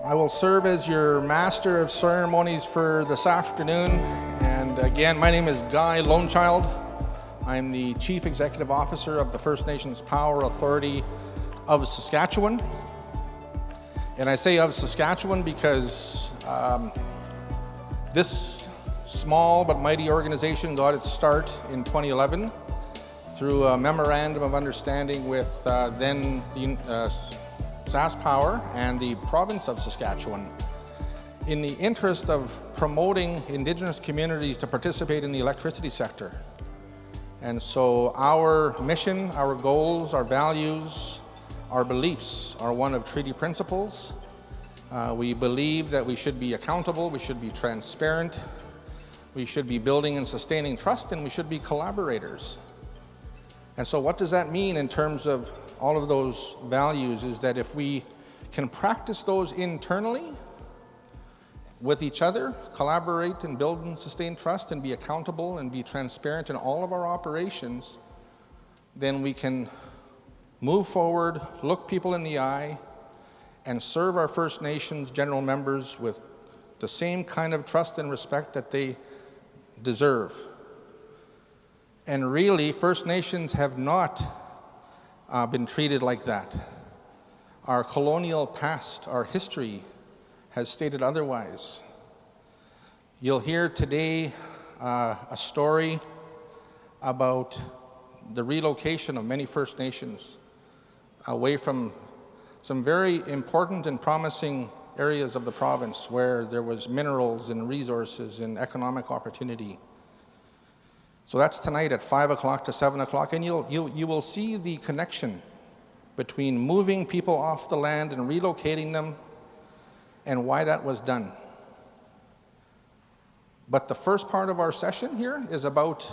I will serve as your Master of Ceremonies for this afternoon. And again, my name is Guy Lonechild. I'm the Chief Executive Officer of the First Nations Power Authority of Saskatchewan. And I say of Saskatchewan because this small but mighty organization got its start in 2011 through a memorandum of understanding with then SaskPower and the province of Saskatchewan in the interest of promoting Indigenous communities to participate in the electricity sector. And so our mission, our goals, our values, our beliefs are one of treaty principles. We believe that we should be accountable, we should be transparent, we should be building and sustaining trust, and we should be collaborators. And so what does that mean in terms of all of those values is that if we can practice those internally with each other, collaborate and build and sustain trust and be accountable and be transparent in all of our operations, then we can move forward, look people in the eye, and serve our First Nations general members with the same kind of trust and respect that they deserve. And really, First Nations have not been treated like that. Our colonial past, our history, has stated otherwise. You'll hear today a story about the relocation of many First Nations away from some very important and promising areas of the province where there was minerals and resources and economic opportunity. So that's tonight at 5 o'clock to 7 o'clock, and you will see the connection between moving people off the land and relocating them and why that was done. But the first part of our session here is about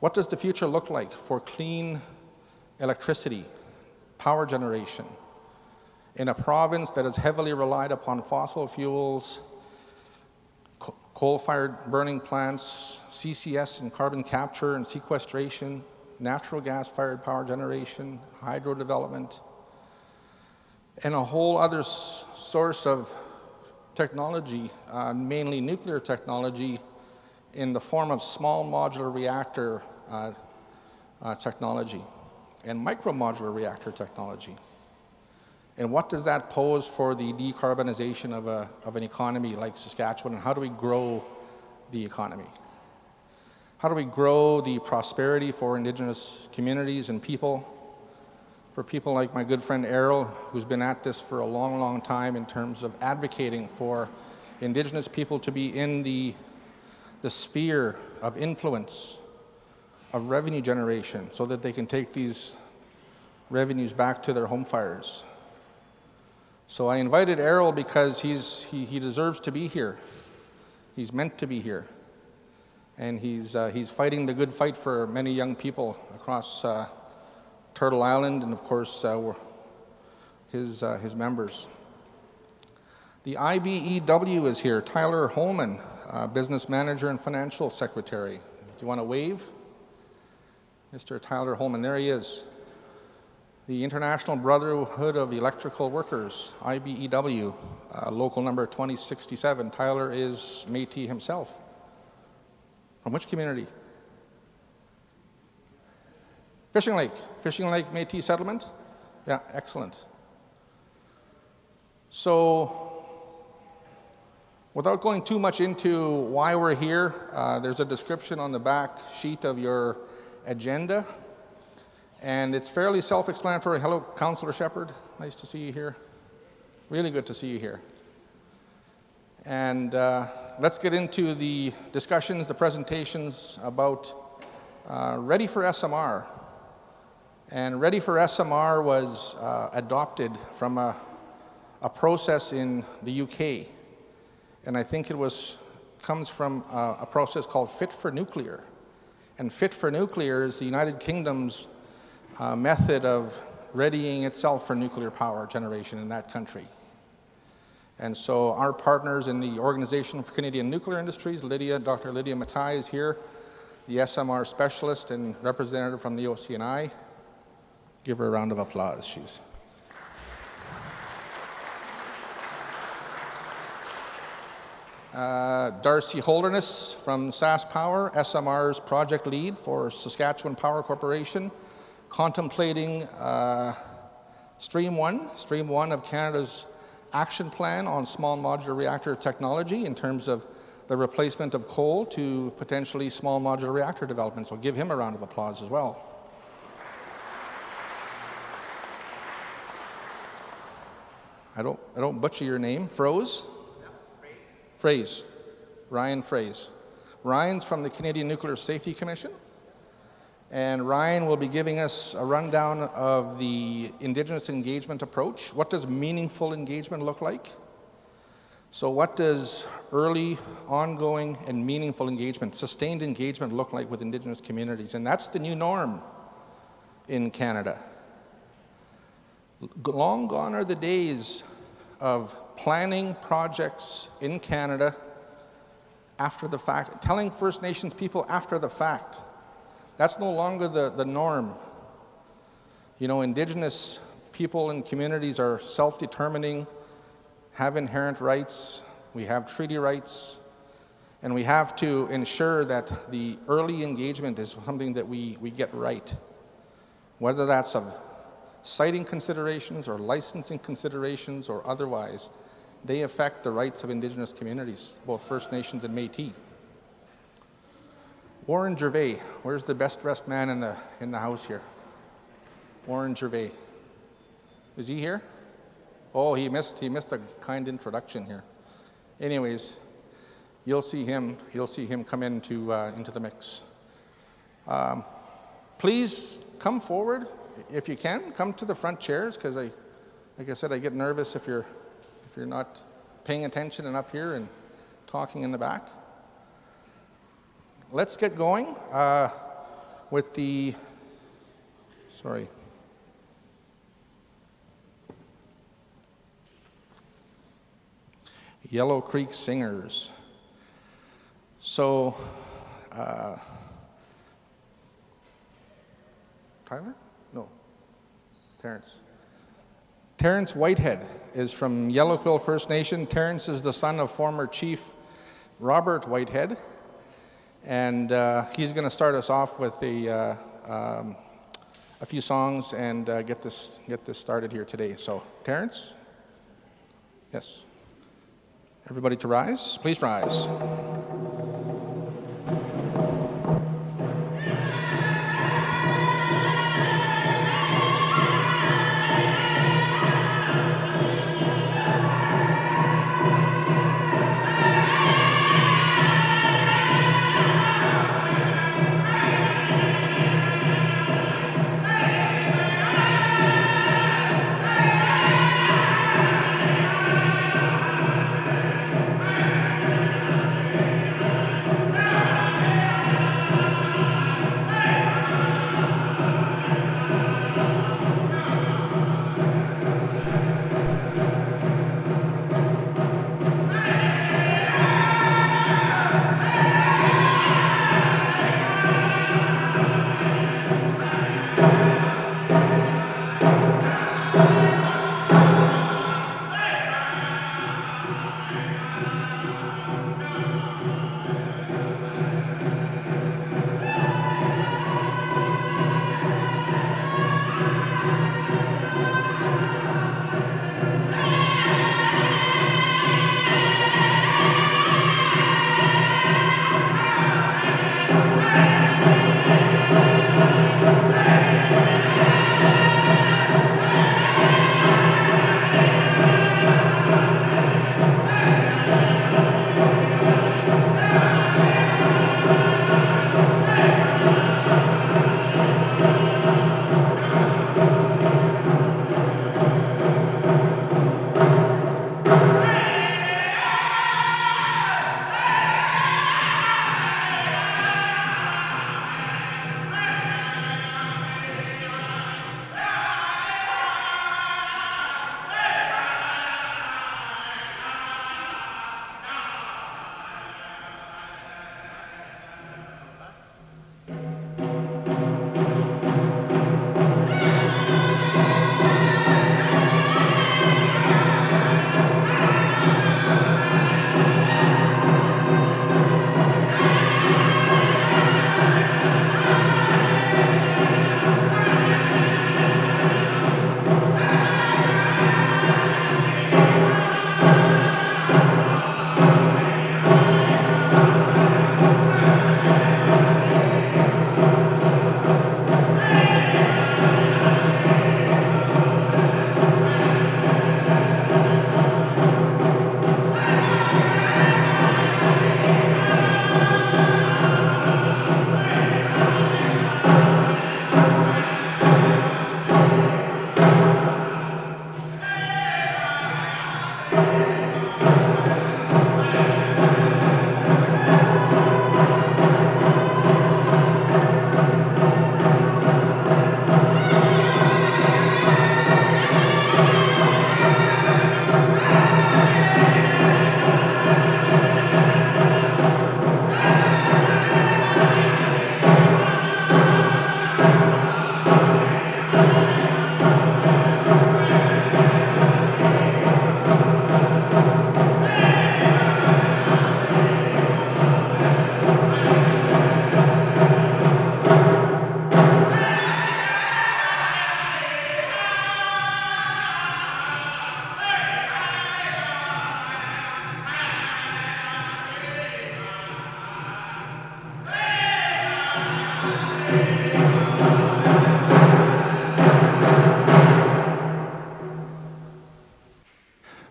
what does the future look like for clean electricity, power generation, in a province that has heavily relied upon fossil fuels, coal-fired burning plants, CCS and carbon capture and sequestration, natural gas-fired power generation, hydro development, and a whole other source of technology, mainly nuclear technology, in the form of small modular reactor technology and micro modular reactor technology. And what does that pose for the decarbonization of an economy like Saskatchewan, and how do we grow the economy? How do we grow the prosperity for Indigenous communities and people, for people like my good friend Errol, who's been at this for a long, long time in terms of advocating for Indigenous people to be in the sphere of influence, of revenue generation, so that they can take these revenues back to their home fires. So I invited Errol because he deserves to be here. He's meant to be here. And he's fighting the good fight for many young people across Turtle Island and, of course, his members. The IBEW is here. Tyler Holman, Business Manager and Financial Secretary. Do you want to wave? Mr. Tyler Holman, there he is. The International Brotherhood of Electrical Workers, IBEW, local number 2067. Tyler is Métis himself. From which community? Fishing Lake Métis Settlement? Yeah, excellent. So, without going too much into why we're here, there's a description on the back sheet of your agenda. And it's fairly self-explanatory. Hello, Councillor Shepherd. Nice to see you here. Really good to see you here. And let's get into the discussions, the presentations about Ready for SMR. And Ready for SMR was adopted from a process in the UK. And I think it comes from a process called Fit for Nuclear. And Fit for Nuclear is the United Kingdom's method of readying itself for nuclear power generation in that country. And so our partners in the Organization for Canadian Nuclear Industries, Dr. Lydia Matai is here, the SMR specialist and representative from the OCNI. Give her a round of applause. She's Darcy Holderness from SAS Power, SMR's project lead for Saskatchewan Power Corporation, contemplating Stream 1 of Canada's action plan on small modular reactor technology in terms of the replacement of coal to potentially small modular reactor development. So give him a round of applause as well. I don't butcher your name. Froze? Fraze. Ryan Fraze. Ryan's from the Canadian Nuclear Safety Commission. And Ryan will be giving us a rundown of the Indigenous engagement approach. What does meaningful engagement look like? So what does early, ongoing, and meaningful engagement, sustained engagement look like with Indigenous communities? And that's the new norm in Canada. Long gone are the days of planning projects in Canada after the fact, telling First Nations people after the fact. That's no longer the norm. You know, Indigenous people and communities are self-determining, have inherent rights, we have treaty rights, and we have to ensure that the early engagement is something that we get right. Whether that's of siting considerations or licensing considerations or otherwise, they affect the rights of Indigenous communities, both First Nations and Métis. Warren Gervais, where's the best dressed man in the house here? Warren Gervais. Is he here? Oh, he missed a kind introduction here. Anyways, you'll see him come into the mix. Please come forward if you can. Come to the front chairs, because like I said, I get nervous if you're not paying attention and up here and talking in the back. Let's get going with the, Yellow Creek Singers. So, Tyler? No, Terrence. Terrence Whitehead is from Yellow Quill First Nation. Terrence is the son of former Chief Robert Whitehead, and he's going to start us off with a few songs and get this started here today. So, Terrence? Yes. Everybody to rise. Please rise.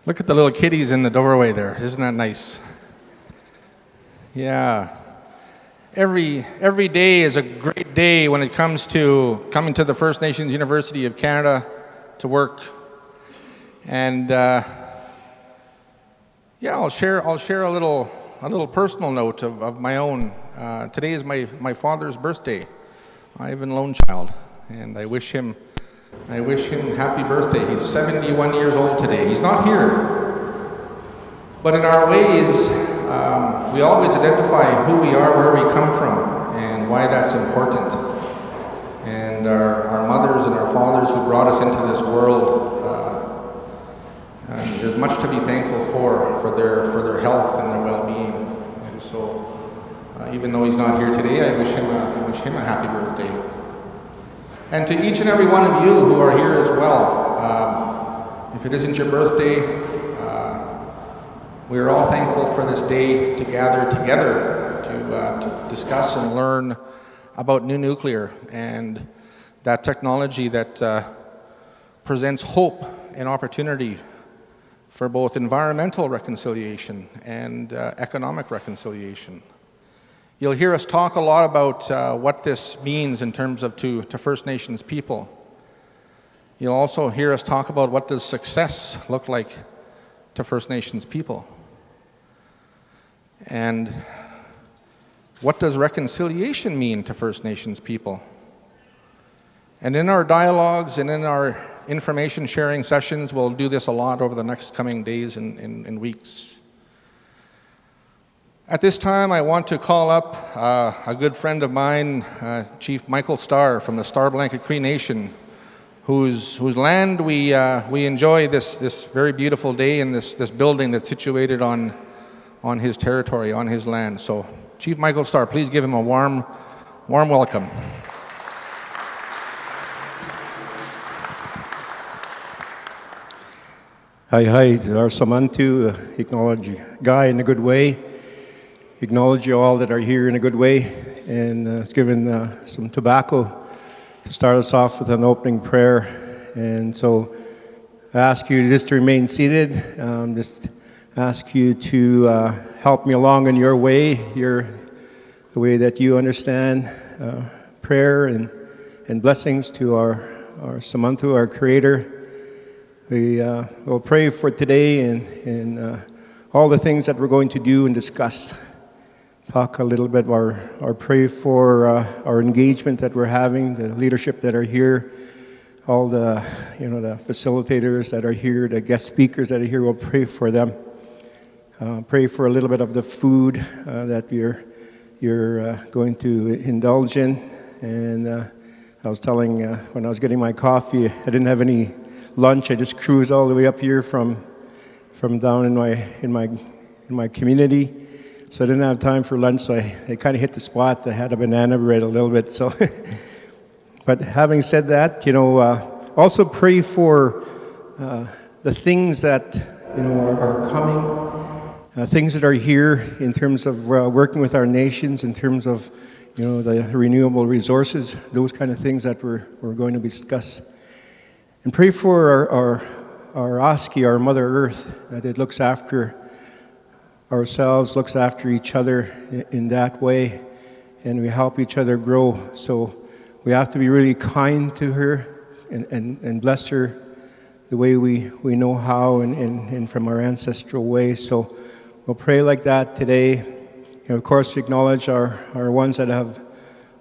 Look at the little kitties in the doorway there. Isn't that nice? Yeah. Every day is a great day when it comes to coming to the First Nations University of Canada to work. And I'll share a little personal note of my own. Today is my father's birthday, Ivan Lonechild, and I wish him happy birthday. He's 71 years old today. He's not here, but in our ways, we always identify who we are, where we come from, and why that's important. And our mothers and our fathers who brought us into this world, there's much to be thankful for their health and their well-being. And so, even though he's not here today, I wish him a happy birthday. And to each and every one of you who are here as well, if it isn't your birthday, we are all thankful for this day to gather together to discuss and learn about new nuclear and that technology that presents hope and opportunity for both environmental reconciliation and economic reconciliation. You'll hear us talk a lot about what this means in terms of to First Nations people. You'll also hear us talk about what does success look like to First Nations people. And what does reconciliation mean to First Nations people? And in our dialogues and in our information sharing sessions, we'll do this a lot over the next coming days and weeks. At this time, I want to call up a good friend of mine, Chief Michael Starr from the Star Blanket Cree Nation, whose land we enjoy this very beautiful day in this building that's situated on his territory, on his land. So, Chief Michael Starr, please give him a warm welcome. Hi, our Samantu, acknowledge Guy in a good way, acknowledge you all that are here in a good way, and it's given some tobacco to start us off with an opening prayer. And so I ask you just to remain seated, just ask you to help me along in your way, the way that you understand prayer and blessings to our Samantu, our Creator. We will pray for today and all the things that we're going to do and discuss. Talk a little bit or pray for our engagement that we're having, the leadership that are here, all the the facilitators that are here, the guest speakers that are here. We'll pray for them. Pray for a little bit of the food that you're going to indulge in. And I was telling when I was getting my coffee, I didn't have any lunch. I just cruised all the way up here from down in my community, so I didn't have time for lunch. So I kind of hit the spot. I had a banana bread a little bit. So, but having said that, also pray for the things that are coming, things that are here in terms of working with our nations, in terms of the renewable resources, those kind of things that we're going to discuss. And pray for our Oski, our Mother Earth, that it looks after ourselves, looks after each other in that way, and we help each other grow. So we have to be really kind to her and bless her the way we know how and from our ancestral way. So we'll pray like that today. And of course, acknowledge our ones that have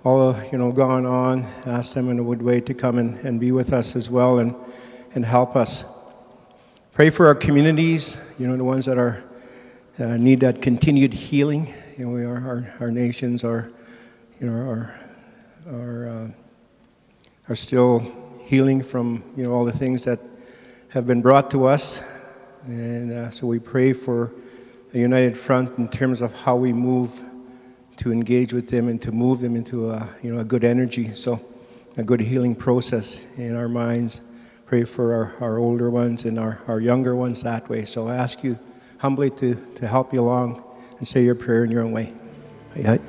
all gone on, ask them in a good way to come and be with us as well and help us. Pray for our communities, the ones that are need that continued healing. Our nations are still healing from all the things that have been brought to us, and so we pray for a united front in terms of how we move to engage with them and to move them into a good energy, so a good healing process in our minds. Pray for our older ones and our younger ones that way. So I ask you humbly to help you along and say your prayer in your own way. Aye.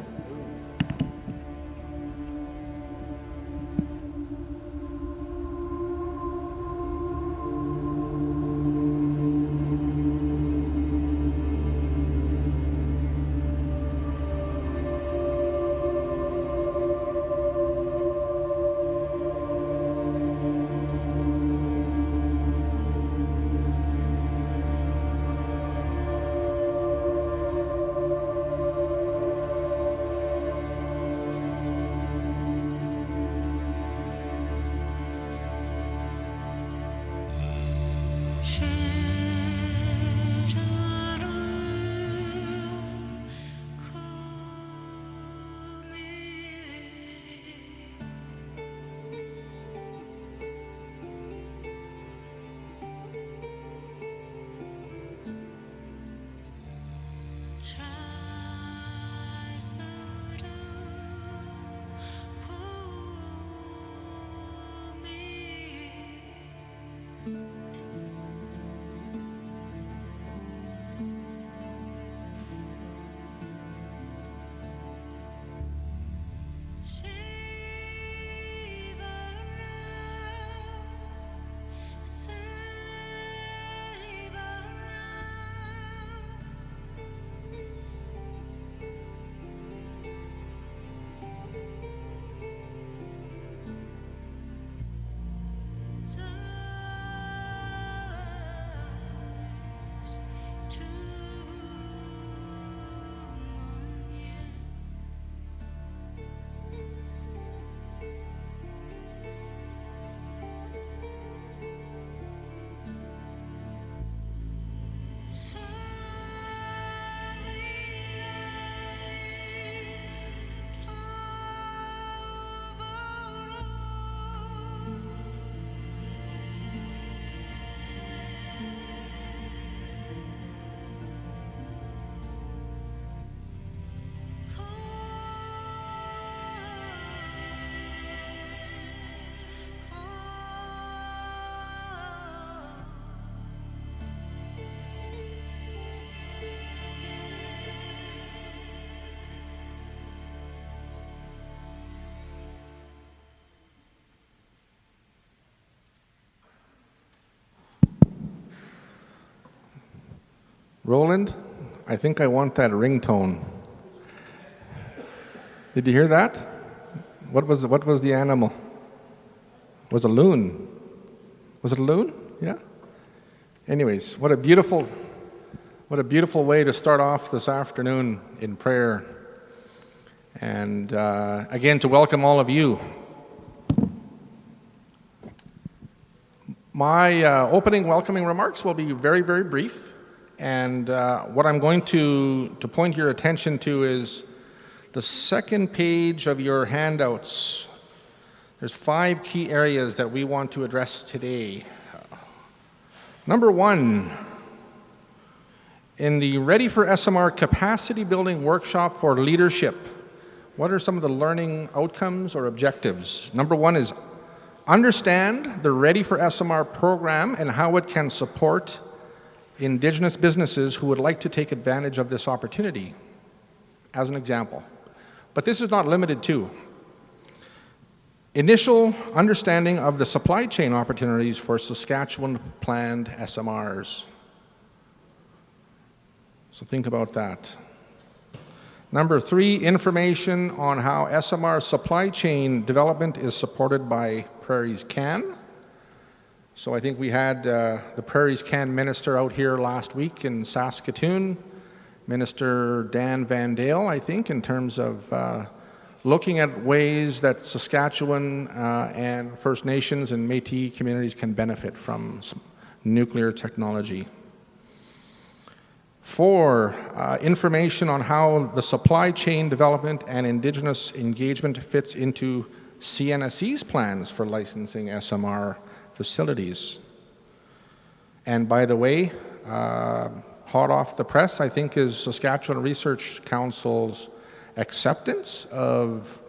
Roland, I think I want that ringtone. Did you hear that? What was the animal? Was it a loon? Was it a loon? Yeah. Anyways, what a beautiful way to start off this afternoon in prayer. And again, to welcome all of you. My opening welcoming remarks will be very, very brief. And what I'm going to point your attention to is the second page of your handouts. There's 5 key areas that we want to address today. Number 1, in the Ready for SMR capacity building workshop for leadership, what are some of the learning outcomes or objectives? Number 1 is understand the Ready for SMR program and how it can support Indigenous businesses who would like to take advantage of this opportunity, as an example. But this is not limited to initial understanding of the supply chain opportunities for Saskatchewan planned SMRs. So think about that. Number 3, information on how SMR supply chain development is supported by Prairies Can. So I think we had the Prairies Can minister out here last week in Saskatoon, Minister Dan Van Dale, I think, in terms of looking at ways that Saskatchewan and First Nations and Métis communities can benefit from nuclear technology. 4, information on how the supply chain development and Indigenous engagement fits into CNSC's plans for licensing SMR facilities. And by the way, hot off the press, I think, is Saskatchewan Research Council's acceptance of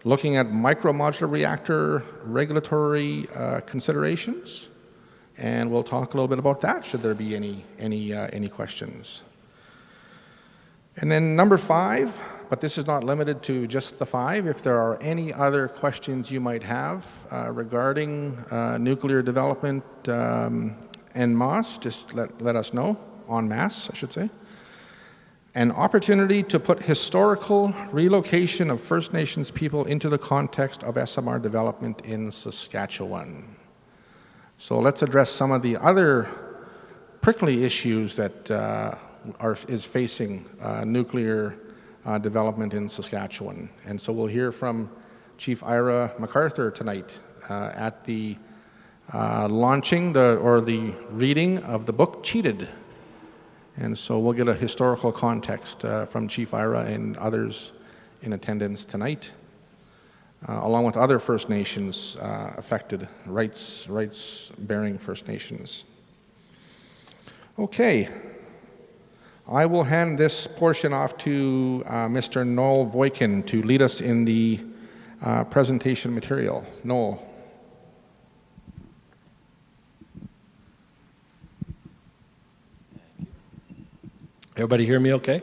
looking at micro-modular reactor regulatory considerations. And we'll talk a little bit about that, should there be any questions. And then number 5, but this is not limited to just the 5. If there are any other questions you might have regarding nuclear development en masse, just let us know, en masse, I should say. An opportunity to put historical relocation of First Nations people into the context of SMR development in Saskatchewan. So let's address some of the other prickly issues that is facing nuclear development in Saskatchewan. And so we'll hear from Chief Ira MacArthur tonight at the launching the reading of the book Cheated. And so we'll get a historical context from Chief Ira and others in attendance tonight, along with other First Nations affected, rights-bearing First Nations. Okay. I will hand this portion off to Mr. Noel Voikin to lead us in the presentation material. Noel. Everybody hear me okay?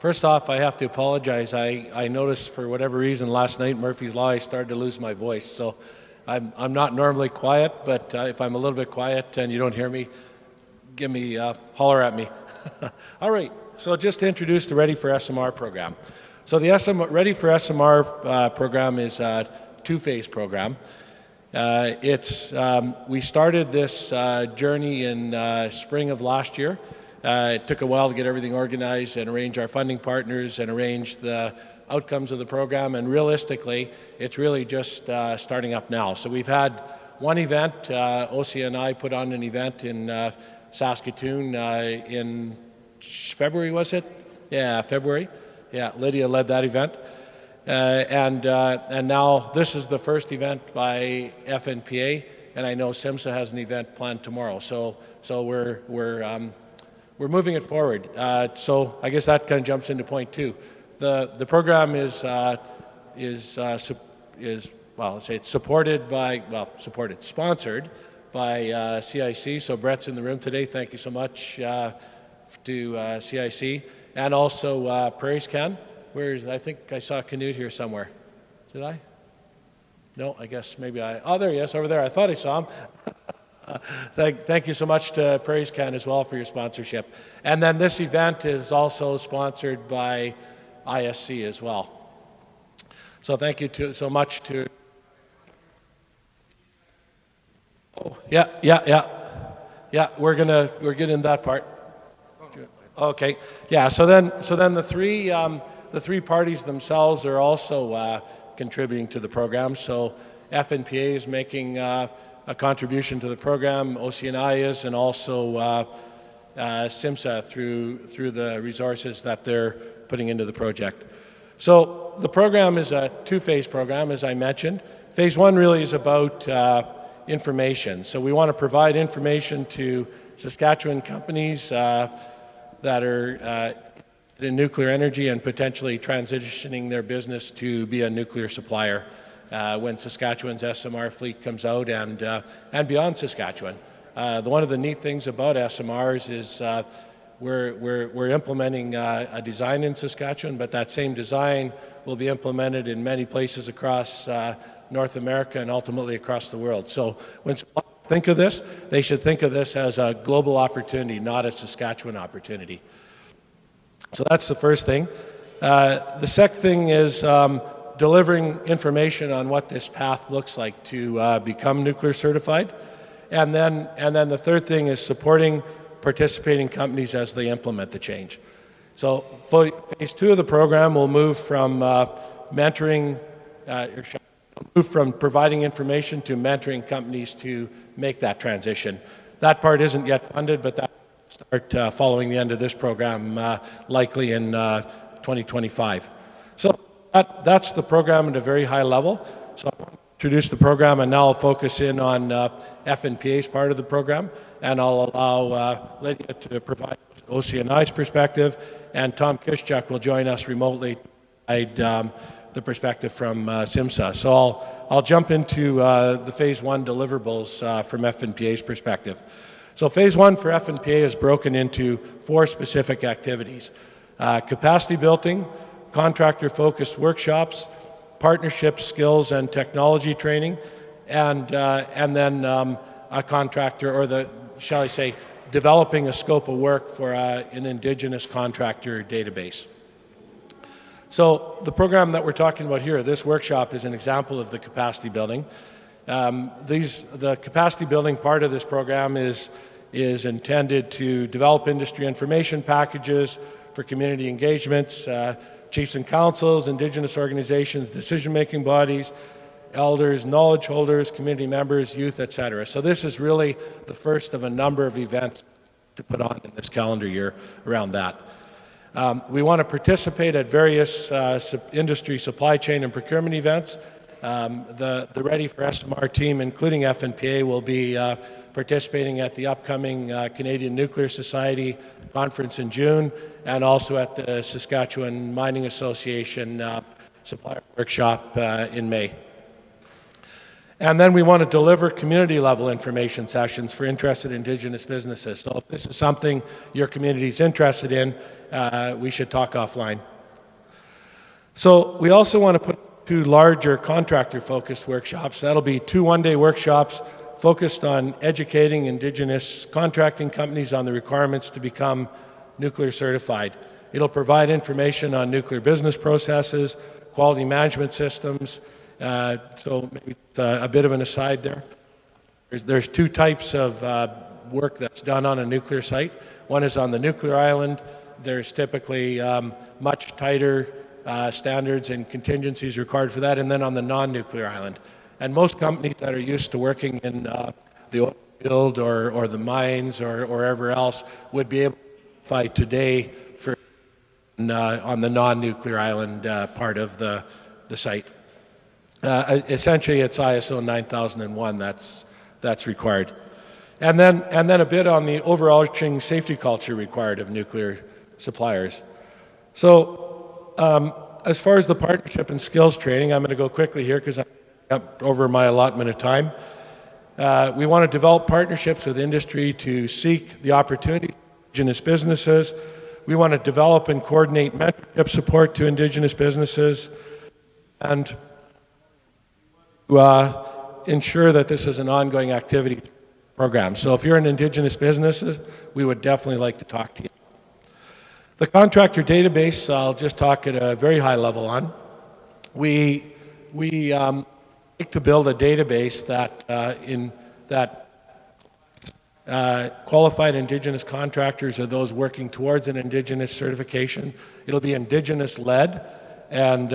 First off, I have to apologize. I noticed for whatever reason last night, Murphy's Law, I started to lose my voice. So I'm not normally quiet, but if I'm a little bit quiet and you don't hear me, give me, holler at me. All right, so just to introduce the Ready for SMR program. So the Ready for SMR program is a 2-phase program. We started this journey in spring of last year. It took a while to get everything organized and arrange our funding partners and arrange the outcomes of the program, and realistically, it's really just starting up now. So we've had one event, OCA and I put on an event in Saskatoon in February, was it? Yeah, February. Yeah, Lydia led that event. And now this is the first event by Fnpa, and I know SIMSA has an event planned tomorrow. So we're moving it forward. So I guess that kind of jumps into point 2. The program is sponsored by CIC. So Brett's in the room today. Thank you so much to CIC, and also Prairies Can. I think I saw Canute here somewhere. Did I? No, I guess maybe oh, there he is, over there. I thought I saw him. Thank you so much to PrairieScan as well for your sponsorship. And then this event is also sponsored by ISC as well. So thank you so much to. Oh, yeah. We're getting that part. Okay. Yeah. So then the three parties themselves are also contributing to the program. So Fnpa is making a contribution to the program. OCNI is, and also SIMSA through the resources that they're putting into the project. So the program is a two-phase program, as I mentioned. Phase one really is about information. So we want to provide information to Saskatchewan companies that are in nuclear energy and potentially transitioning their business to be a nuclear supplier when Saskatchewan's SMR fleet comes out and beyond Saskatchewan. One of the neat things about SMRs is we're implementing a design in Saskatchewan, but that same design will be implemented in many places across North America and ultimately across the world. So when suppliers think of this, they should think of this as a global opportunity, not a Saskatchewan opportunity. So that's the first thing. The second thing is delivering information on what this path looks like to become nuclear certified. And then the third thing is supporting participating companies as they implement the change. So phase two of the program will move from from providing information to mentoring companies to make that transition. That part isn't yet funded, but that will start following the end of this program, likely in 2025. So that's the program at a very high level. So I want to introduce the program, and now I'll focus in on Fnpa's part of the program, and I'll allow Lydia to provide OCNI's perspective, and Tom Kiszczak will join us remotely to provide the perspective from SIMSA. So I'll jump into the phase one deliverables from Fnpa's perspective. So phase one for Fnpa is broken into 4 specific activities: capacity building, contractor-focused workshops, partnership skills and technology training, and then a contractor, or shall I say, developing a scope of work for an Indigenous contractor database. So the program that we're talking about here, this workshop, is an example of the capacity building. The capacity building part of this program is intended to develop industry information packages for community engagements, chiefs and councils, Indigenous organizations, decision-making bodies, elders, knowledge holders, community members, youth, etc. So this is really the first of a number of events to put on in this calendar year around that. We want to participate at various industry supply chain and procurement events. The Ready for SMR team, including Fnpa, will be participating at the upcoming Canadian Nuclear Society conference in June, and also at the Saskatchewan Mining Association supplier workshop in May. And then we want to deliver community-level information sessions for interested Indigenous businesses. So if this is something your community is interested in, we should talk offline. So we also want to put 2 larger contractor-focused workshops. That'll be 2 one-day workshops focused on educating Indigenous contracting companies on the requirements to become nuclear certified. It'll provide information on nuclear business processes, quality management systems. So maybe a bit of an aside there. There's 2 types of work that's done on a nuclear site. One is on the nuclear island. There's typically much tighter standards and contingencies required for that, and then on the non-nuclear island. And most companies that are used to working in the oil field or the mines or wherever else would be able to fight today for on the non-nuclear island part of the site. Essentially, it's ISO 9001 that's required. And then a bit on the overarching safety culture required of nuclear suppliers. So as far as the partnership and skills training, I'm going to go quickly here because I'm up over my allotment of time. We want to develop partnerships with industry to seek the opportunity for Indigenous businesses. We want to develop and coordinate mentorship support to Indigenous businesses, and ensure that this is an ongoing activity program. So if you're an Indigenous business, we would definitely like to talk to you. The contractor database, I'll just talk at a very high level on. We like to build a database that qualified Indigenous contractors are those working towards an Indigenous certification. It'll be Indigenous-led, and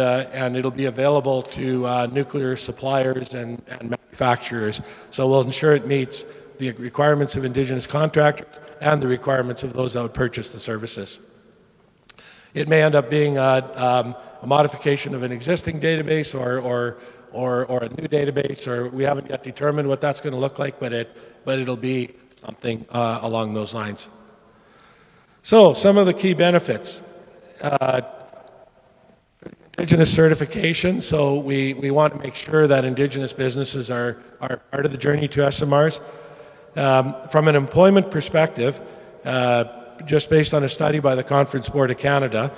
it'll be available to nuclear suppliers and manufacturers. So we'll ensure it meets the requirements of Indigenous contractors and the requirements of those that would purchase the services. It may end up being a modification of an existing database or a new database, or we haven't yet determined what that's going to look like, but it'll be something along those lines. So some of the key benefits. Indigenous certification, so we want to make sure that Indigenous businesses are part of the journey to SMRs. From an employment perspective, just based on a study by the Conference Board of Canada,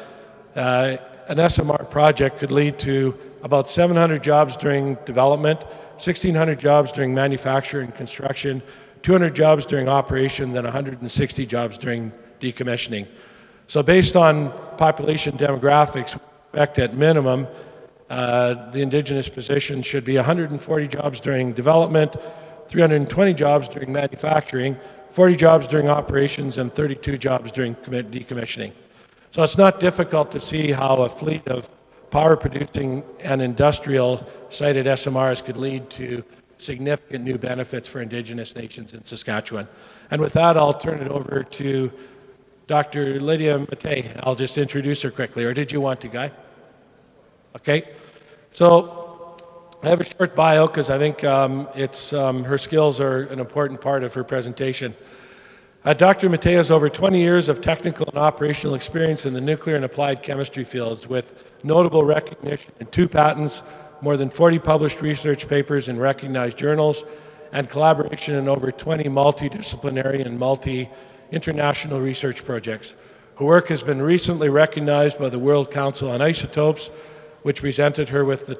an SMR project could lead to about 700 jobs during development, 1,600 jobs during manufacture and construction, 200 jobs during operation, then 160 jobs during decommissioning. So based on population demographics, we expect at minimum the Indigenous position should be 140 jobs during development, 320 jobs during manufacturing, 40 jobs during operations, and 32 jobs during decommissioning. So it's not difficult to see how a fleet of power-producing and industrial-sited SMRs could lead to significant new benefits for Indigenous nations in Saskatchewan. And with that, I'll turn it over to Dr. Lydia Matei. I'll just introduce her quickly, or did you want to, Guy? Okay. So I have a short bio because I think her skills are an important part of her presentation. Dr. Matei has over 20 years of technical and operational experience in the nuclear and applied chemistry fields, with notable recognition in 2 patents, more than 40 published research papers in recognized journals, and collaboration in over 20 multidisciplinary and multi-international research projects. Her work has been recently recognized by the World Council on Isotopes, which presented her with the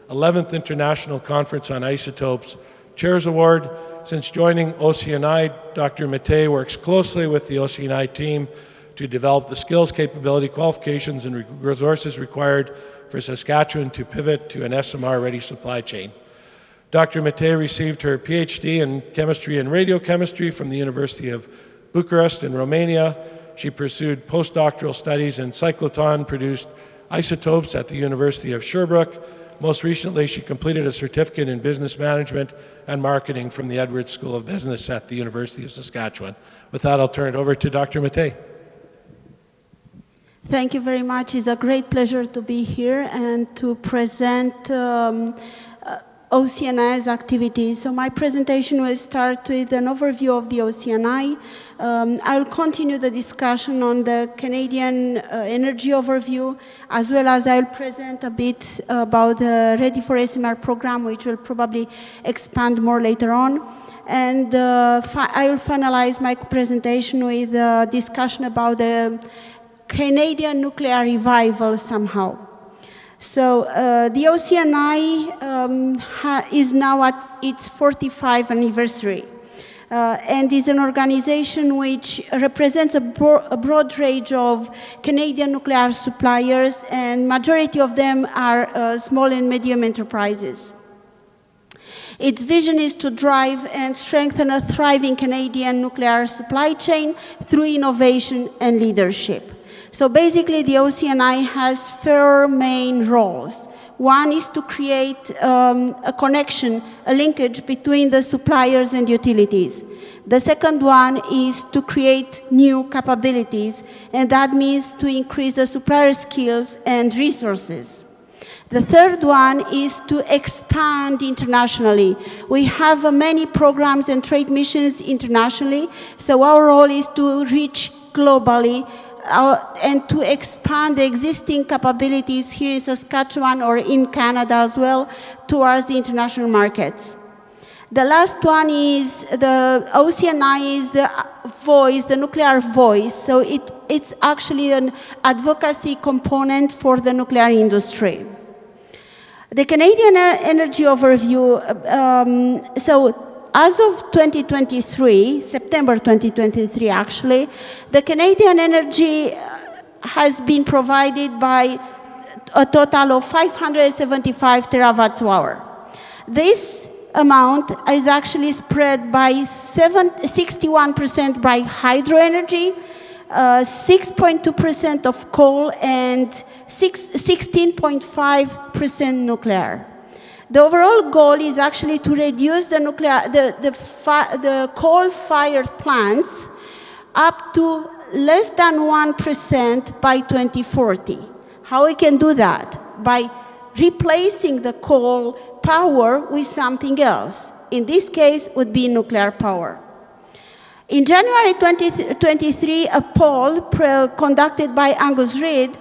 11th International Conference on Isotopes Chairs Award. Since joining OCNI, Dr. Matei works closely with the OCNI team to develop the skills, capability, qualifications, and resources required for Saskatchewan to pivot to an SMR-ready supply chain. Dr. Matei received her PhD in chemistry and radiochemistry from the University of Bucharest in Romania. She pursued postdoctoral studies in cyclotron-produced isotopes at the University of Sherbrooke. Most recently, she completed a certificate in business management and marketing from the Edwards School of Business at the University of Saskatchewan. With that, I'll turn it over to Dr. Matei. Thank you very much. It's a great pleasure to be here and to present OCNI's activities. So my presentation will start with an overview of the OCNI. I'll continue the discussion on the Canadian energy overview, as well as I'll present a bit about the Ready for SMR program, which will probably expand more later on. And I will finalize my presentation with a discussion about the Canadian nuclear revival somehow. So the OCNI is now at its 45th anniversary and is an organization which represents a broad range of Canadian nuclear suppliers, and majority of them are small and medium enterprises. Its vision is to drive and strengthen a thriving Canadian nuclear supply chain through innovation and leadership. So basically, the OCNI has 4 main roles. One is to create a connection, a linkage between the suppliers and utilities. The second one is to create new capabilities, and that means to increase the supplier skills and resources. The third one is to expand internationally. We have many programs and trade missions internationally, so our role is to reach globally and to expand the existing capabilities here in Saskatchewan or in Canada as well towards the international markets. The last one is the OCNI is the voice, the nuclear voice. So it's actually an advocacy component for the nuclear industry. The Canadian energy overview, so as of 2023, September 2023 actually, the Canadian energy has been provided by a total of 575 terawatts hour. This amount is actually spread by 61% by hydro energy, 6.2% of coal, and 16.5% nuclear. The overall goal is actually to reduce the coal-fired plants up to less than 1% by 2040. How we can do that? By replacing the coal power with something else. In this case, would be nuclear power. In January 2023, a poll conducted by Angus Reid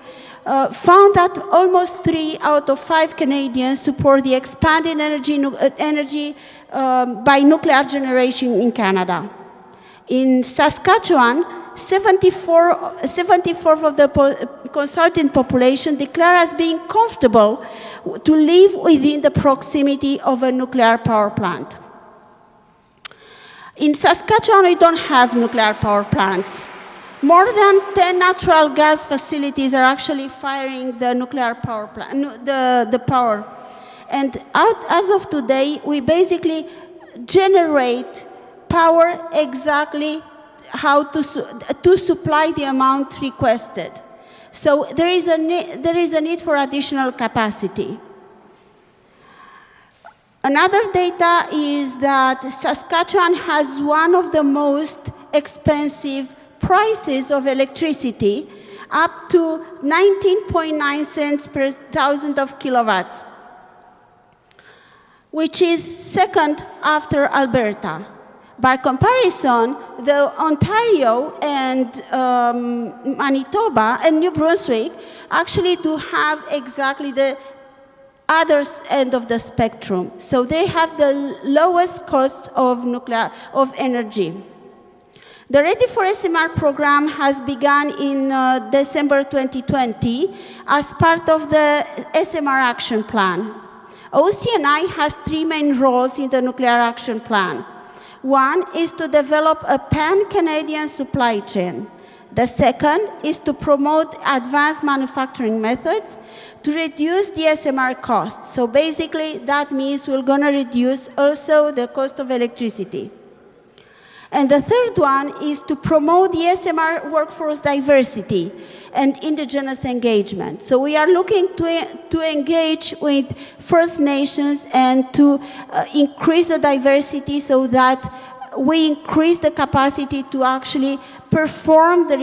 found that almost 3 out of 5 Canadians support the expanded energy by nuclear generation in Canada. In Saskatchewan, 74 of the consultant population declare as being comfortable to live within the proximity of a nuclear power plant. In Saskatchewan, we don't have nuclear power plants. More than 10 natural gas facilities are actually firing the nuclear power plant, the power. And as of today, we basically generate power exactly how to supply the amount requested. So there is a need for additional capacity. Another data is that Saskatchewan has one of the most expensive prices of electricity, up to 19.9 cents per thousand of kilowatts, which is second after Alberta. By comparison, the Ontario and Manitoba and New Brunswick actually do have exactly the other end of the spectrum. So they have the lowest cost of energy. The Ready for SMR program has begun in December 2020 as part of the SMR Action Plan. OCNI has 3 main roles in the Nuclear Action Plan. One is to develop a pan-Canadian supply chain. The second is to promote advanced manufacturing methods to reduce the SMR costs. So basically, that means we're going to reduce also the cost of electricity. And the third one is to promote the SMR workforce diversity and indigenous engagement. So we are looking to engage with First Nations and to increase the diversity so that we increase the capacity to actually perform the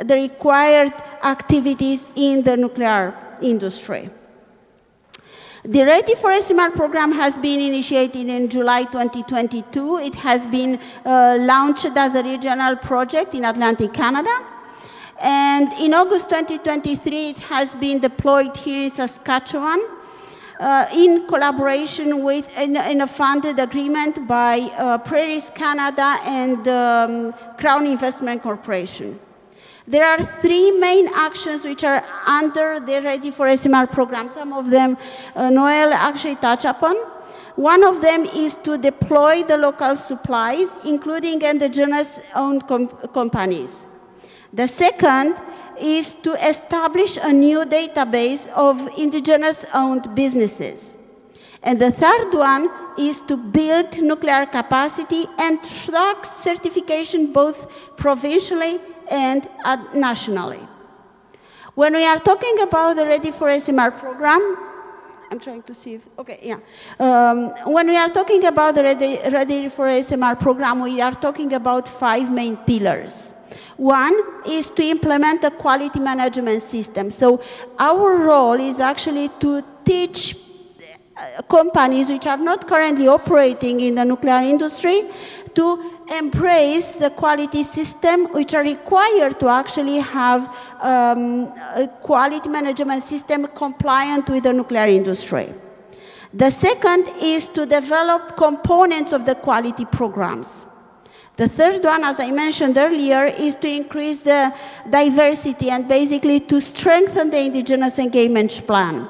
required activities in the nuclear industry. The Ready for SMR program has been initiated in July 2022. It has been launched as a regional project in Atlantic Canada. And in August 2023, it has been deployed here in Saskatchewan in collaboration with, in a funded agreement by Prairies Canada and Crown Investment Corporation. There are 3 main actions which are under the Ready for SMR program. Some of them Noel actually touched upon. One of them is to deploy the local supplies, including indigenous-owned companies. The second is to establish a new database of indigenous-owned businesses. And the third one is to build nuclear capacity and track certification both provincially and nationally. When we are talking about the Ready for SMR program, I'm trying to see if, okay, yeah. When we are talking about the Ready for SMR program, we are talking about 5 main pillars. One is to implement a quality management system. So our role is actually to teach companies which are not currently operating in the nuclear industry to embrace the quality system which are required to actually have a quality management system compliant with the nuclear industry. The second is to develop components of the quality programs. The third one, as I mentioned earlier, is to increase the diversity and basically to strengthen the indigenous engagement plan.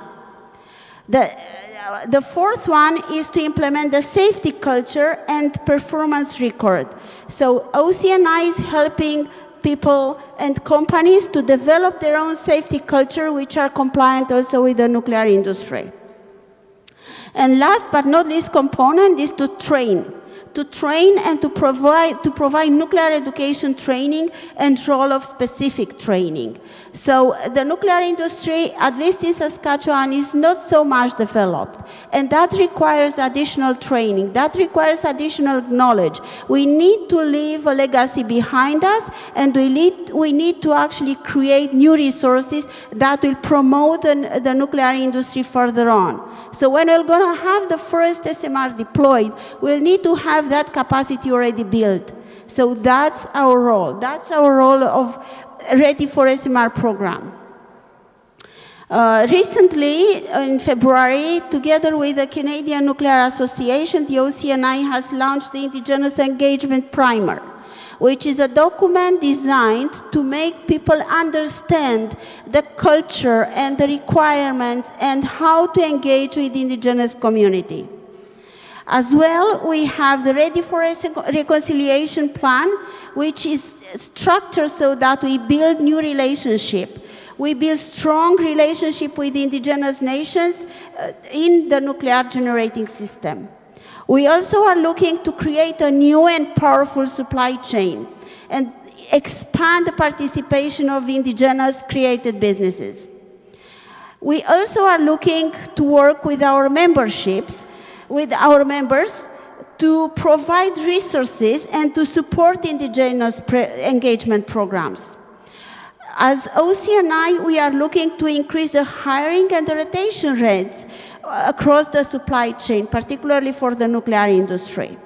the fourth one is to implement the safety culture and performance record. So OCNI is helping people and companies to develop their own safety culture, which are compliant also with the nuclear industry. And last but not least component is to train and to provide nuclear education training and role of specific training. So the nuclear industry, at least in Saskatchewan, is not so much developed. And that requires additional training. That requires additional knowledge. We need to leave a legacy behind us, and we need to actually create new resources that will promote the nuclear industry further on. So when we're going to have the first SMR deployed, we'll need to have that capacity already built. So that's our role. That's our role of Ready for SMR program. Recently, in February, together with the Canadian Nuclear Association, the OCNI has launched the Indigenous Engagement Primer, which is a document designed to make people understand the culture and the requirements and how to engage with the Indigenous community. As well, we have the Ready for Reconciliation Plan, which is structured so that we build new relationships. We build strong relationship with Indigenous nations in the nuclear generating system. We also are looking to create a new and powerful supply chain and expand the participation of Indigenous created businesses. We also are looking to work with our members to provide resources and to support Indigenous engagement programs. As OCNI, we are looking to increase the hiring and the rotation rates across the supply chain, particularly for the nuclear industry.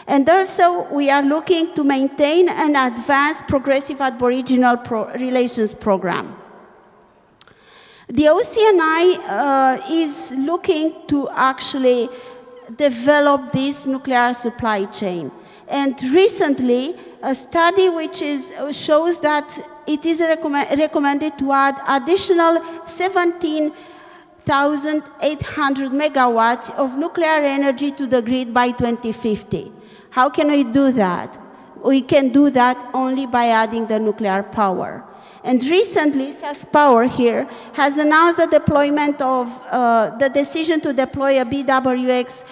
And also, we are looking to maintain and advance progressive Aboriginal relations program. The OCNI is looking to actually develop this nuclear supply chain. And recently, a study shows that it is recommended to add additional 17,800 megawatts of nuclear energy to the grid by 2050. How can we do that? We can do that only by adding the nuclear power. And recently, SaskPower here has announced the deployment of the decision to deploy a BWX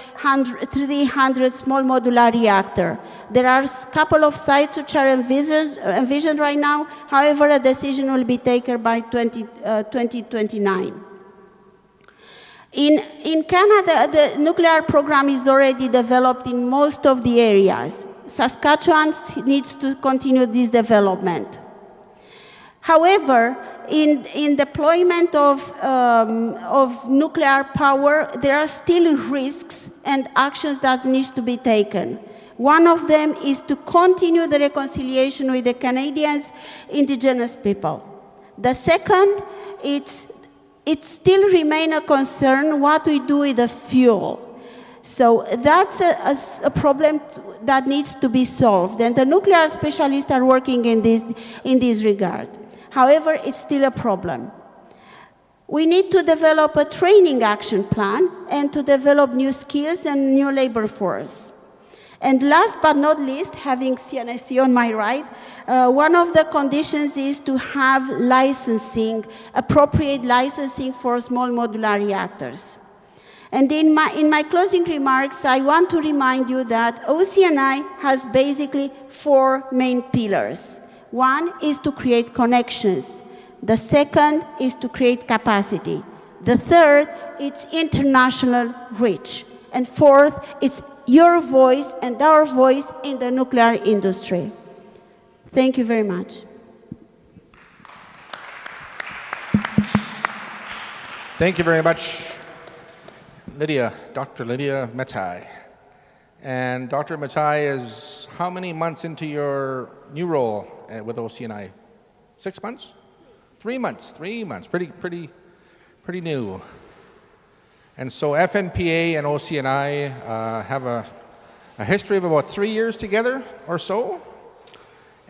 300 small modular reactor. There are a couple of sites which are envisioned right now. However, a decision will be taken by 2029. In Canada, the nuclear program is already developed in most of the areas. Saskatchewan needs to continue this development. However, in deployment of nuclear power, there are still risks and actions that need to be taken. One of them is to continue the reconciliation with the Canadians, Indigenous people. The second, it still remains a concern what we do with the fuel. So that's a problem that needs to be solved, and the nuclear specialists are working in this regard. However, it's still a problem. We need to develop a training action plan and to develop new skills and new labor force. And last but not least, having CNSC on my right, one of the conditions is to have licensing, appropriate licensing for small modular reactors. And in my closing remarks, I want to remind you that OCNI has basically 4 main pillars. One is to create connections. The second is to create capacity. The third, it's international reach. And fourth, it's your voice and our voice in the nuclear industry. Thank you very much. Thank you very much, Dr. Lydia Matai. And Dr. Matai is how many months into your new role with OCNI? 6 months? 3 months. 3 months. Pretty new. And so Fnpa and OCNI have a history of about 3 years together or so.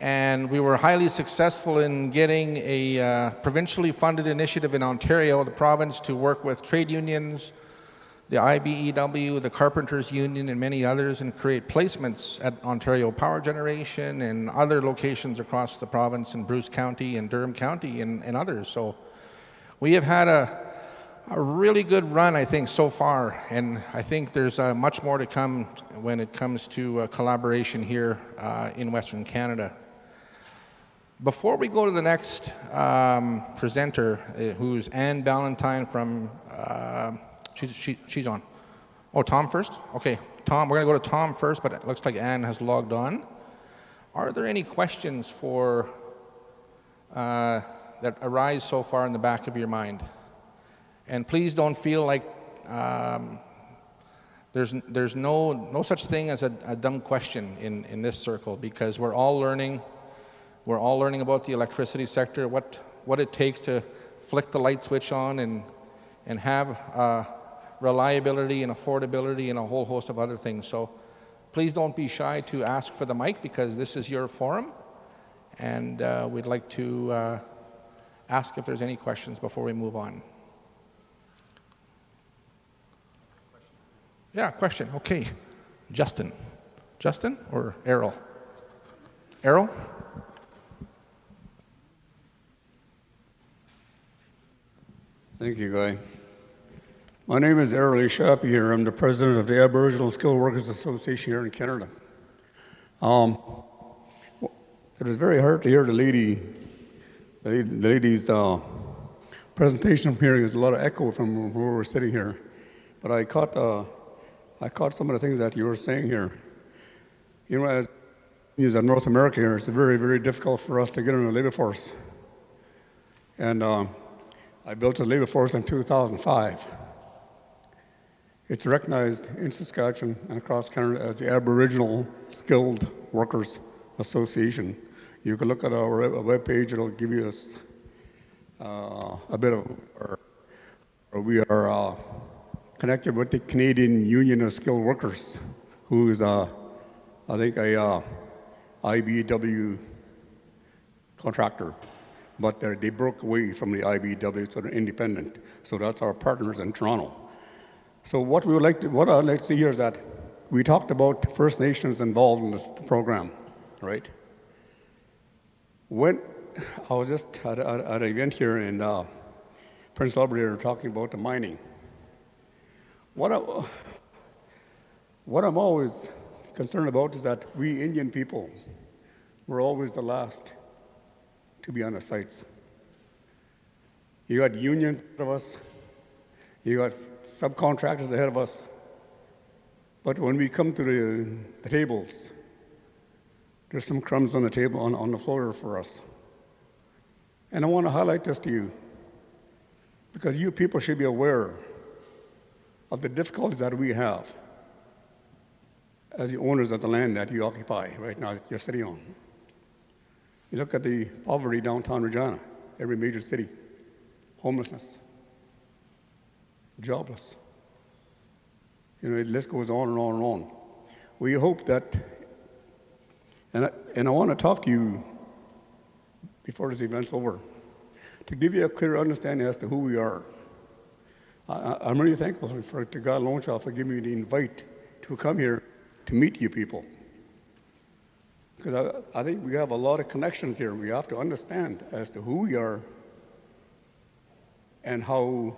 And we were highly successful in getting a provincially funded initiative in Ontario, the province, to work with trade unions, the IBEW, the Carpenters Union, and many others, and create placements at Ontario Power Generation and other locations across the province in Bruce County and Durham County and others. So we have had a really good run, I think, so far, and I think there's much more to come when it comes to collaboration here in Western Canada. Before we go to the next presenter, who's Anne Ballantyne from, she's on. Oh, Tom first? Okay, Tom, we're gonna go to Tom first, but it looks like Anne has logged on. Are there any questions for, that arise so far in the back of your mind? And please don't feel like there's no such thing as a dumb question in this circle, because we're all learning. We're all learning about the electricity sector, what it takes to flick the light switch on and have reliability and affordability and a whole host of other things. So please don't be shy to ask for the mic, because this is your forum, and we'd like to ask if there's any questions before we move on. Yeah, question. Okay. Justin. Justin or Errol? Errol? Thank you, Guy. My name is Errol Shappy here. I'm the president of the Aboriginal Skilled Workers Association here in Canada. It was very hard to hear the lady's presentation from here. There's a lot of echo from where we're sitting here. But I caught some of the things that you were saying here. You know, as in North America here, it's very, very difficult for us to get in the labor force. And I built a labor force in 2005. It's recognized in Saskatchewan and across Canada as the Aboriginal Skilled Workers Association. You can look at our webpage, it'll give you a bit of, we are connected with the Canadian Union of Skilled Workers, who is, I think, a IBEW contractor. But they broke away from the IBEW, so they're independent. So that's our partners in Toronto. So what I'd like to see here is that we talked about First Nations involved in this program, right? When I was just at an event here in Prince Albert, they were talking about the mining. What I'm always concerned about is that we Indian people, we're always the last to be on the sites. You got unions ahead of us, you got subcontractors ahead of us, but when we come to the tables, there's some crumbs on the table, on the floor for us. And I want to highlight this to you, because you people should be aware of the difficulties that we have as the owners of the land that you occupy right now, that you're sitting on. You look at the poverty downtown Regina, every major city, homelessness, jobless. You know, the list goes on and on and on. We hope that, and I want to talk to you before this event's over, to give you a clear understanding as to who we are. I'm really thankful to God Loneshaw for giving me the invite to come here to meet you people. Because I think we have a lot of connections here. We have to understand as to who we are and how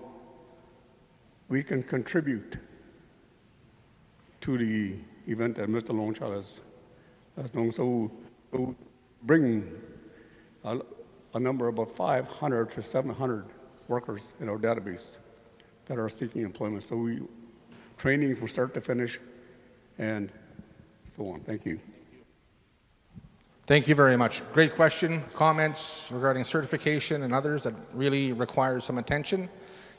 we can contribute to the event that Mr. Loneshaw has known. So bring a number of about 500 to 700 workers in our database that are seeking employment. So we training from start to finish and so on. Thank you. Thank you very much. Great question. Comments regarding certification and others that really require some attention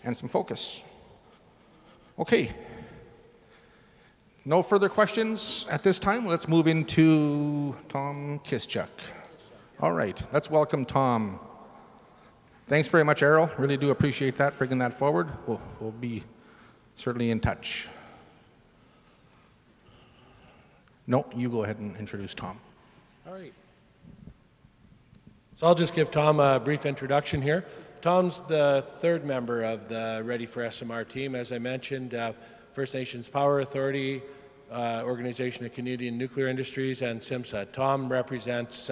and some focus. Okay. No further questions at this time. Let's move into Tom Kischuk. All right. Let's welcome Tom. Thanks very much, Errol. Really do appreciate that, bringing that forward. We'll be certainly in touch. No, you go ahead and introduce Tom. All right. So I'll just give Tom a brief introduction here. Tom's the third member of the Ready for SMR team. As I mentioned, First Nations Power Authority, Organization of Canadian Nuclear Industries, and CIMSA. Tom represents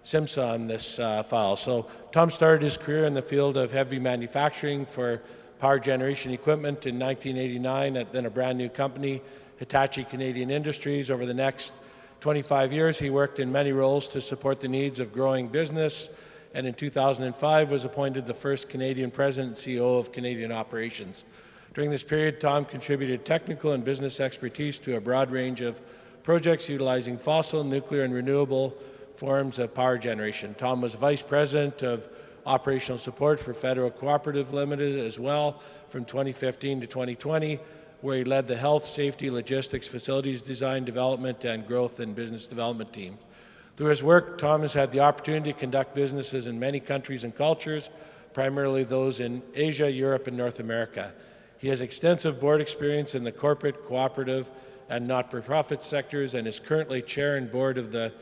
CIMSA on this file. So Tom started his career in the field of heavy manufacturing for power generation equipment in 1989 at then a brand new company, Hitachi Canadian Industries. Over the next 25 years, he worked in many roles to support the needs of growing business, and in 2005 was appointed the first Canadian president and CEO of Canadian Operations. During this period, Tom contributed technical and business expertise to a broad range of projects utilizing fossil, nuclear, and renewable forms of power generation. Tom was Vice President of Operational Support for Federal Cooperative Limited as well from 2015 to 2020, where he led the health, safety, logistics, facilities design, development, and growth and business development team. Through his work, Tom has had the opportunity to conduct businesses in many countries and cultures, primarily those in Asia, Europe, and North America. He has extensive board experience in the corporate, cooperative, and not-for-profit sectors, and is currently chair and board of the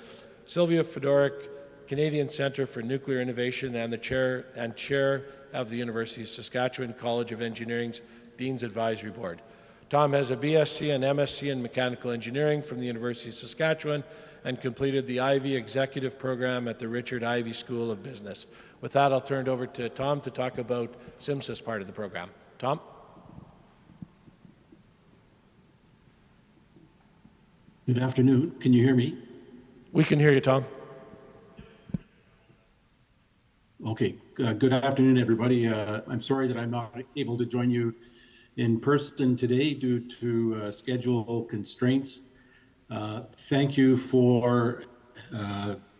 Sylvia Fedoric Canadian Centre for Nuclear Innovation and the chair of the University of Saskatchewan College of Engineering's Dean's Advisory Board. Tom has a BSc and MSc in Mechanical Engineering from the University of Saskatchewan and completed the Ivey Executive Program at the Richard Ivey School of Business. With that, I'll turn it over to Tom to talk about CIMSA's part of the program. Tom? Good afternoon. Can you hear me? We can hear you, Tom. Okay. Good afternoon, everybody. I'm sorry that I'm not able to join you in person today due to schedule constraints. Thank you for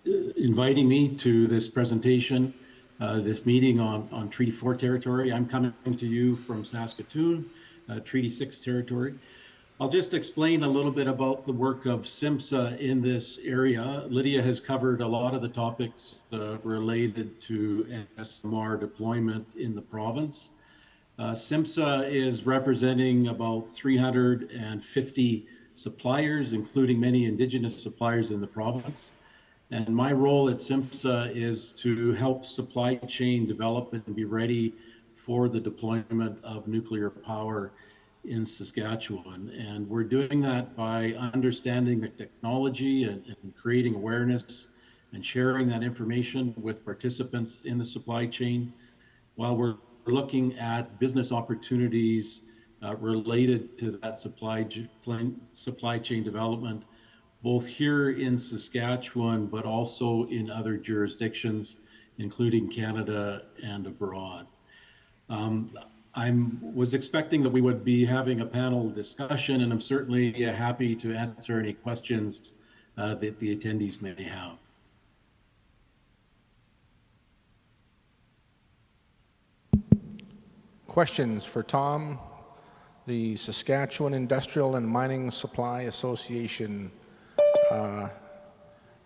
inviting me to this presentation, this meeting on Treaty 4 territory. I'm coming to you from Saskatoon, Treaty 6 territory. I'll just explain a little bit about the work of CIMSA in this area. Lydia has covered a lot of the topics related to SMR deployment in the province. CIMSA is representing about 350 suppliers, including many Indigenous suppliers in the province. And my role at CIMSA is to help supply chain develop and be ready for the deployment of nuclear power in Saskatchewan. And we're doing that by understanding the technology and creating awareness and sharing that information with participants in the supply chain, while we're looking at business opportunities related to that supply chain development, both here in Saskatchewan, but also in other jurisdictions, including Canada and abroad. I was expecting that we would be having a panel discussion, and I'm certainly happy to answer any questions that the attendees may have. Questions for Tom? The Saskatchewan Industrial and Mining Supply Association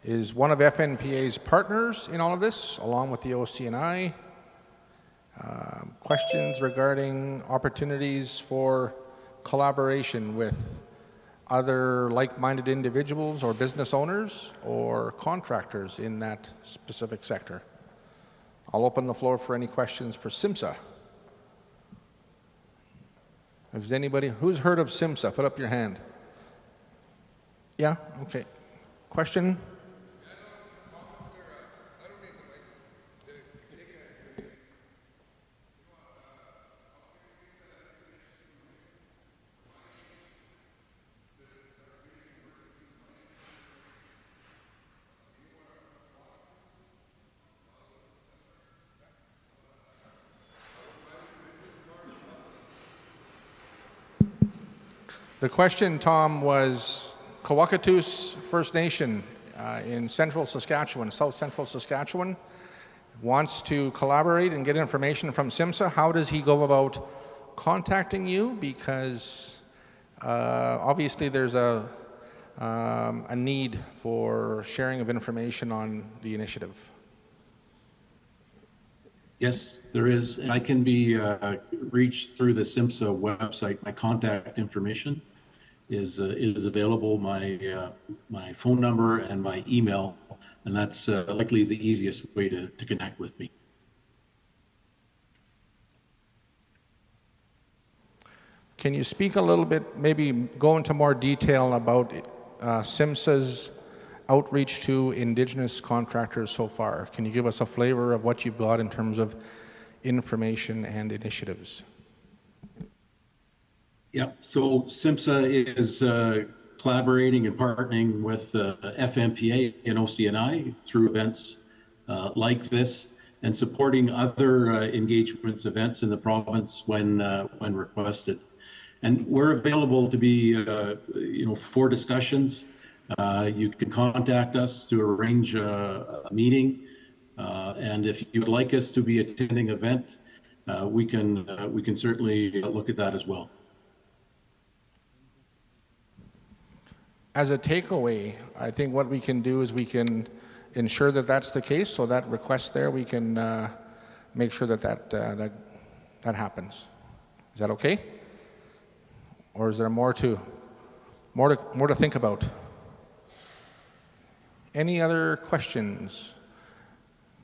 is one of FNPA's partners in all of this, along with the OCNI. Questions regarding opportunities for collaboration with other like-minded individuals or business owners or contractors in that specific sector. I'll open the floor for any questions for CIMSA. Is anybody, who's heard of CIMSA? Put up your hand. Yeah, okay. Question? The question, Tom, was Kawakatus First Nation in central Saskatchewan, south central Saskatchewan, wants to collaborate and get information from CIMSA. How does he go about contacting you? Because obviously there's a need for sharing of information on the initiative. Yes, there is. And I can be reached through the CIMSA website. My contact information is available, my phone number and my email, and that's likely the easiest way to connect with me. Can you speak a little bit, maybe go into more detail about SIMSA's outreach to Indigenous contractors so far? Can you give us a flavor of what you've got in terms of information and initiatives? Yep. So SIMSA is collaborating and partnering with Fnpa and OCNI through events like this, and supporting other engagements events in the province when requested. And we're available to be, for discussions. You can contact us to arrange a meeting, and if you would like us to be attending an event, we can certainly look at that as well. As a takeaway, I think what we can do is we can ensure that that's the case. So that request there, we can make sure that happens. Is that okay? Or is there more to think about? Any other questions?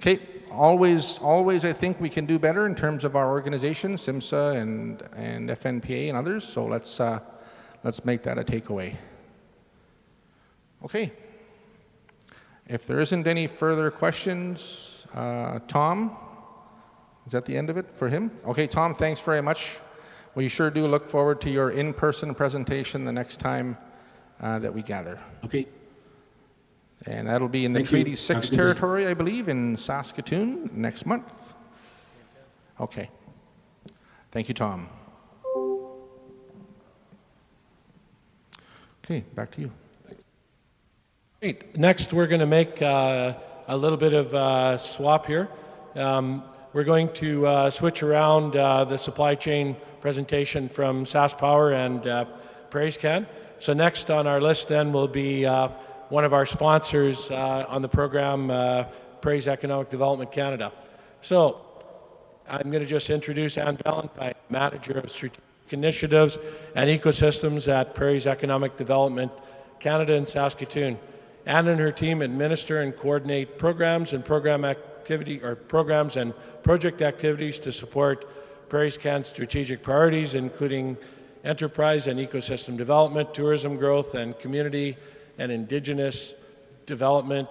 Okay, always I think we can do better in terms of our organization, SIMSA and FNPA and others. So let's make that a takeaway. Okay. If there isn't any further questions, Tom, is that the end of it for him? Okay, Tom, thanks very much. We sure do look forward to your in-person presentation the next time that we gather. Okay. And that'll be in the Treaty 6 territory, I believe, in Saskatoon next month. Okay. Thank you, Tom. Okay, back to you. Great. Next, we're going to make a little bit of a swap here. We're going to switch around the supply chain presentation from SaskPower and PrairieScan. So next on our list then will be one of our sponsors on the program, Prairie's Economic Development Canada. So I'm going to just introduce Anne Valentine, Manager of Strategic Initiatives and Ecosystems at Prairie's Economic Development Canada in Saskatoon. Anne and her team administer and coordinate programs and programs and project activities to support PrairieScan's strategic priorities, including enterprise and ecosystem development, tourism growth, and community and Indigenous development,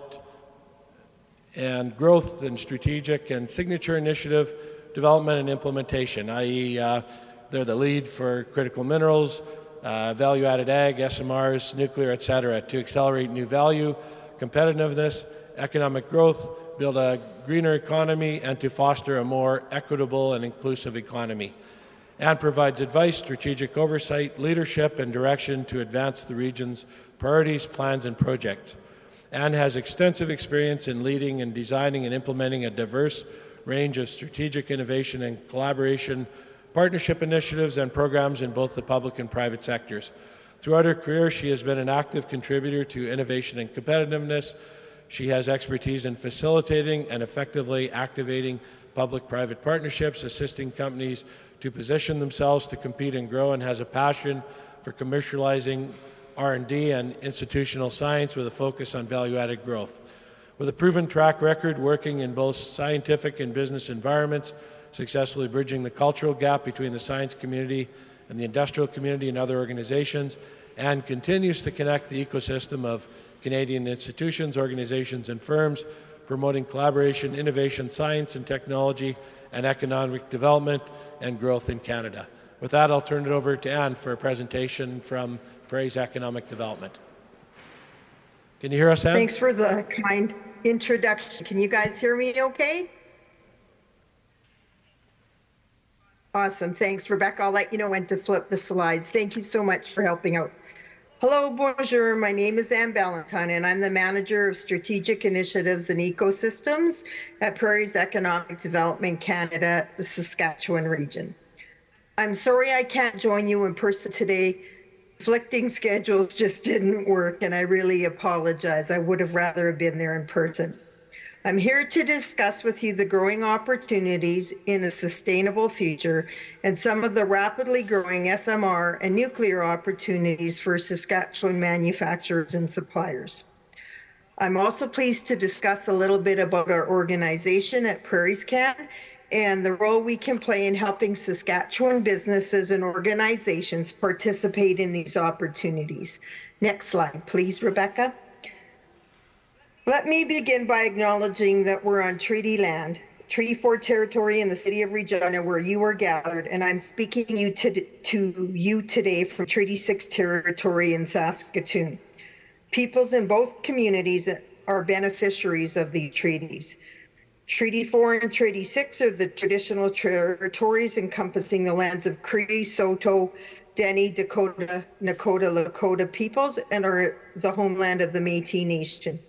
and growth and strategic and signature initiative development and implementation, i.e. They're the lead for critical minerals, value-added ag, SMRs, nuclear, et cetera, to accelerate new value, competitiveness, economic growth, build a greener economy, and to foster a more equitable and inclusive economy. And provides advice, strategic oversight, leadership, and direction to advance the region's priorities, plans, and projects. Anne has extensive experience in leading and designing and implementing a diverse range of strategic innovation and collaboration partnership initiatives and programs in both the public and private sectors. Throughout her career, she has been an active contributor to innovation and competitiveness. She has expertise in facilitating and effectively activating public-private partnerships, assisting companies to position themselves to compete and grow, and has a passion for commercializing R&D and institutional science with a focus on value-added growth. With a proven track record working in both scientific and business environments, successfully bridging the cultural gap between the science community and the industrial community and other organizations, and continues to connect the ecosystem of Canadian institutions, organizations, and firms, promoting collaboration, innovation, science and technology, and economic development and growth in Canada. With that, I'll turn it over to Anne for a presentation from Prairie's Economic Development. Can you hear us, Anne? Thanks for the kind introduction. Can you guys hear me okay? Awesome. Thanks, Rebecca. I'll let you know when to flip the slides. Thank you so much for helping out. Hello, bonjour. My name is Anne Valentine, and I'm the Manager of Strategic Initiatives and Ecosystems at Prairie's Economic Development Canada, the Saskatchewan region. I'm sorry I can't join you in person today. Conflicting schedules just didn't work, and I really apologize. I would have rather have been there in person. I'm here to discuss with you the growing opportunities in a sustainable future and some of the rapidly growing SMR and nuclear opportunities for Saskatchewan manufacturers and suppliers. I'm also pleased to discuss a little bit about our organization at PrairieScan and the role we can play in helping Saskatchewan businesses and organizations participate in these opportunities. Next slide, please, Rebecca. Let me begin by acknowledging that we're on treaty land, Treaty 4 territory in the city of Regina, where you are gathered, and I'm speaking to you today from Treaty 6 territory in Saskatoon. Peoples in both communities are beneficiaries of these treaties. Treaty 4 and Treaty 6 are the traditional territories encompassing the lands of Cree, Saulteaux, Dene, Dakota, Nakota, Lakota peoples, and are the homeland of the Métis Nation.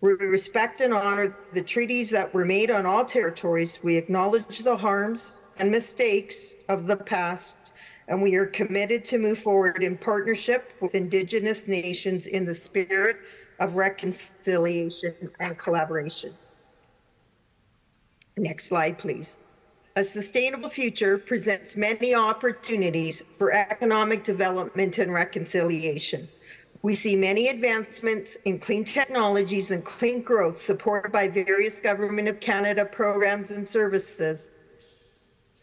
We respect and honor the treaties that were made on all territories. We acknowledge the harms and mistakes of the past, and we are committed to move forward in partnership with Indigenous nations in the spirit of reconciliation and collaboration. Next slide, please. A sustainable future presents many opportunities for economic development and reconciliation. We see many advancements in clean technologies and clean growth supported by various Government of Canada programs and services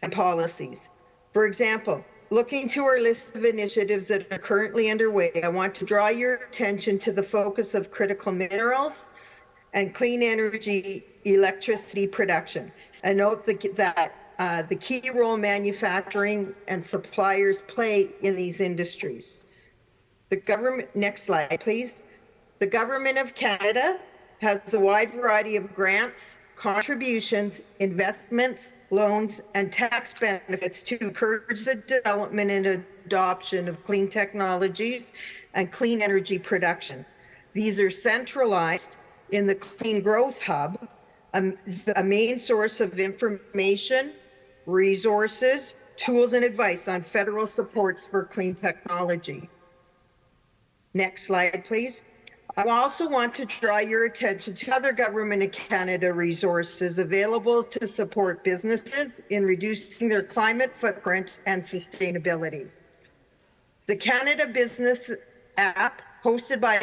and policies. For example, looking to our list of initiatives that are currently underway, I want to draw your attention to the focus of critical minerals and clean energy electricity production. And note that the key role manufacturing and suppliers play in these industries. The government, next slide, please. The Government of Canada has a wide variety of grants, contributions, investments, loans, and tax benefits to encourage the development and adoption of clean technologies and clean energy production. These are centralized in the Clean Growth Hub, a main source of information, resources, tools, and advice on federal supports for clean technology. Next slide, please. I also want to draw your attention to other Government of Canada resources available to support businesses in reducing their climate footprint and sustainability. The Canada Business app, hosted by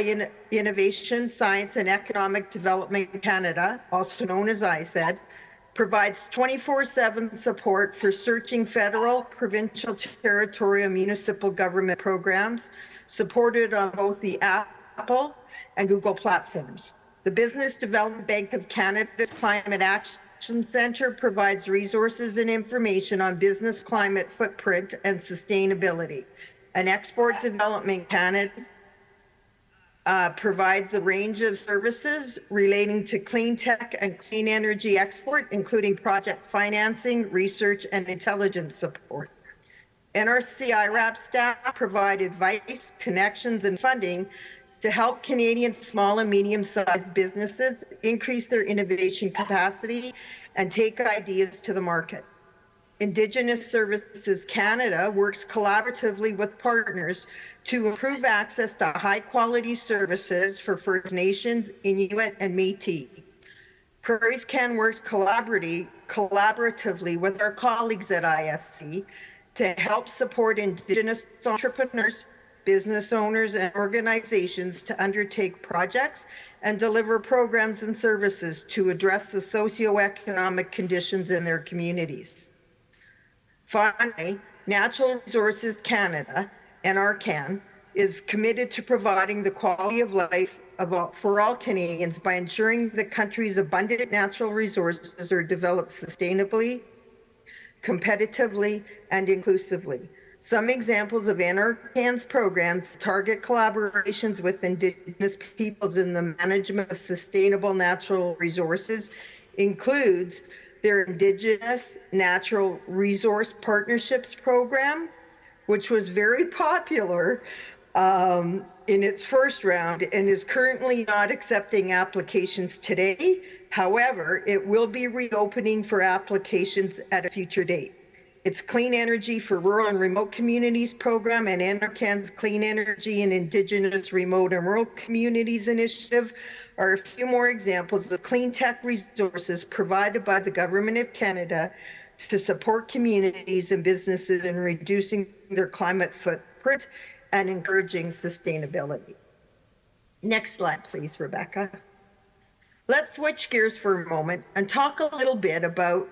Innovation, Science and Economic Development Canada, also known as ISED, provides 24/7 support for searching federal, provincial, territorial, municipal government programs supported on both the Apple and Google platforms. The Business Development Bank of Canada's Climate Action Centre provides resources and information on business climate footprint and sustainability. And Export Development Canada provides a range of services relating to clean tech and clean energy export, including project financing, research, and intelligence support. NRC IRAP staff provide advice, connections, and funding to help Canadian small and medium-sized businesses increase their innovation capacity and take ideas to the market. Indigenous Services Canada works collaboratively with partners to improve access to high-quality services for First Nations, Inuit, and Métis. Prairies Can works collaboratively with our colleagues at ISC to help support Indigenous entrepreneurs, business owners, and organizations to undertake projects and deliver programs and services to address the socioeconomic conditions in their communities. Finally, Natural Resources Canada, NRCan, is committed to providing the quality of life for all Canadians by ensuring the country's abundant natural resources are developed sustainably, competitively, and inclusively. Some examples of NRCan's programs target collaborations with Indigenous peoples in the management of sustainable natural resources includes their Indigenous Natural Resource Partnerships Program, which was very popular in its first round and is currently not accepting applications today. However, it will be reopening for applications at a future date. Its Clean Energy for Rural and Remote Communities program and NRCan's Clean Energy and Indigenous Remote and Rural Communities initiative are a few more examples of clean tech resources provided by the Government of Canada to support communities and businesses in reducing their climate footprint and encouraging sustainability. Next slide, please, Rebecca. Let's switch gears for a moment and talk a little bit about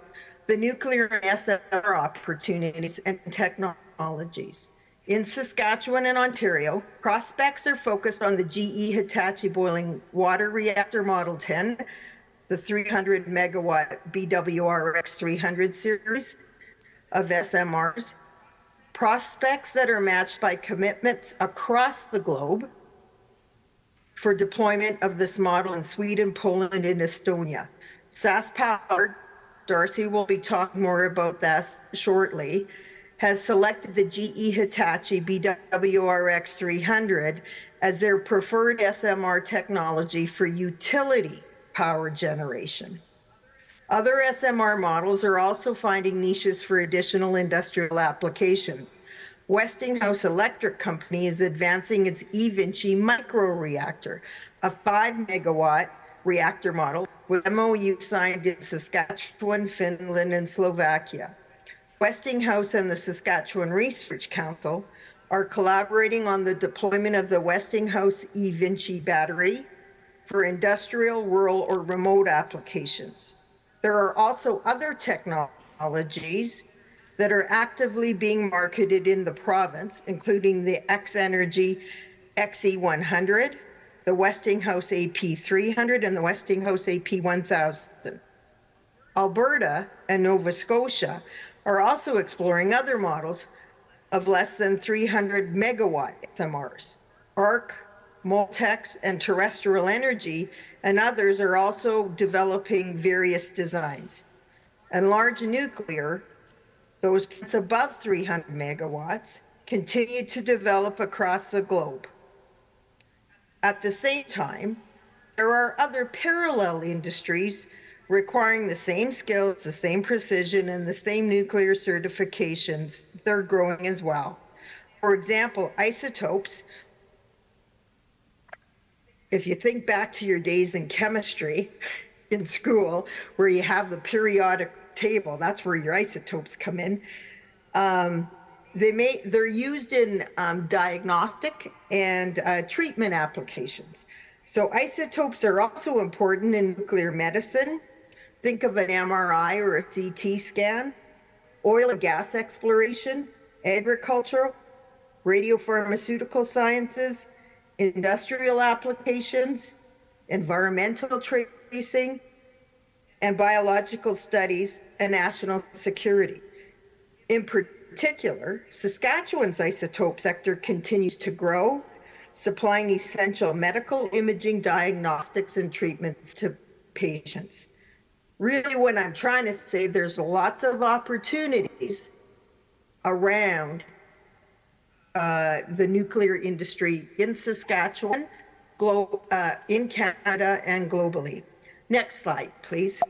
the nuclear and SMR opportunities and technologies. In Saskatchewan and Ontario, prospects are focused on the GE Hitachi boiling water reactor Model 10, the 300 megawatt BWRX 300 series of SMRs, prospects that are matched by commitments across the globe for deployment of this model in Sweden, Poland, and Estonia. SAS Power, Darcy will be talking more about that shortly, has selected the GE Hitachi BWRX 300 as their preferred SMR technology for utility power generation. Other SMR models are also finding niches for additional industrial applications. Westinghouse Electric Company is advancing its eVinci microreactor, a 5 megawatt reactor model with MOU signed in Saskatchewan, Finland, and Slovakia. Westinghouse and the Saskatchewan Research Council are collaborating on the deployment of the Westinghouse eVinci battery for industrial, rural, or remote applications. There are also other technologies that are actively being marketed in the province, including the X-Energy XE100, the Westinghouse AP300, and the Westinghouse AP1000. Alberta and Nova Scotia are also exploring other models of less than 300 megawatt SMRs. ARC, Moltex, and Terrestrial Energy and others are also developing various designs. And large nuclear, those above 300 megawatts, continue to develop across the globe. At the same time, there are other parallel industries requiring the same skills, the same precision, and the same nuclear certifications. They're growing as well. For example, isotopes. If you think back to your days in chemistry in school, where you have the periodic table, that's where your isotopes come in. They're used in diagnostic and treatment applications. So isotopes are also important in nuclear medicine. Think of an MRI or a CT scan, oil and gas exploration, agricultural, radiopharmaceutical sciences, industrial applications, environmental tracing, and biological studies and national security. In particular, Saskatchewan's isotope sector continues to grow, supplying essential medical imaging, diagnostics, and treatments to patients. Really, what I'm trying to say, there's lots of opportunities around the nuclear industry in Saskatchewan, in Canada, and globally. Next slide, please.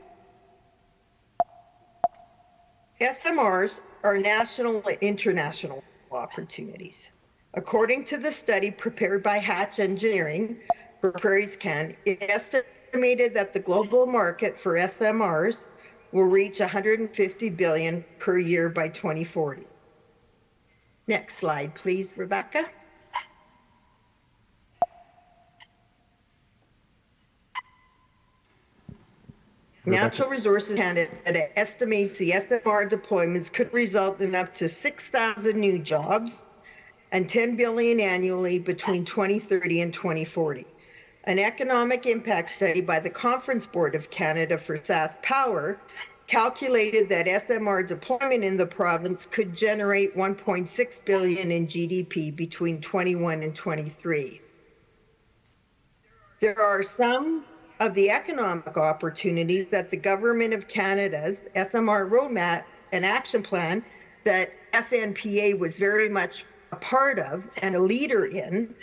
SMRs are national and international opportunities. According to the study prepared by Hatch Engineering for PrairieScan, it estimated that the global market for SMRs will reach $150 billion per year by 2040. Next slide, please, Rebecca. Natural Resources Canada estimates the SMR deployments could result in up to 6,000 new jobs and $10 billion annually between 2030 and 2040. An economic impact study by the Conference Board of Canada for SAS Power calculated that SMR deployment in the province could generate $1.6 billion in GDP between 21 and 23. There are some of the economic opportunities that the Government of Canada's SMR roadmap and action plan that Fnpa was very much a part of and a leader in,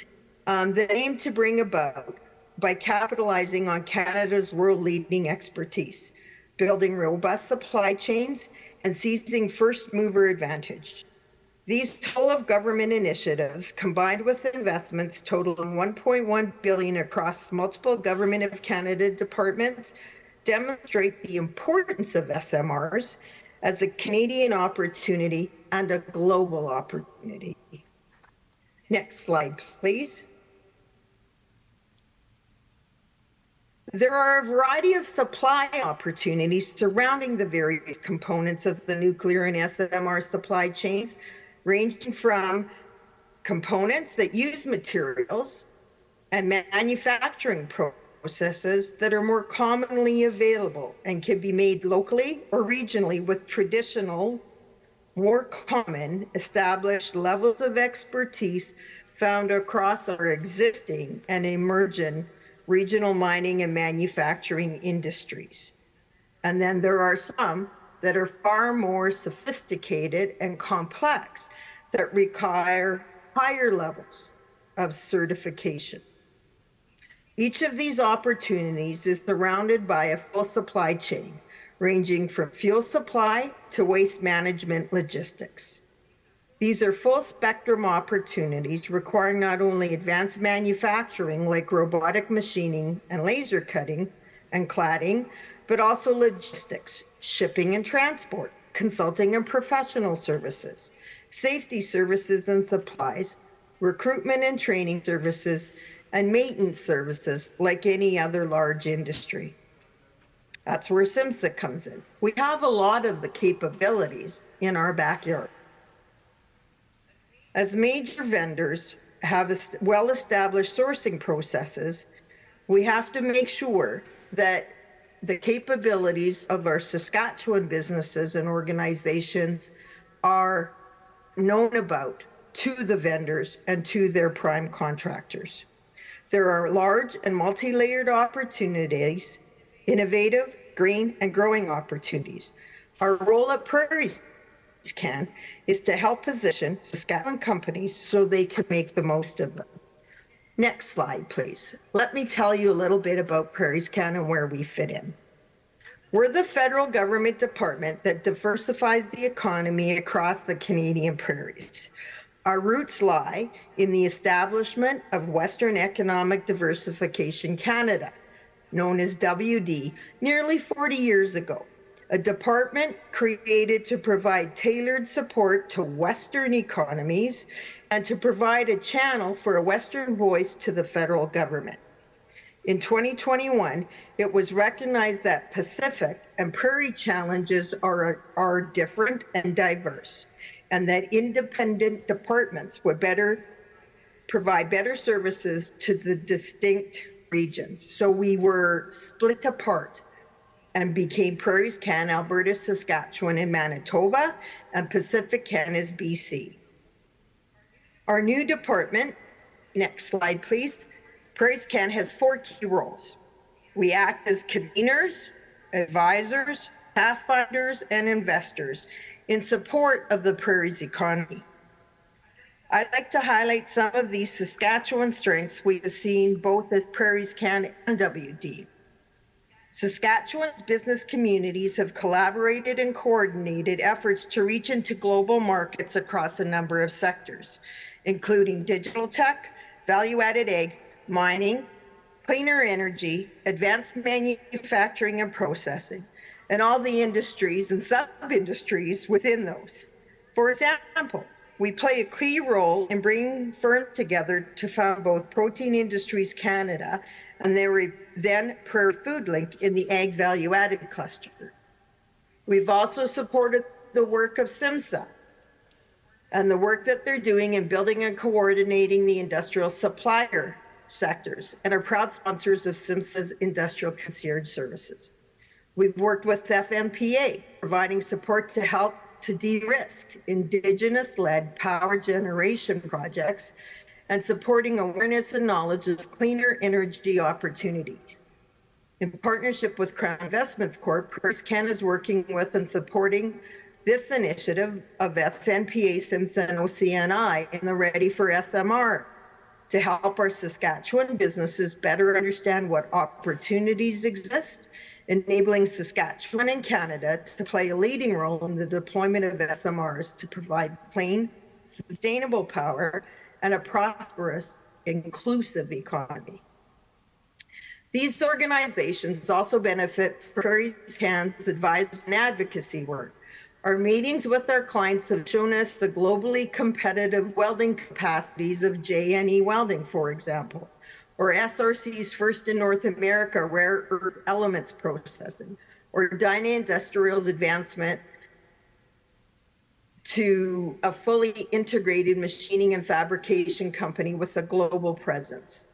that aim to bring about by capitalizing on Canada's world-leading expertise, building robust supply chains, and seizing first-mover advantage. These whole of government initiatives, combined with investments totaling $1.1 billion across multiple Government of Canada departments, demonstrate the importance of SMRs as a Canadian opportunity and a global opportunity. Next slide, please. There are a variety of supply opportunities surrounding the various components of the nuclear and SMR supply chains, ranging from components that use materials and manufacturing processes that are more commonly available and can be made locally or regionally with traditional, more common, established levels of expertise found across our existing and emerging regional mining and manufacturing industries. And then there are some that are far more sophisticated and complex that require higher levels of certification. Each of these opportunities is surrounded by a full supply chain, ranging from fuel supply to waste management logistics. These are full spectrum opportunities requiring not only advanced manufacturing like robotic machining and laser cutting and cladding, but also logistics, shipping and transport, consulting and professional services, safety services and supplies, recruitment and training services, and maintenance services like any other large industry. That's where SIMSA comes in. We have a lot of the capabilities in our backyard. As major vendors have well-established sourcing processes, we have to make sure that the capabilities of our Saskatchewan businesses and organizations are known about to the vendors and to their prime contractors. There are large and multi-layered opportunities, innovative, green, and growing opportunities. Our role at Prairies Can is to help position Saskatchewan companies so they can make the most of them. Next slide, please. Let me tell you a little bit about Prairies Can and where we fit in. We're the federal government department that diversifies the economy across the Canadian prairies. Our roots lie in the establishment of Western Economic Diversification Canada, known as WD, nearly 40 years ago, a department created to provide tailored support to Western economies and to provide a channel for a Western voice to the federal government. In 2021, it was recognized that Pacific and prairie challenges are different and diverse, and that independent departments would provide better services to the distinct regions. So we were split apart and became Prairies Can, Alberta, Saskatchewan, and Manitoba, and Pacific Can is BC. Our new department, next slide please, Prairies Can has 4 key roles. We act as conveners, advisors, pathfinders, and investors in support of the prairies economy. I'd like to highlight some of these Saskatchewan strengths we have seen both as Prairies Can and WD. Saskatchewan's business communities have collaborated and coordinated efforts to reach into global markets across a number of sectors, including digital tech, value-added ag, mining, cleaner energy, advanced manufacturing and processing, and all the industries and sub-industries within those. For example, we play a key role in bringing firms together to found both Protein Industries Canada and then Prairie Food Link in the Ag Value Added cluster. We've also supported the work of SIMSA and the work that they're doing in building and coordinating the industrial supplier sectors and are proud sponsors of SIMSA's industrial concierge services. We've worked with Fnpa, providing support to help to de-risk Indigenous-led power generation projects and supporting awareness and knowledge of cleaner energy opportunities. In partnership with Crown Investments Corp, Prairies Can is working with and supporting this initiative of Fnpa, SIMSA, and OCNI in the Ready for SMR to help our Saskatchewan businesses better understand what opportunities exist, enabling Saskatchewan and Canada to play a leading role in the deployment of SMRs to provide clean, sustainable power and a prosperous, inclusive economy. These organizations also benefit from Prairies Can's advisory and advocacy work. Our meetings with our clients have shown us the globally competitive welding capacities of J&E Welding, for example, or SRC's first in North America rare earth elements processing, or Dyna Industrial's advancement to a fully integrated machining and fabrication company with a global presence.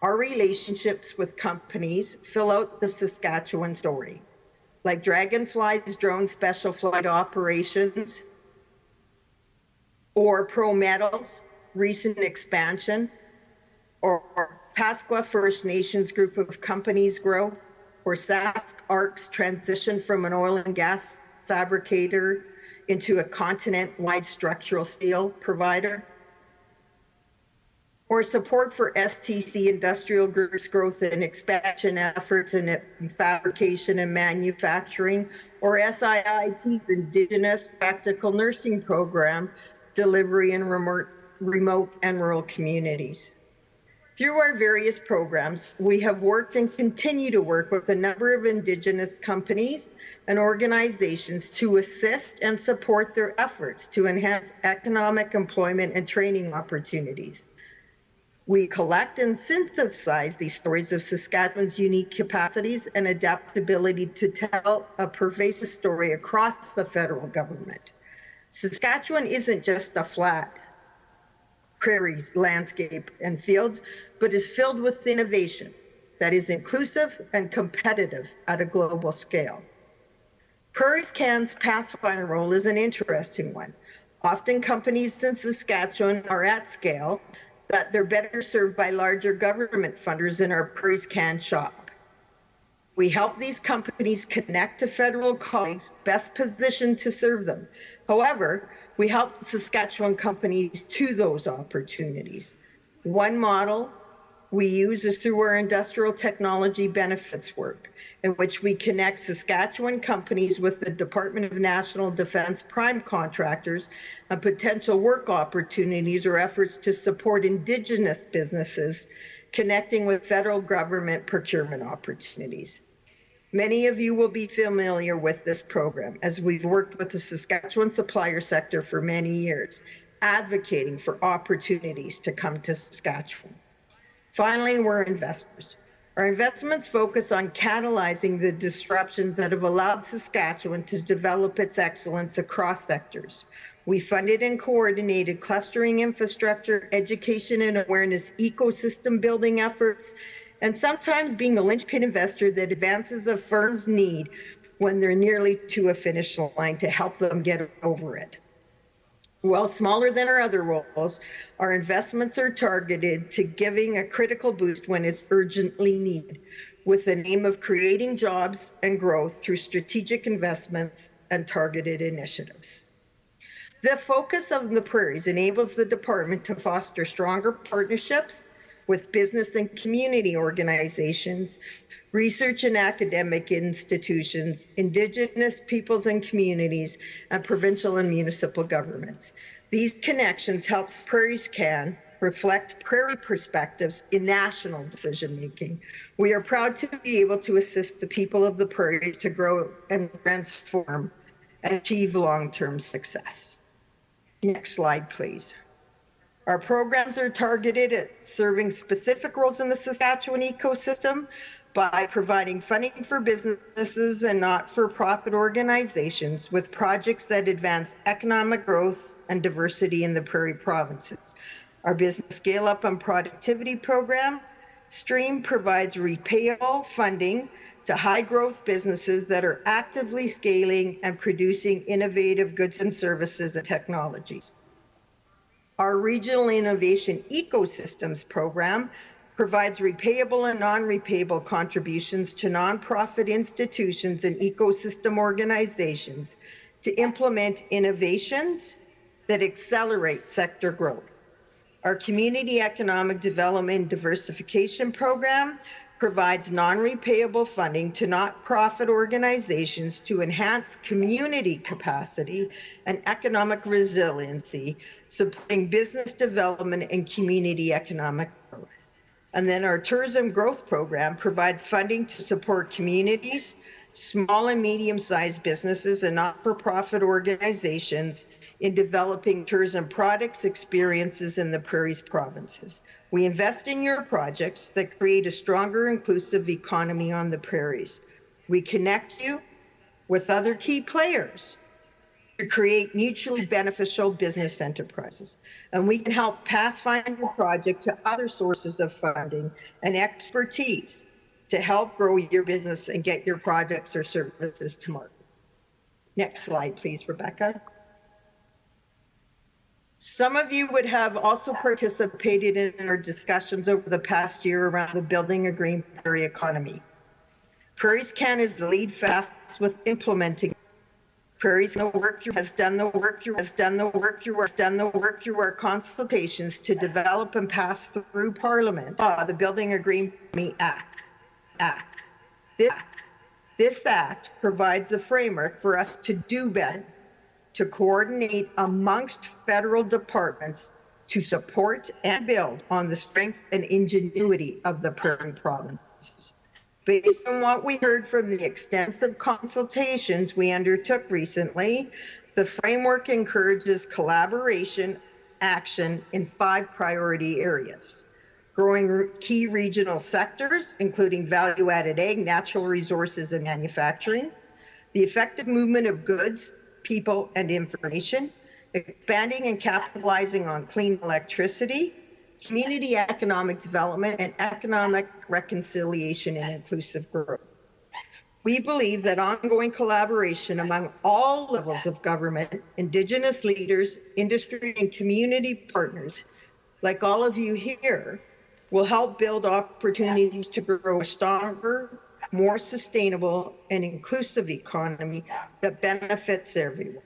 Our relationships with companies fill out the Saskatchewan story, like Dragonfly's drone special flight operations, or Pro Metal's recent expansion, or Pasqua First Nations group of companies growth, or Sask Arc's transition from an oil and gas fabricator into a continent-wide structural steel provider, or support for STC Industrial Group's growth and expansion efforts in fabrication and manufacturing, or SIIT's Indigenous Practical Nursing Program delivery in remote and rural communities. Through our various programs, we have worked and continue to work with a number of Indigenous companies and organizations to assist and support their efforts to enhance economic employment and training opportunities. We collect and synthesize these stories of Saskatchewan's unique capacities and adaptability to tell a pervasive story across the federal government. Saskatchewan isn't just a flat prairies, landscape, and fields, but is filled with innovation that is inclusive and competitive at a global scale. PrairieScan's Pathfinder role is an interesting one. Often companies in Saskatchewan are at scale that they're better served by larger government funders in our PrairieScan shop. We help these companies connect to federal colleagues best positioned to serve them. However, we help Saskatchewan companies to those opportunities. One model we use is through our industrial technology benefits work, in which we connect Saskatchewan companies with the Department of National Defence prime contractors and potential work opportunities or efforts to support Indigenous businesses connecting with federal government procurement opportunities. Many of you will be familiar with this program, as we've worked with the Saskatchewan supplier sector for many years, advocating for opportunities to come to Saskatchewan. Finally, we're investors. Our investments focus on catalyzing the disruptions that have allowed Saskatchewan to develop its excellence across sectors. We funded and coordinated clustering infrastructure, education and awareness, ecosystem building efforts, and sometimes being the linchpin investor that advances a firm's need when they're nearly to a finish line to help them get over it. While smaller than our other roles, our investments are targeted to giving a critical boost when it's urgently needed, with the aim of creating jobs and growth through strategic investments and targeted initiatives. The focus of the Prairies enables the department to foster stronger partnerships with business and community organizations, research and academic institutions, Indigenous peoples and communities, and provincial and municipal governments. These connections help PrairieScan reflect prairie perspectives in national decision-making. We are proud to be able to assist the people of the prairies to grow and transform and achieve long-term success. Next slide, please. Our programs are targeted at serving specific roles in the Saskatchewan ecosystem by providing funding for businesses and not-for-profit organizations with projects that advance economic growth and diversity in the prairie provinces. Our Business Scale-Up and Productivity Program stream provides repayable funding to high-growth businesses that are actively scaling and producing innovative goods and services and technologies. Our Regional Innovation Ecosystems Program provides repayable and non-repayable contributions to nonprofit institutions and ecosystem organizations to implement innovations that accelerate sector growth. Our Community Economic Development Diversification Program provides non-repayable funding to not-profit organizations to enhance community capacity and economic resiliency, supporting business development and community economic growth. And then our Tourism Growth Program provides funding to support communities, small and medium-sized businesses, and not-for-profit organizations in developing tourism products, experiences in the Prairies provinces. We invest in your projects that create a stronger, inclusive economy on the prairies. We connect you with other key players to create mutually beneficial business enterprises. And we can help pathfind your project to other sources of funding and expertise to help grow your business and get your projects or services to market. Next slide, please, Rebecca. Some of you would have also participated in our discussions over the past year around the building a green prairie economy. Prairies Can is the lead fast with implementing. Prairies has done the work through our consultations to develop and pass through Parliament the Building a Green Prairie Act. This act provides a framework for us to do better, to coordinate amongst federal departments to support and build on the strength and ingenuity of the prairie provinces. Based on what we heard from the extensive consultations we undertook recently, the framework encourages collaboration action in 5 priority areas: growing key regional sectors, including value-added ag, natural resources, and manufacturing; the effective movement of goods, people, and information; expanding and capitalizing on clean electricity; community economic development; and economic reconciliation and inclusive growth. We believe that ongoing collaboration among all levels of government, Indigenous leaders, industry, and community partners, like all of you here, will help build opportunities to grow a stronger, more sustainable, and inclusive economy that benefits everyone.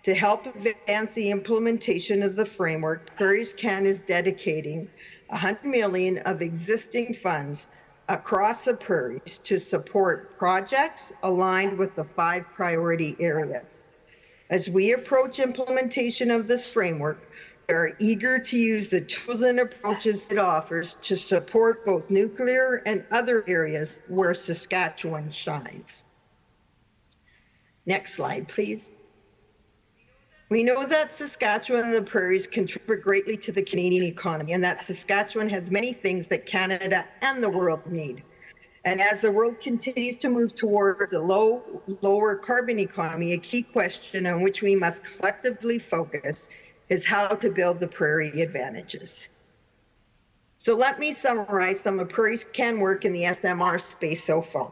To help advance the implementation of the framework, Prairies Can is dedicating $100 million of existing funds across the prairies to support projects aligned with the 5 priority areas. As we approach implementation of this framework, we are eager to use the tools and approaches it offers to support both nuclear and other areas where Saskatchewan shines. Next slide, please. We know that Saskatchewan and the prairies contribute greatly to the Canadian economy, and that Saskatchewan has many things that Canada and the world need. And as the world continues to move towards a lower carbon economy, a key question on which we must collectively focus is how to build the prairie advantages. So let me summarize some of Prairies Can work in the SMR space so far.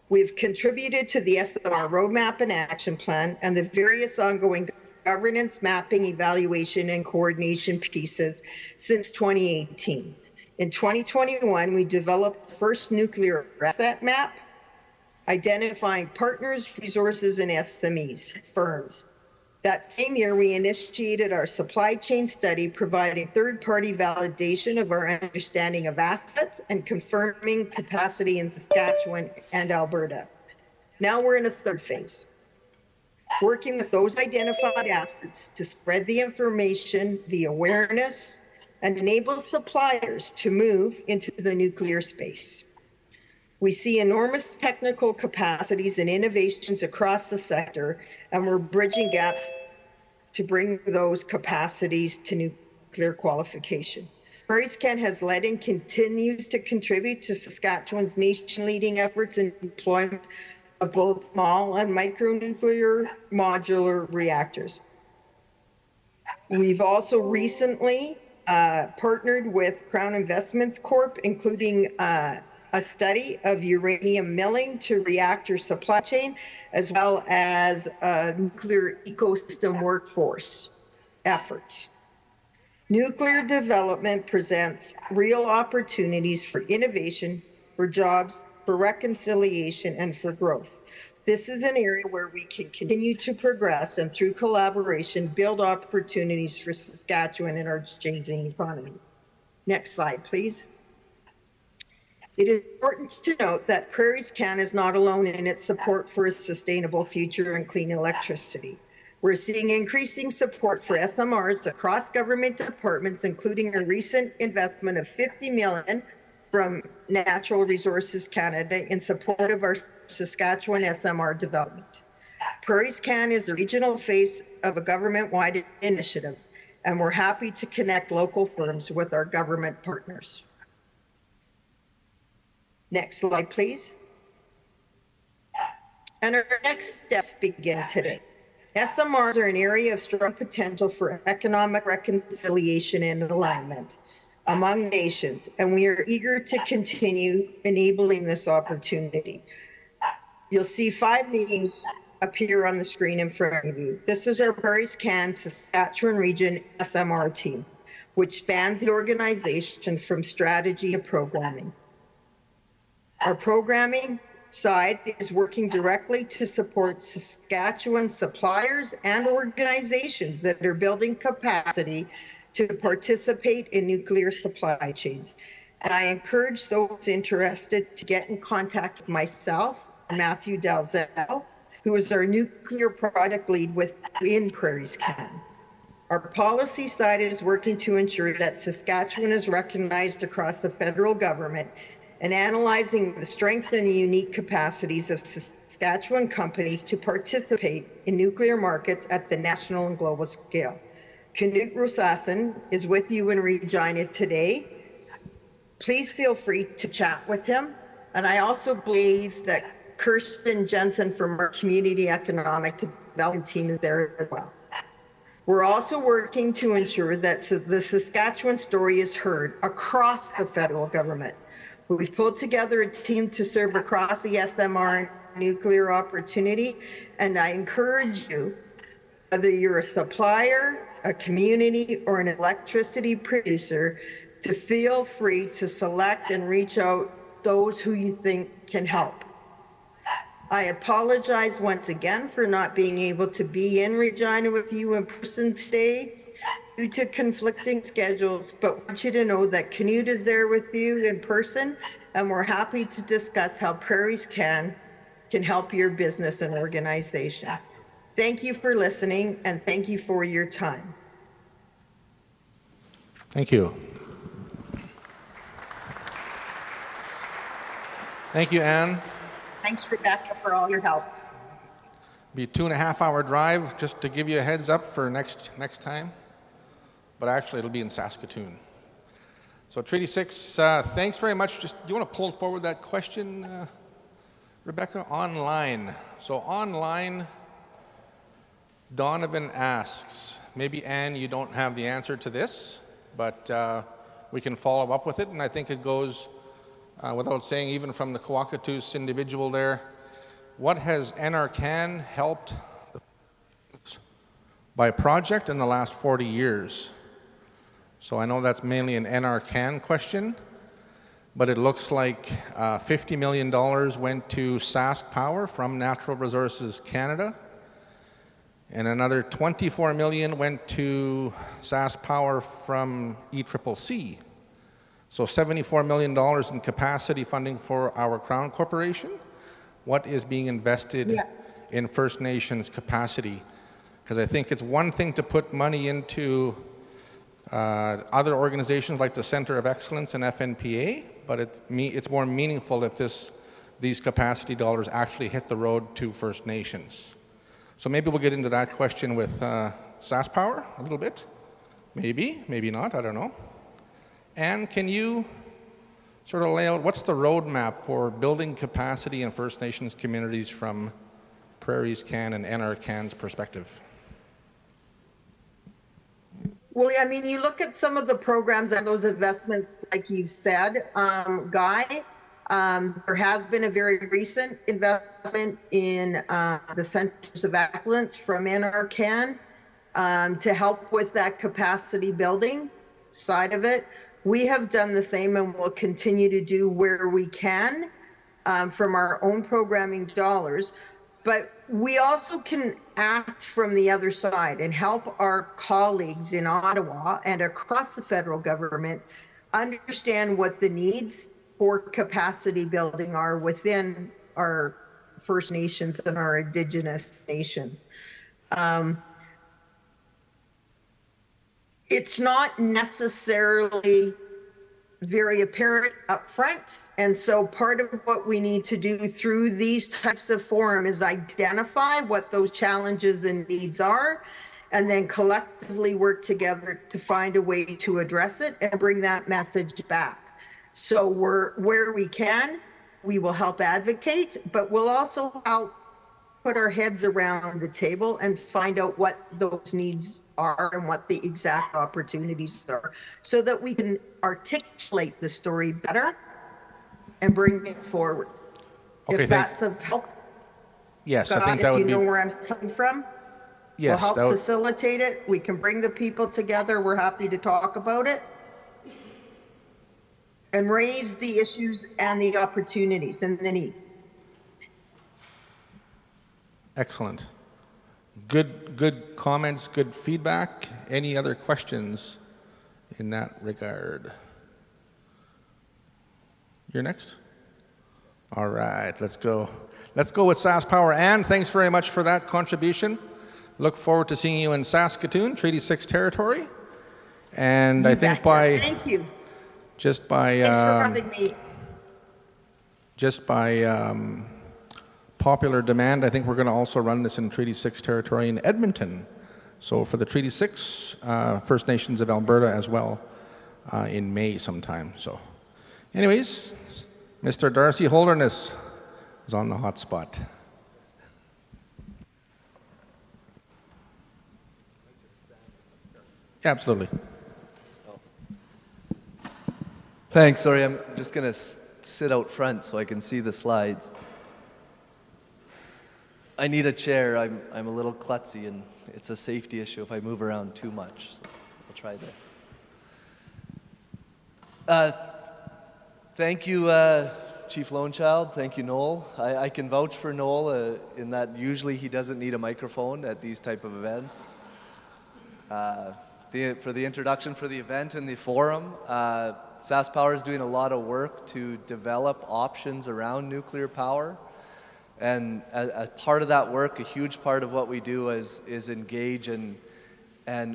We've contributed to the SMR roadmap and action plan and the various ongoing governance, mapping, evaluation, and coordination pieces since 2018. In 2021, we developed the first nuclear asset map, identifying partners, resources, and SMEs, firms. That same year, we initiated our supply chain study, providing third-party validation of our understanding of assets and confirming capacity in Saskatchewan and Alberta. Now we're in a third phase, working with those identified assets to spread the information, the awareness, and enable suppliers to move into the nuclear space. We see enormous technical capacities and innovations across the sector, and we're bridging gaps to bring those capacities to nuclear qualification. Prairies Can has led and continues to contribute to Saskatchewan's nation-leading efforts in deployment of both small and micronuclear modular reactors. We've also recently partnered with Crown Investments Corp, including a study of uranium milling to reactor supply chain, as well as a nuclear ecosystem workforce effort. Nuclear development presents real opportunities for innovation, for jobs, for reconciliation, and for growth. This is an area where we can continue to progress and through collaboration, build opportunities for Saskatchewan and our changing economy. Next slide, please. It is important to note that Prairies Can is not alone in its support for a sustainable future and clean electricity. We're seeing increasing support for SMRs across government departments, including a recent investment of $50 million from Natural Resources Canada in support of our Saskatchewan SMR development. Prairies Can is the regional face of a government-wide initiative, and we're happy to connect local firms with our government partners. Next slide, please. And our next steps begin today. SMRs are an area of strong potential for economic reconciliation and alignment among nations, and we are eager to continue enabling this opportunity. You'll see 5 names appear on the screen in front of you. This is our Prairies Can Saskatchewan Region SMR team, which spans the organization from strategy to programming. Our programming side is working directly to support Saskatchewan suppliers and organizations that are building capacity to participate in nuclear supply chains. And I encourage those interested to get in contact with myself, Matthew Dalzell, who is our nuclear project lead within Prairies Can. Our policy side is working to ensure that Saskatchewan is recognized across the federal government and analyzing the strengths and unique capacities of Saskatchewan companies to participate in nuclear markets at the national and global scale. Knut Rosassen is with you in Regina today. Please feel free to chat with him. And I also believe that Kirsten Jensen from our Community Economic Development team is there as well. We're also working to ensure that the Saskatchewan story is heard across the federal government. We've pulled together a team to serve across the SMR nuclear opportunity, and I encourage you, whether you're a supplier, a community, or an electricity producer, to feel free to select and reach out those who you think can help. I apologize once again for not being able to be in Regina with you in person today due to conflicting schedules, but want you to know that Knut is there with you in person, and we're happy to discuss how Prairies can help your business and organization. Thank you for listening, and thank you for your time. Thank you. Thank you, Anne. Thanks, Rebecca, for all your help. Be a 2.5-hour drive, just to give you a heads up for next time. But actually, it'll be in Saskatoon. So Treaty 6, thanks very much. Just, do you want to pull forward that question, Rebecca? Online. So online, Donovan asks, maybe Anne, you don't have the answer to this, but we can follow up with it. And I think it goes without saying, even from the Coacatoos individual there, what has NRCan helped by project in the last 40 years? So I know that's mainly an NRCan question, but it looks like $50 million went to Sask Power from Natural Resources Canada, and another $24 million went to Sask Power from ECCC. So $74 million in capacity funding for our Crown Corporation. What is being invested in First Nations capacity? Because I think it's one thing to put money into other organizations like the Center of Excellence and Fnpa, but it's more meaningful if these capacity dollars actually hit the road to First Nations. So maybe we'll get into that question with Sask Power a little bit. Maybe, maybe not, I don't know. And can you sort of lay out what's the roadmap for building capacity in First Nations communities from Prairies Can and NRCan's perspective? Well, I mean, you look at some of the programs and those investments, like you said, Guy, there has been a very recent investment in the Centers of Excellence from NRCan to help with that capacity building side of it. We have done the same and will continue to do where we can from our own programming dollars. But we also can act from the other side and help our colleagues in Ottawa and across the federal government understand what the needs for capacity building are within our First Nations and our Indigenous nations. It's not necessarily very apparent up front. And so part of what we need to do through these types of forum is identify what those challenges and needs are and then collectively work together to find a way to address it and bring that message back. So where we can, we will help advocate, but we'll also help put our heads around the table and find out what those needs are and what the exact opportunities are, so that we can articulate the story better and bring it forward. Okay, If that's of help, yes, I God, think that if you would know be, where I'm coming from, we'll yes, help that would, facilitate it. We can bring the people together. We're happy to talk about it and raise the issues and the opportunities and the needs. excellent. Good comments, good feedback. Any other questions in that regard? You're next? All right, let's go. Let's go with SaskPower. Ann, thanks very much for that contribution. Look forward to seeing you in Saskatoon, Treaty 6 territory. And I think Thank you. just by Thanks for having me. just by popular demand, I think we're going to also run this in Treaty 6 territory in Edmonton. So for the Treaty 6 First Nations of Alberta as well in May sometime. So anyways, Mr. Darcy Holderness is on the hot spot. Absolutely. Thanks. Sorry, I'm just going to sit out front so I can see the slides. I need a chair. I'm a little klutzy, and it's a safety issue if I move around too much. So I'll try this. Thank you, Chief Lonechild. Thank you, Noel. I can vouch for Noel in that usually he doesn't need a microphone at these type of events. For the introduction for the event and the forum, SaskPower is doing a lot of work to develop options around nuclear power. And as part of that work, a huge part of what we do is engage, and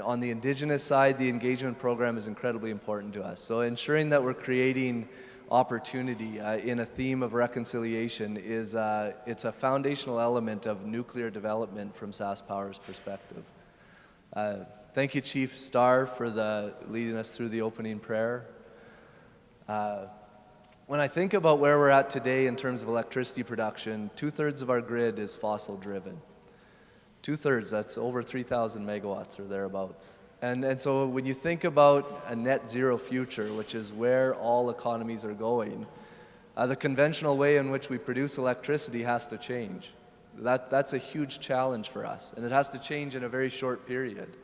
on the Indigenous side, the engagement program is incredibly important to us. So ensuring that we're creating opportunity in a theme of reconciliation it's a foundational element of nuclear development from SaskPower's perspective. Thank you, Chief Starr, for leading us through the opening prayer. When I think about where we're at today in terms of electricity production, 2/3 of our grid is fossil driven. 2/3, that's over 3,000 megawatts or thereabouts. And so when you think about a net zero future, which is where all economies are going, the conventional way in which we produce electricity has to change. That's a huge challenge for us, and it has to change in a very short period.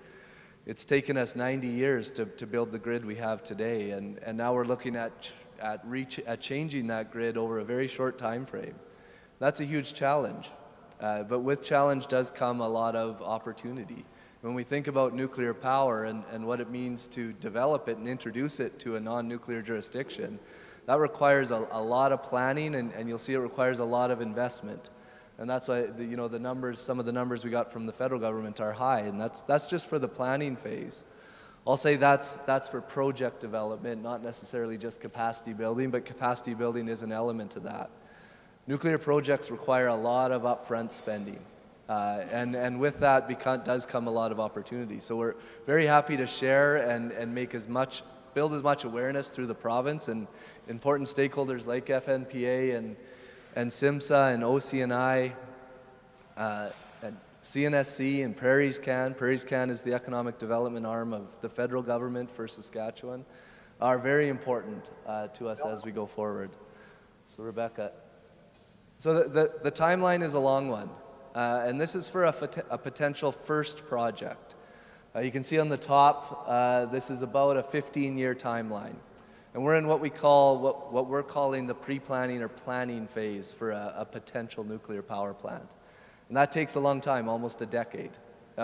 It's taken us 90 years to build the grid we have today, and now we're looking at changing that grid over a very short time frame. That's a huge challenge, but with challenge does come a lot of opportunity. When we think about nuclear power and what it means to develop it and introduce it to a non-nuclear jurisdiction, that requires a lot of planning, and you'll see it requires a lot of investment. And that's why the numbers, some of the numbers we got from the federal government are high, and that's just for the planning phase. I'll say that's for project development, not necessarily just capacity building, but capacity building is an element to that. Nuclear projects require a lot of upfront spending, and with that does come a lot of opportunity. So we're very happy to share and build as much awareness through the province, and important stakeholders like Fnpa and SIMSA and OCNI, and CNSC and Prairies Can. Prairies Can is the economic development arm of the federal government for Saskatchewan, are very important to us as we go forward. So Rebecca. So the timeline is a long one, and this is for a potential first project. You can see on the top, this is about a 15-year timeline. And we're in what we're calling the pre-planning or planning phase for a potential nuclear power plant. And that takes a long time, almost a decade,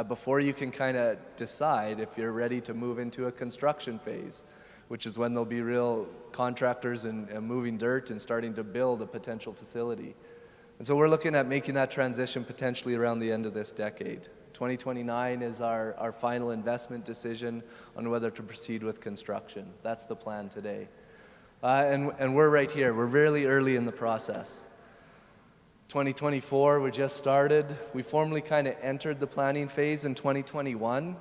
before you can kind of decide if you're ready to move into a construction phase, which is when there'll be real contractors and moving dirt and starting to build a potential facility. And so we're looking at making that transition potentially around the end of this decade. 2029 is our final investment decision on whether to proceed with construction. That's the plan today. And we're right here. We're really early in the process. 2024, we just started. We formally kind of entered the planning phase in 2021.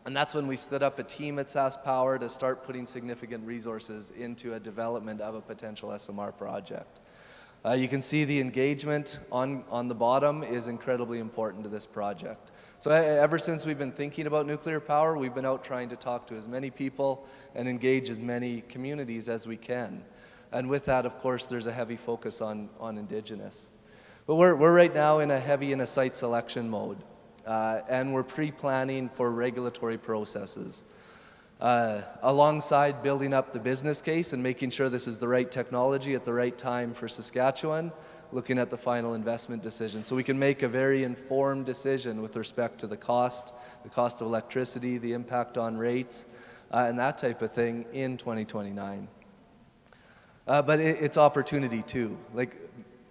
And that's when we stood up a team at SaskPower to start putting significant resources into a development of a potential SMR project. You can see the engagement on the bottom is incredibly important to this project. So ever since we've been thinking about nuclear power, we've been out trying to talk to as many people and engage as many communities as we can. And with that, of course, there's a heavy focus on Indigenous. But we're right now in a site selection mode. And we're pre-planning for regulatory processes. Alongside building up the business case and making sure this is the right technology at the right time for Saskatchewan, looking at the final investment decision. So we can make a very informed decision with respect to the cost of electricity, the impact on rates, and that type of thing in 2029. But it's opportunity too. Like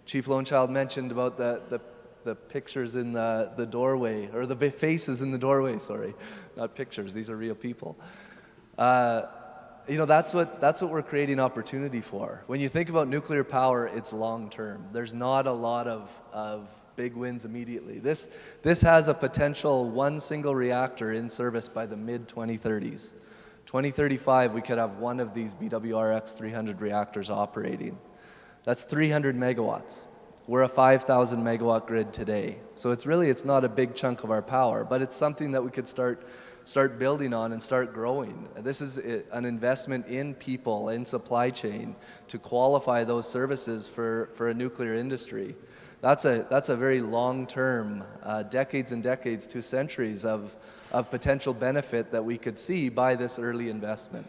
Chief Lonechild mentioned about the pictures in the doorway, or the faces in the doorway, sorry. Not pictures, these are real people. You know, that's what we're creating opportunity for. When you think about nuclear power, it's long term. There's not a lot of big wins immediately. This has a potential one single reactor in service by the mid-2030s. 2035, we could have one of these BWRX 300 reactors operating. That's 300 megawatts. We're a 5,000 megawatt grid today. So it's not a big chunk of our power, but it's something that we could start building on and start growing. This is an investment in people, in supply chain, to qualify those services for a nuclear industry. That's a very long-term, decades and decades to centuries of potential benefit that we could see by this early investment.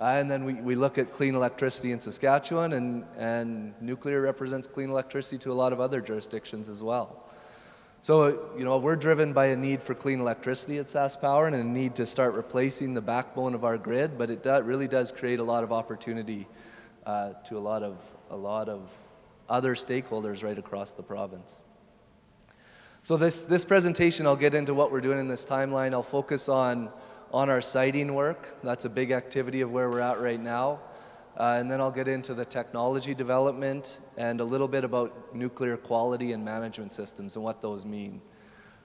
And then we look at clean electricity in Saskatchewan, and nuclear represents clean electricity to a lot of other jurisdictions as well. So, you know, we're driven by a need for clean electricity at SaskPower and a need to start replacing the backbone of our grid, but it really does create a lot of opportunity to a lot of other stakeholders right across the province. So this presentation, I'll get into what we're doing in this timeline. I'll focus on our siting work. That's a big activity of where we're at right now. And then I'll get into the technology development and a little bit about nuclear quality and management systems and what those mean.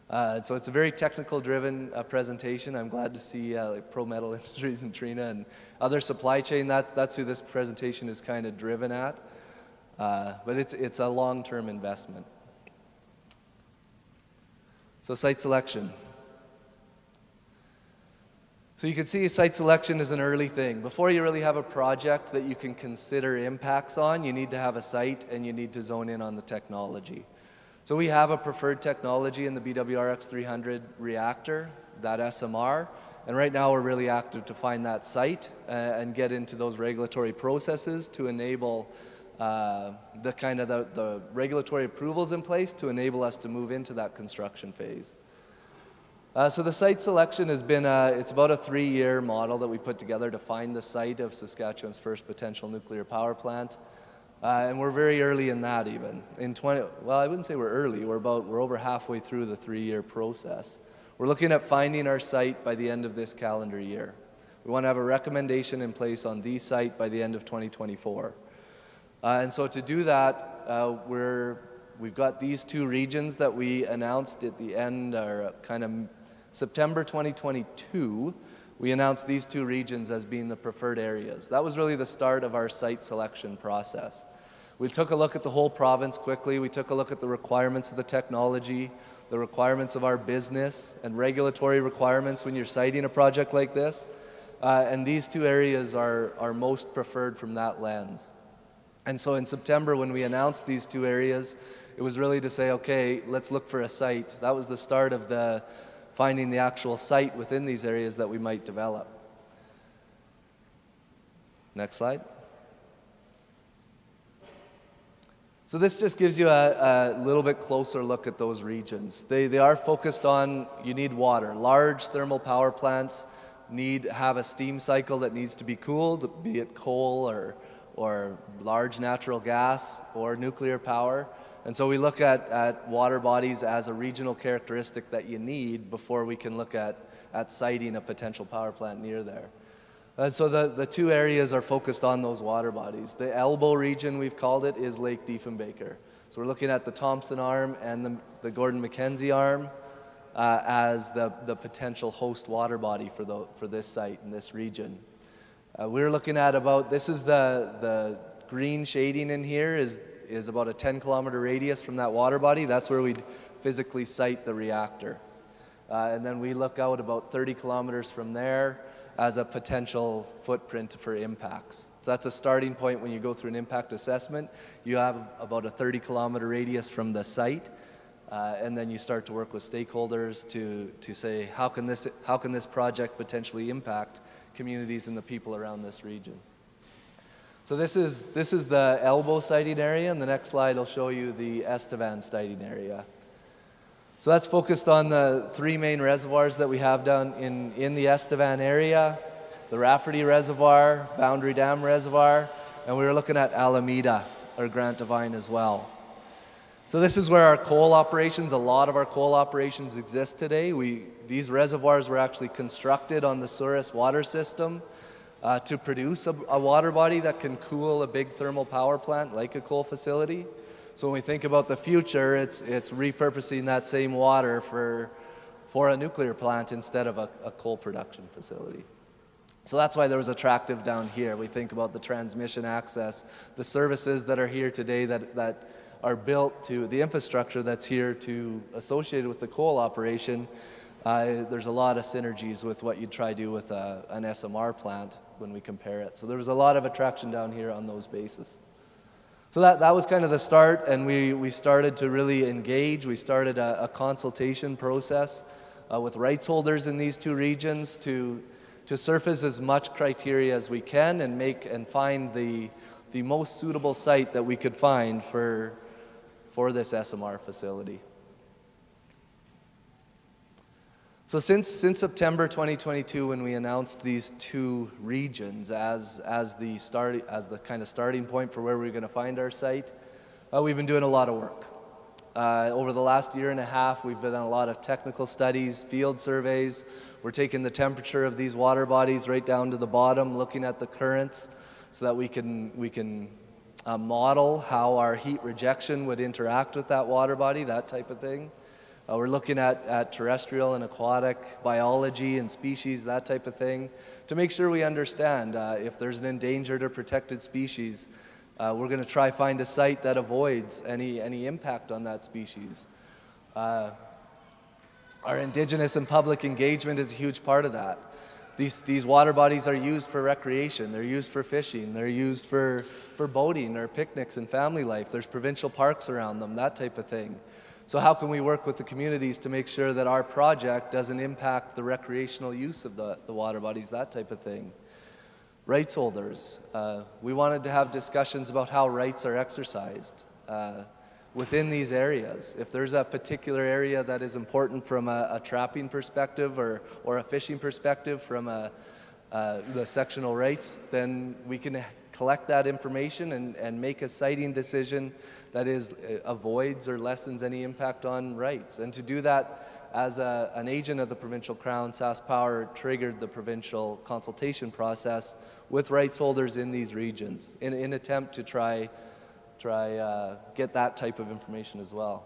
So it's a very technical driven presentation. I'm glad to see like Pro Metal Industries and Trina and other supply chain. That's who this presentation is kind of driven at. But it's a long-term investment. So site selection. So you can see site selection is an early thing. Before you really have a project that you can consider impacts on, you need to have a site and you need to zone in on the technology. So we have a preferred technology in the BWRX 300 reactor, that SMR, and right now we're really active to find that site and get into those regulatory processes to enable the regulatory approvals in place to enable us to move into that construction phase. So the site selection has been, it's about a 3-year model that we put together to find the site of Saskatchewan's first potential nuclear power plant. And we're very early in that even. Well, I wouldn't say we're early, we're over halfway through the 3-year process. We're looking at finding our site by the end of this calendar year. We want to have a recommendation in place on the site by the end of 2024. And so to do that, we've got these 2 regions that we announced at the end, or kind of September 2022, we announced these 2 regions as being the preferred areas. That was really the start of our site selection process. We took a look at the whole province quickly. We took a look at the requirements of the technology, the requirements of our business, and regulatory requirements when you're siting a project like this. And these 2 areas are most preferred from that lens. And so in September, when we announced these 2 areas, it was really to say, okay, let's look for a site. That was the start of finding the actual site within these areas that we might develop. Next slide. So this just gives you a little bit closer look at those regions. They are focused on, you need water. Large thermal power plants have a steam cycle that needs to be cooled, be it coal or large natural gas or nuclear power. And so we look at water bodies as a regional characteristic that you need before we can look at siting a potential power plant near there. So the 2 areas are focused on those water bodies. The elbow region, we've called it, is Lake Diefenbaker. So we're looking at the Thompson Arm and the Gordon Mackenzie Arm as the potential host water body for this site in this region. We're looking at this is the green shading in here is about a 10-kilometer radius from that water body. That's where we'd physically site the reactor. And then we look out about 30 kilometers from there as a potential footprint for impacts. So that's a starting point when you go through an impact assessment. You have about a 30-kilometer radius from the site, and then you start to work with stakeholders to say, how can this project potentially impact communities and the people around this region? So this is the Elbow siting area, and the next slide will show you the Estevan siting area. So that's focused on the 3 main reservoirs that we have down in the Estevan area, the Rafferty Reservoir, Boundary Dam Reservoir, and we were looking at Alameda, or Grant Devine as well. So this is where our coal operations, a lot of our coal operations exist today. These reservoirs were actually constructed on the Souris water system to produce a water body that can cool a big thermal power plant like a coal facility. So when we think about the future, it's repurposing that same water for a nuclear plant instead of a coal production facility. So that's why there was attractive down here. We think about the transmission access, the services that are here today that are built to the infrastructure that's here associated with the coal operation. There's a lot of synergies with what you'd try to do with an SMR plant when we compare it. So there was a lot of attraction down here on those bases. So that was kind of the start, and we started to really engage. We started a consultation process with rights holders in these 2 regions to surface as much criteria as we can and find the most suitable site that we could find for this SMR facility. So since September 2022, when we announced these 2 regions as the kind of starting point for where we're going to find our site, we've been doing a lot of work. Over the last year and a half, we've done a lot of technical studies, field surveys. We're taking the temperature of these water bodies right down to the bottom, looking at the currents, so that we can model how our heat rejection would interact with that water body, that type of thing. We're looking at terrestrial and aquatic biology and species, that type of thing, to make sure we understand if there's an endangered or protected species. We're going to try find a site that avoids any impact on that species. Our Indigenous and public engagement is a huge part of that. These water bodies are used for recreation, they're used for fishing, they're used for boating or picnics and family life. There's provincial parks around them, that type of thing. So how can we work with the communities to make sure that our project doesn't impact the recreational use of the water bodies, that type of thing? Rights holders. We wanted to have discussions about how rights are exercised within these areas. If there's a particular area that is important from a trapping perspective or a fishing perspective from the sectional rights, then we can collect that information and make a siting decision that avoids or lessens any impact on rights. And to do that, as an agent of the provincial crown, SaskPower triggered the provincial consultation process with rights holders in these regions in an attempt to try get that type of information as well.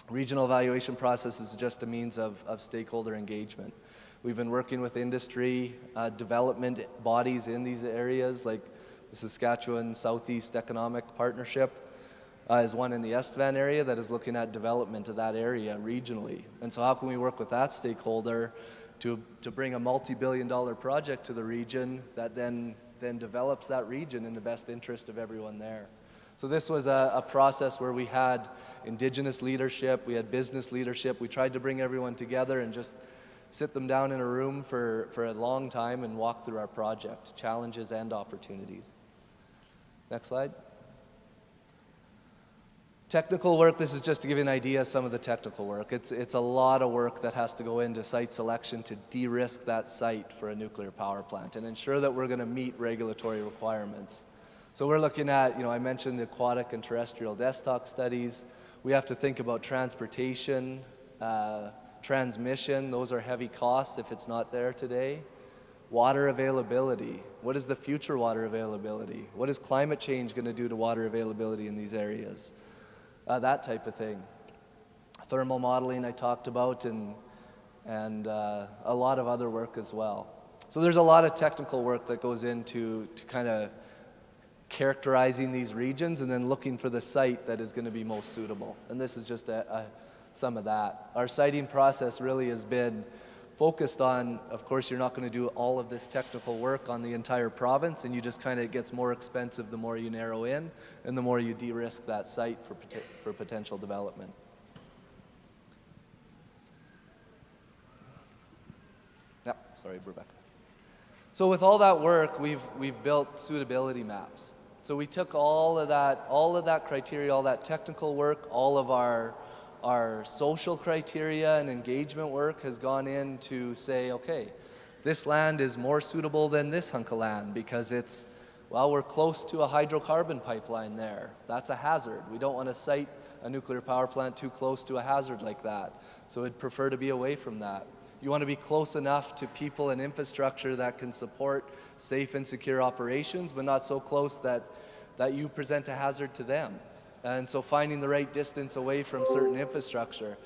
Regional evaluation process is just a means of stakeholder engagement. We've been working with industry, development bodies in these areas, like the Saskatchewan Southeast Economic Partnership is one in the Estevan area that is looking at development of that area regionally. And so how can we work with that stakeholder to bring a multi-billion-dollar project to the region that then develops that region in the best interest of everyone there? So this was a process where we had Indigenous leadership, we had business leadership. We tried to bring everyone together and just sit them down in a room for a long time and walk through our project, challenges and opportunities. Next slide. Technical work, this is just to give you an idea of some of the technical work. It's a lot of work that has to go into site selection to de-risk that site for a nuclear power plant and ensure that we're going to meet regulatory requirements. So we're looking at, I mentioned the aquatic and terrestrial desktop studies. We have to think about transportation, transmission. Those are heavy costs if it's not there today. Water availability. What is the future water availability? What is climate change going to do to water availability in these areas? that type of thing. Thermal modeling I talked about, and a lot of other work as well. So there's a lot of technical work that goes into kind of characterizing these regions and then looking for the site that is going to be most suitable. And this is just some of that. Our siting process really has been focused on, of course, you're not going to do all of this technical work on the entire province, and you just kind of, it gets more expensive the more you narrow in and the more you de-risk that site for potential development. Yeah, sorry, Rebecca. So with all that work, we've built suitability maps. So we took all of that criteria, all that technical work, all of our social criteria and engagement work has gone in to say, okay, this land is more suitable than this hunk of land because we're close to a hydrocarbon pipeline there. That's a hazard. We don't want to site a nuclear power plant too close to a hazard like that. So we'd prefer to be away from that. You want to be close enough to people and infrastructure that can support safe and secure operations, but not so close that you present a hazard to them. And so finding the right distance away from certain infrastructure.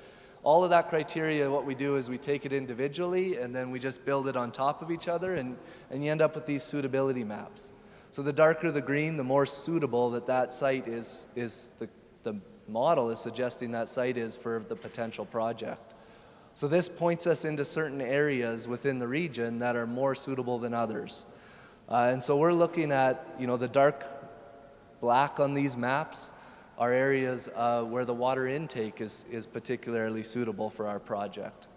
All of that criteria, what we do is we take it individually and then we just build it on top of each other, and you end up with these suitability maps. So the darker the green, the more suitable that site is the model is suggesting that site is for the potential project. So this points us into certain areas within the region that are more suitable than others. And so we're looking at, the dark black on these maps are areas where the water intake is particularly suitable for our project.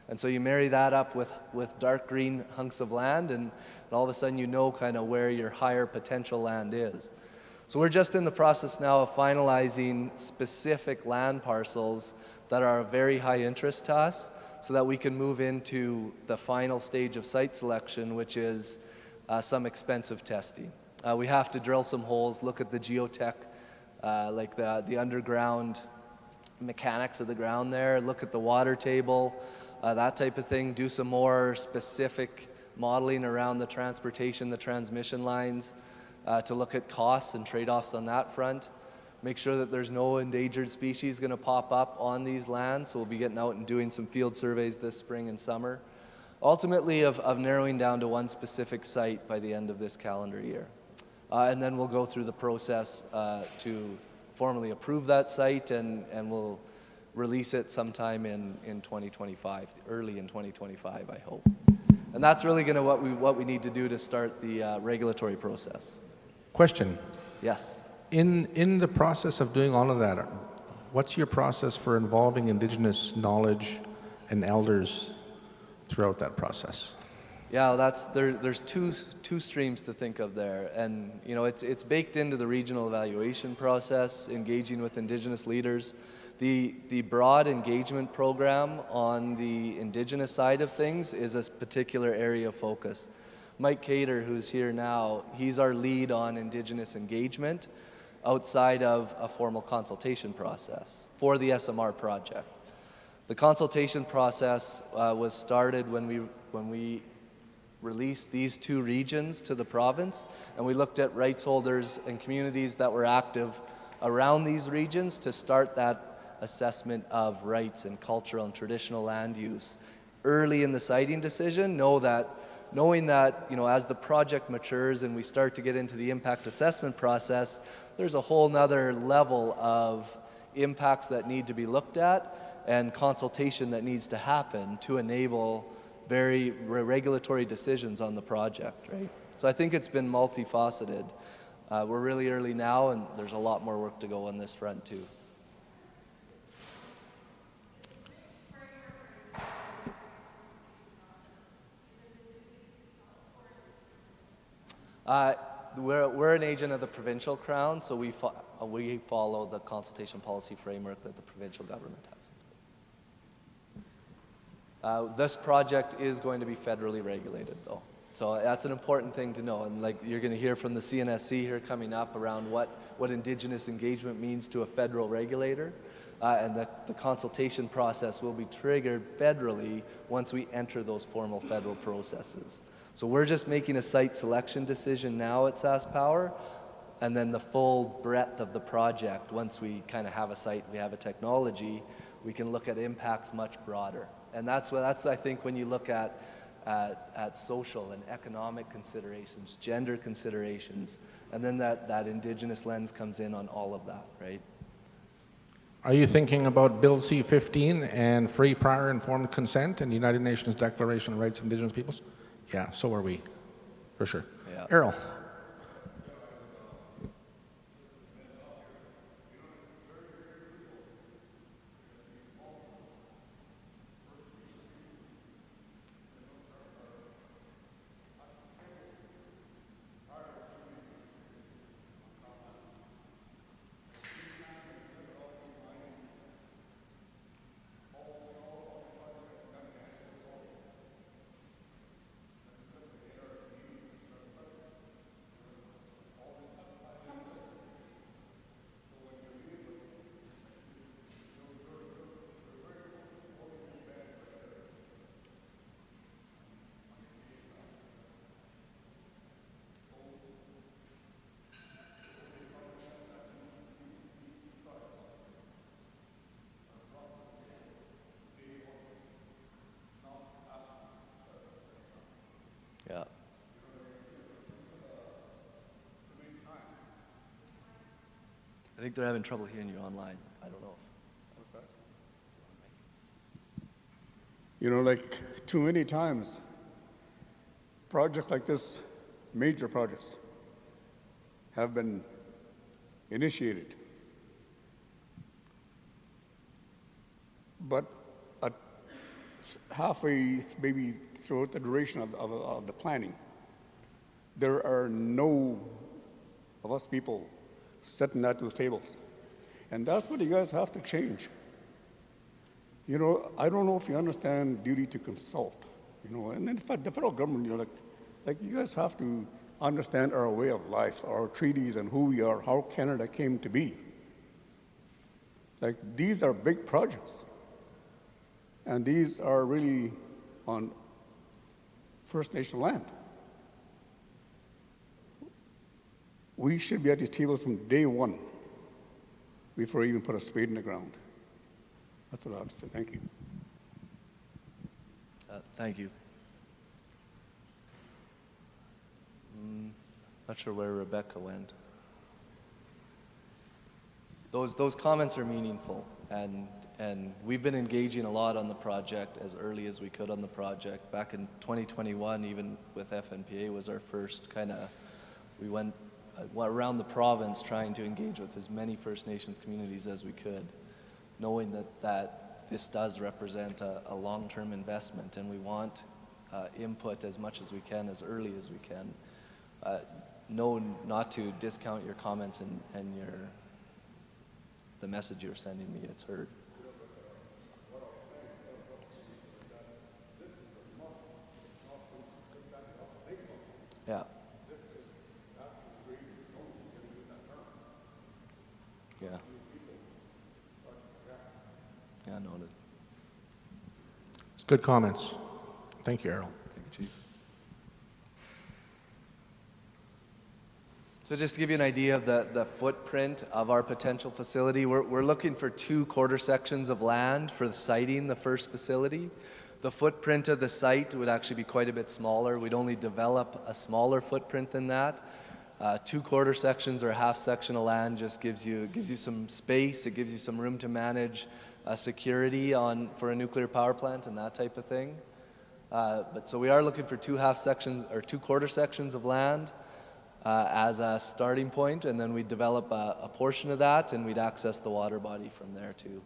And so you marry that up with dark green hunks of land, and all of a sudden you know kind of where your higher potential land is. So we're just in the process now of finalizing specific land parcels that are of very high interest to us so that we can move into the final stage of site selection, which is some expensive testing. We have to drill some holes, look at the geotech, like the underground mechanics of the ground there, look at the water table, that type of thing, do some more specific modeling around the transportation, the transmission lines, to look at costs and trade-offs on that front. Make sure that there's no endangered species going to pop up on these lands, so we'll be getting out and doing some field surveys this spring and summer. Ultimately of narrowing down to one specific site by the end of this calendar year. And then we'll go through the process to formally approve that site, and we'll release it sometime in 2025, early in 2025, I hope. And that's really going to what we need to do to start the regulatory process. Question. Yes. In the process of doing all of that, what's your process for involving Indigenous knowledge and elders throughout that process? Yeah, there's two streams to think of there, and it's baked into the regional evaluation process, engaging with Indigenous leaders. The broad engagement program on the Indigenous side of things is a particular area of focus. Mike Cater, who's here now, he's our lead on Indigenous engagement outside of a formal consultation process for the SMR project. The consultation process was started when we released these two regions to the province, and we looked at rights holders and communities that were active around these regions to start that assessment of rights and cultural and traditional land use. Early in the siting decision, knowing that as the project matures and we start to get into the impact assessment process, there's a whole nother level of impacts that need to be looked at and consultation that needs to happen to enable very regulatory decisions on the project, right? So I think it's been multifaceted. We're really early now, and there's a lot more work to go on this front too. We're an agent of the provincial crown, so we follow the consultation policy framework that the provincial government has. This project is going to be federally regulated, though. So that's an important thing to know. And you're going to hear from the CNSC here coming up around what Indigenous engagement means to a federal regulator. And the consultation process will be triggered federally once we enter those formal federal processes. So we're just making a site selection decision now at SaskPower. And then the full breadth of the project, once we kind of have a site, we have a technology, we can look at impacts much broader. And that's I think, when you look at social and economic considerations, gender considerations, and then that Indigenous lens comes in on all of that, right? Are you thinking about Bill C-15 and free, prior, informed consent in the United Nations Declaration of Rights of Indigenous Peoples? Yeah, so are we, for sure. Yeah. Errol. Yeah. I think they're having trouble hearing you online. I don't know. You know, like too many times, projects like this, major projects, have been initiated. But at halfway, maybe throughout the duration of the planning, there are no of us people sitting at those tables. And that's what you guys have to change. You know, I don't know if you understand duty to consult, you know, and in fact, the federal government, you know, like you guys have to understand our way of life, our treaties and who we are, how Canada came to be. Like, these are big projects. And these are really on First Nation land. We should be at these tables from day one before we even put a spade in the ground. That's what I have to say. Thank you. Thank you. Not sure where Rebecca went. Those comments are meaningful, and we've been engaging a lot on the project as early as we could on the project. Back in 2021, even with Fnpa, was our first kind of, we went around the province trying to engage with as many First Nations communities as we could, knowing that this does represent a long-term investment, and we want input as much as we can, as early as we can. No, not to discount your comments and the message you're sending me. It's heard. Yeah. Yeah. Yeah, noted. It's good comments. Thank you, Errol. Thank you, Chief. So just to give you an idea of the footprint of our potential facility, we're looking for 2 quarter sections of land for siting the first facility. The footprint of the site would actually be quite a bit smaller. We'd only develop a smaller footprint than that. 2 quarter sections or half section of land just gives you some space. It gives you some room to manage security for a nuclear power plant and that type of thing. But so we are looking for 2 half sections or 2 quarter sections of land as a starting point, and then we'd develop a portion of that, and we'd access the water body from there too.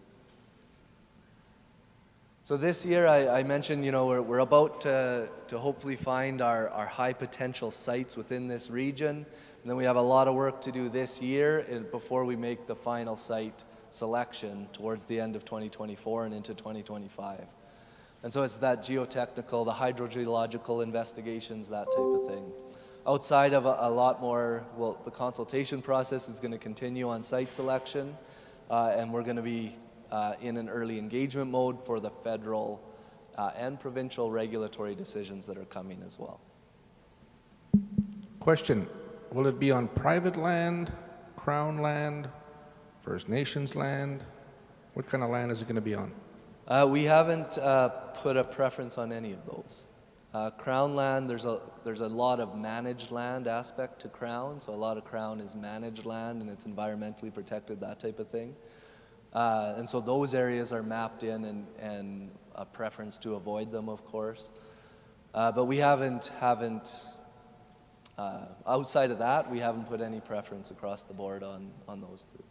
So this year, I mentioned, you know, we're about to hopefully find our high potential sites within this region, and then we have a lot of work to do this year before we make the final site selection towards the end of 2024 and into 2025. And so it's that geotechnical, the hydrogeological investigations, that type of thing. Outside of a lot more, well, the consultation process is going to continue on site selection, and we're going to be in an early engagement mode for the federal and provincial regulatory decisions that are coming as well. Question. will it be on private land, Crown land, First Nations land? What kind of land is it going to be on? We haven't put a preference on any of those. Crown land, there's a lot of managed land aspect to Crown, so a lot of Crown is managed land and it's environmentally protected, that type of thing. And so those areas are mapped in and a preference to avoid them, of course. But we haven't outside of that, we haven't put any preference across the board on those three.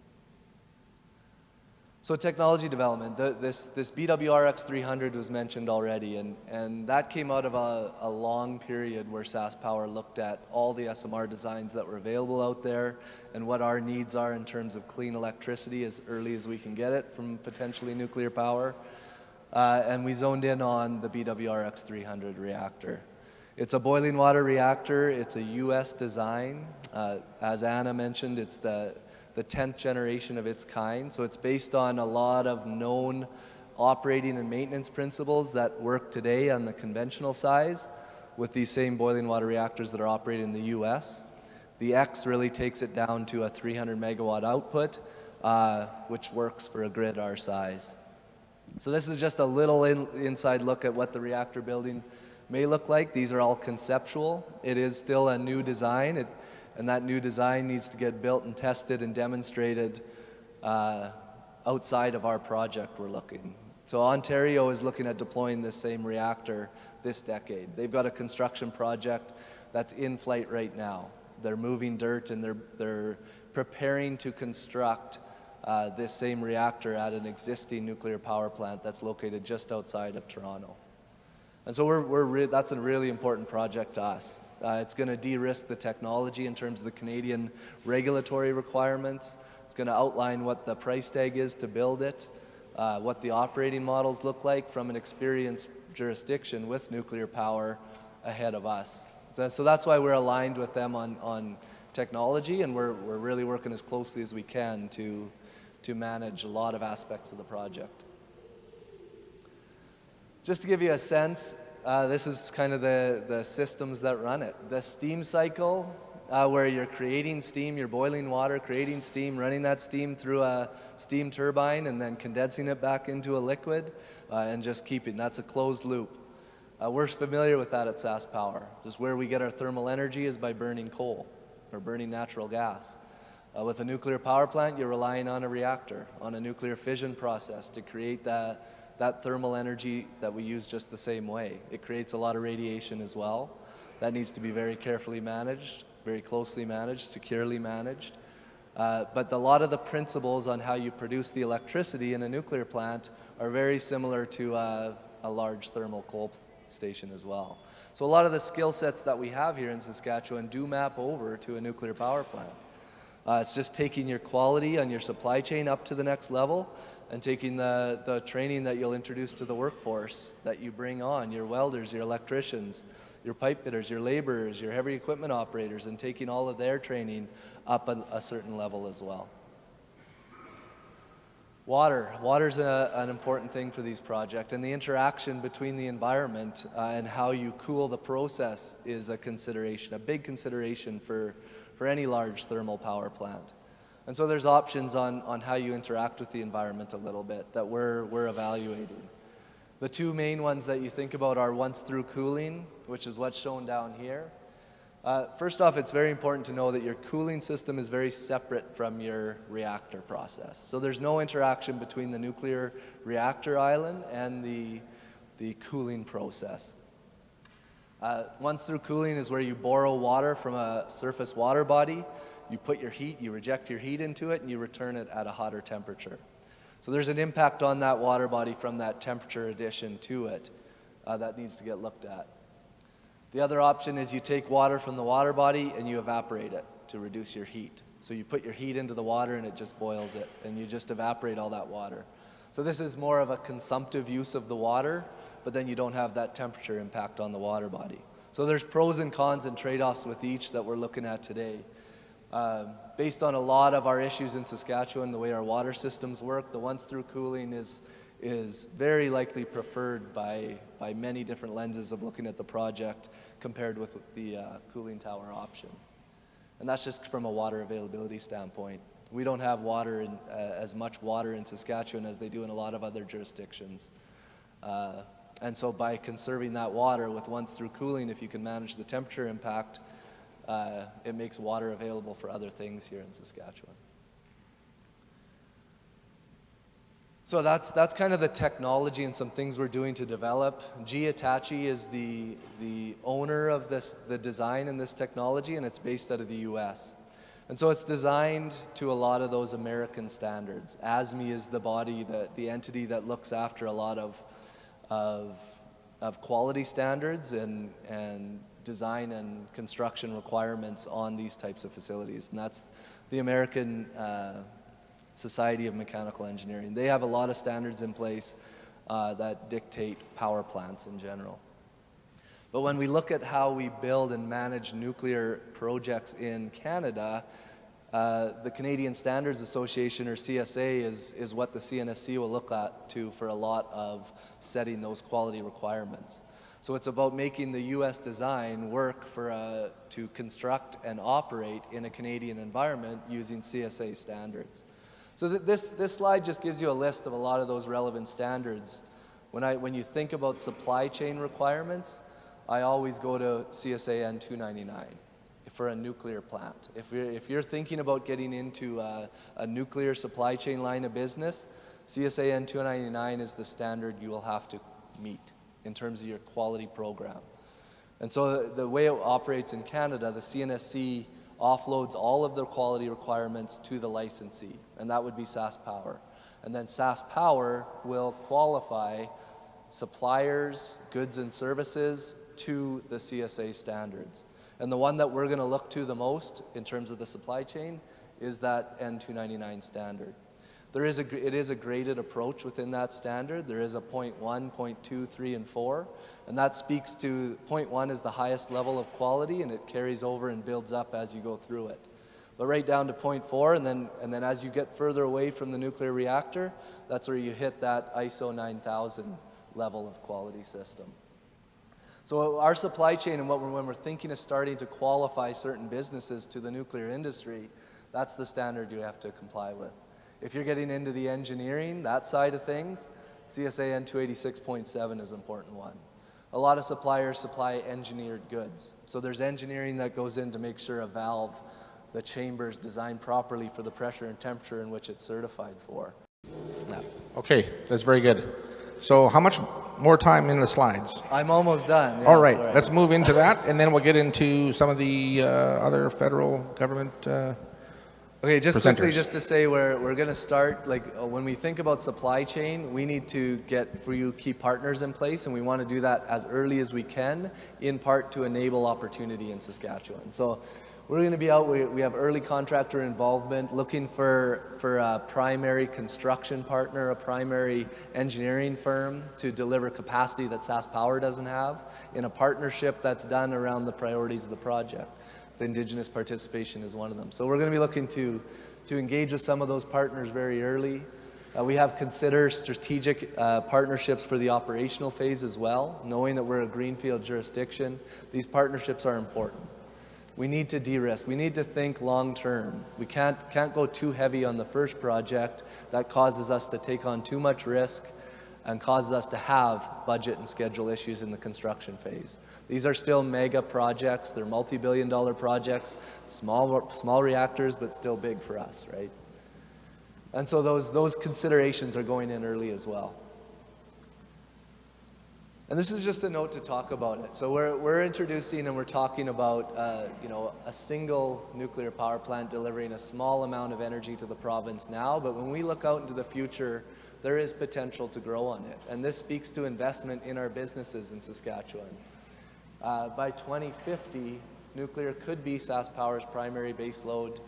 So technology development, this BWRX 300 was mentioned already, and that came out of a long period where SaskPower looked at all the SMR designs that were available out there and what our needs are in terms of clean electricity as early as we can get it from potentially nuclear power. And we zoned in on the BWRX 300 reactor. It's a boiling water reactor. It's a US design. As Anna mentioned, it's the 10th generation of its kind. So it's based on a lot of known operating and maintenance principles that work today on the conventional size with these same boiling water reactors that are operated in the US. The X really takes it down to a 300 megawatt output, which works for a grid our size. So this is just a little inside look at what the reactor building may look like. These are all conceptual. It is still a new design, and that new design needs to get built and tested and demonstrated outside of our project we're looking. So Ontario is looking at deploying this same reactor this decade. They've got a construction project that's in flight right now. They're moving dirt and they're preparing to construct this same reactor at an existing nuclear power plant that's located just outside of Toronto. And so that's a really important project to us. It's going to de-risk the technology in terms of the Canadian regulatory requirements. It's going to outline what the price tag is to build it, what the operating models look like from an experienced jurisdiction with nuclear power ahead of us. So that's why we're aligned with them on technology, and we're really working as closely as we can to manage a lot of aspects of the project. Just to give you a sense, this is kind of the systems that run it. The steam cycle, where you're creating steam, you're boiling water, creating steam, running that steam through a steam turbine, and then condensing it back into a liquid, and just keeping, that's a closed loop. We're familiar with that at SaskPower. Just where we get our thermal energy is by burning coal or burning natural gas. With a nuclear power plant, you're relying on a reactor, on a nuclear fission process to create that thermal energy that we use just the same way. It creates a lot of radiation as well. That needs to be very carefully managed, very closely managed, securely managed. But a lot of the principles on how you produce the electricity in a nuclear plant are very similar to a large thermal coal station as well. So a lot of the skill sets that we have here in Saskatchewan do map over to a nuclear power plant. It's just taking your quality on your supply chain up to the next level and taking the training that you'll introduce to the workforce that you bring on, your welders, your electricians, your pipe fitters, your laborers, your heavy equipment operators, and taking all of their training up a certain level as well. Water's an important thing for these projects, and the interaction between the environment and how you cool the process is a consideration, a big consideration for any large thermal power plant. And so there's options on how you interact with the environment a little bit that we're evaluating. The two main ones that you think about are once-through cooling, which is what's shown down here. First off, it's very important to know that your cooling system is very separate from your reactor process. So there's no interaction between the nuclear reactor island and the cooling process. Once-through cooling is where you borrow water from a surface water body, you put your heat, you reject your heat into it, and you return it at a hotter temperature. So there's an impact on that water body from that temperature addition to it that needs to get looked at. The other option is you take water from the water body and you evaporate it to reduce your heat. So you put your heat into the water and it just boils it, and you just evaporate all that water. So this is more of a consumptive use of the water, but then you don't have that temperature impact on the water body. So there's pros and cons and trade-offs with each that we're looking at today. Based on a lot of our issues in Saskatchewan, the way our water systems work, the once-through cooling is very likely preferred by many different lenses of looking at the project compared with the cooling tower option. And that's just from a water availability standpoint. We don't have water as much water in Saskatchewan as they do in a lot of other jurisdictions. And so by conserving that water with once through cooling, if you can manage the temperature impact, it makes water available for other things here in Saskatchewan. So that's kind of the technology and some things we're doing to develop. GE Hitachi is the owner of the design and this technology, and it's based out of the US. And so it's designed to a lot of those American standards. ASME is the body, the entity that looks after a lot of quality standards and design and construction requirements on these types of facilities. And that's the American Society of Mechanical Engineering. They have a lot of standards in place that dictate power plants in general. But when we look at how we build and manage nuclear projects in Canada, the Canadian Standards Association, or CSA, is what the CNSC will look at for a lot of setting those quality requirements. So it's about making the US design work to construct and operate in a Canadian environment using CSA standards. So this slide just gives you a list of a lot of those relevant standards. When you think about supply chain requirements, I always go to CSA N299 for a nuclear plant. If you're thinking about getting into a nuclear supply chain line of business, CSA N299 is the standard you will have to meet in terms of your quality program. And so the way it operates in Canada, the CNSC offloads all of their quality requirements to the licensee, and that would be SaskPower. And then SaskPower will qualify suppliers, goods and services to the CSA standards. And the one that we're going to look to the most in terms of the supply chain is that N299 standard. It is a graded approach within that standard. There is a point 1, point 2, 3, and 4. And that speaks to point 1 is the highest level of quality, and it carries over and builds up as you go through it. But right down to point 4, and then as you get further away from the nuclear reactor, that's where you hit that ISO 9000 level of quality system. So our supply chain, and when we're thinking of starting to qualify certain businesses to the nuclear industry, that's the standard you have to comply with. If you're getting into the engineering, that side of things, CSA N286.7 is an important one. A lot of suppliers supply engineered goods. So there's engineering that goes in to make sure a valve, the chamber is designed properly for the pressure and temperature in which it's certified for. Yeah. Okay, that's very good. So how much more time in the slides? I'm almost done. Yes, all right, let's move into that, and then we'll get into some of the other federal government okay, just presenters. quickly, just to say we're going to start, when we think about supply chain, we need to get for you key partners in place, and we want to do that as early as we can, in part to enable opportunity in Saskatchewan. So we're going to be out, we have early contractor involvement, looking for a primary construction partner, a primary engineering firm to deliver capacity that SaskPower doesn't have, in a partnership that's done around the priorities of the project. The Indigenous participation is one of them. So we're going to be looking to engage with some of those partners very early. We have considered strategic partnerships for the operational phase as well, knowing that we're a greenfield jurisdiction. These partnerships are important. We need to de-risk. We need to think long-term. We can't go too heavy on the first project. That causes us to take on too much risk and causes us to have budget and schedule issues in the construction phase. These are still mega projects. They're multi-billion-dollar projects, small reactors, but still big for us, right? And so those considerations are going in early as well. And this is just a note to talk about it. So we're introducing and we're talking about a single nuclear power plant delivering a small amount of energy to the province now, but when we look out into the future, there is potential to grow on it. And this speaks to investment in our businesses in Saskatchewan. By 2050, nuclear could be SaskPower's primary baseload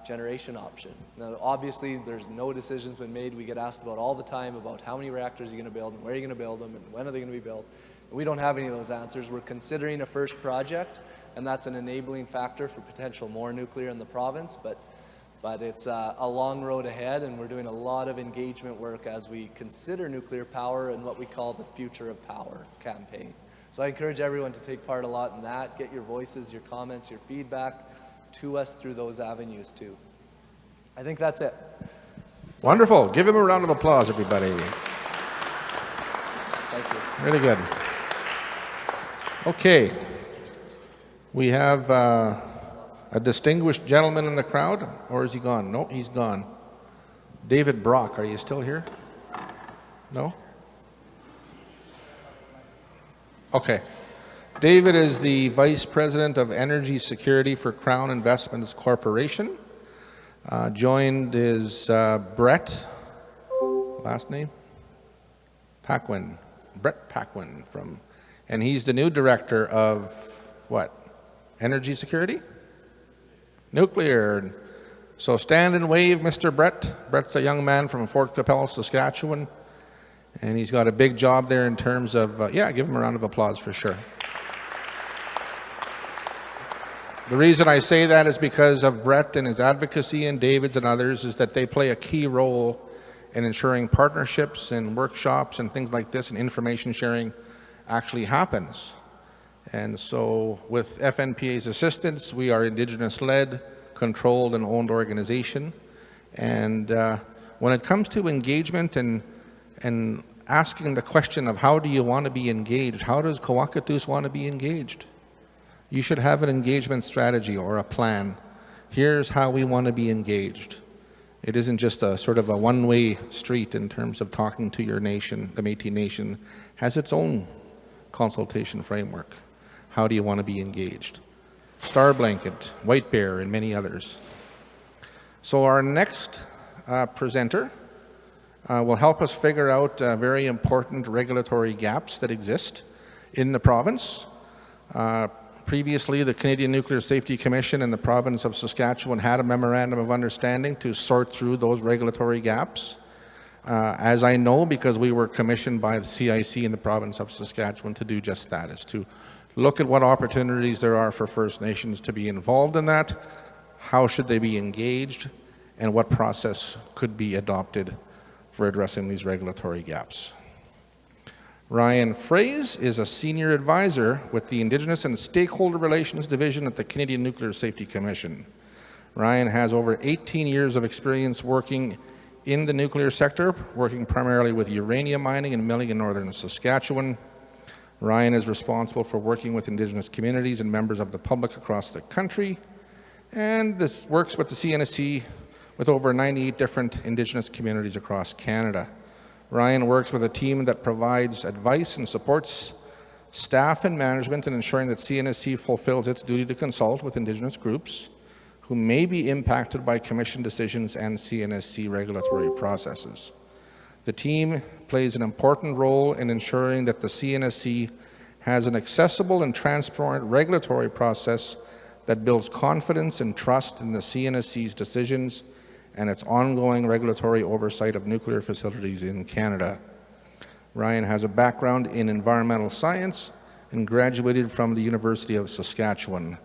generation option. Now, obviously, there's no decisions been made. We get asked about all the time about how many reactors you're going to build and where you're going to build them and when are they going to be built. And we don't have any of those answers. We're considering a first project, and that's an enabling factor for potential more nuclear in the province, but it's a long road ahead, and we're doing a lot of engagement work as we consider nuclear power and what we call the Future of Power campaign. So I encourage everyone to take part a lot in that, get your voices, your comments, your feedback, to us through those avenues too. I think that's it. Wonderful. Give him a round of applause, everybody. Thank you. Really good. Okay. We have a distinguished gentleman in the crowd, or is he gone? No, he's gone. David Brock, are you still here? No? Okay. David is the Vice President of Energy Security for Crown Investments Corporation. Joined is Brett, last name? Paquin. Brett Paquin and he's the new Director of what? Energy Security? Nuclear. So stand and wave, Mr. Brett. Brett's a young man from Fort Capel, Saskatchewan, and he's got a big job there in terms of, yeah, give him a round of applause for sure. The reason I say that is because of Brett and his advocacy and David's and others is that they play a key role in ensuring partnerships and workshops and things like this and information sharing actually happens. And so with FNPA's assistance, we are Indigenous-led, controlled and owned organization. And when it comes to engagement and asking the question of how do you want to be engaged, how does Kawakatus want to be engaged? You should have an engagement strategy or a plan. Here's how we want to be engaged. It isn't just a sort of a one-way street in terms of talking to your nation. The Métis Nation has its own consultation framework. How do you want to be engaged? Star Blanket, White Bear, and many others. So our next presenter will help us figure out very important regulatory gaps that exist in the province. Previously, the Canadian Nuclear Safety Commission and the province of Saskatchewan had a memorandum of understanding to sort through those regulatory gaps. As I know, because we were commissioned by the CIC in the province of Saskatchewan to do just that, is to look at what opportunities there are for First Nations to be involved in that, how should they be engaged, and what process could be adopted for addressing these regulatory gaps. Ryan Fraze is a senior advisor with the Indigenous and Stakeholder Relations Division at the Canadian Nuclear Safety Commission. Ryan has over 18 years of experience working in the nuclear sector, working primarily with uranium mining and milling in northern Saskatchewan. Ryan is responsible for working with Indigenous communities and members of the public across the country, and this works with the CNSC with over 98 different Indigenous communities across Canada. Ryan works with a team that provides advice and supports staff and management in ensuring that CNSC fulfills its duty to consult with Indigenous groups who may be impacted by Commission decisions and CNSC regulatory processes. The team plays an important role in ensuring that the CNSC has an accessible and transparent regulatory process that builds confidence and trust in the CNSC's decisions and its ongoing regulatory oversight of nuclear facilities in Canada. Ryan has a background in environmental science and graduated from the University of Saskatchewan.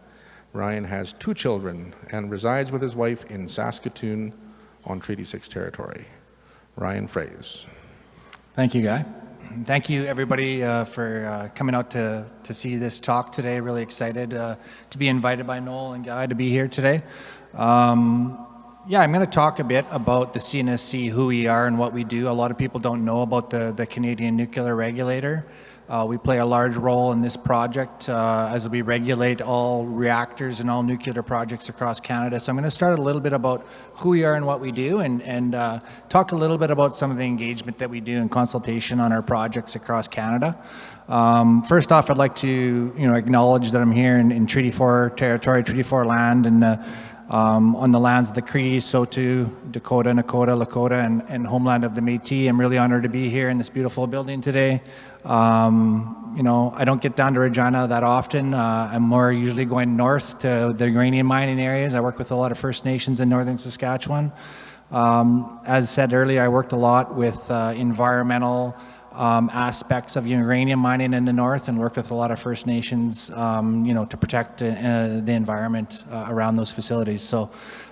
Ryan has 2 children and resides with his wife in Saskatoon on Treaty 6 territory. Ryan Fraze. Thank you, Guy. Thank you, everybody, for coming out to see this talk today. Really excited to be invited by Noel and Guy to be here today. Yeah, I'm going to talk a bit about the CNSC, who we are and what we do. A lot of people don't know about the Canadian Nuclear Regulator. We play a large role in this project as we regulate all reactors and all nuclear projects across Canada. So I'm going to start a little bit about who we are and what we do, and talk a little bit about some of the engagement that we do in consultation on our projects across Canada. First off, I'd like to acknowledge that I'm here in Treaty 4 territory, Treaty 4 land, and on the lands of the Cree, Saulteaux, Dakota, Nakota, Lakota, and homeland of the Métis. I'm really honored to be here in this beautiful building today. I don't get down to Regina that often. I'm more usually going north to the uranium mining areas. I work with a lot of First Nations in northern Saskatchewan. As said earlier, I worked a lot with environmental aspects of uranium mining in the north, and worked with a lot of First Nations, to protect the environment around those facilities. So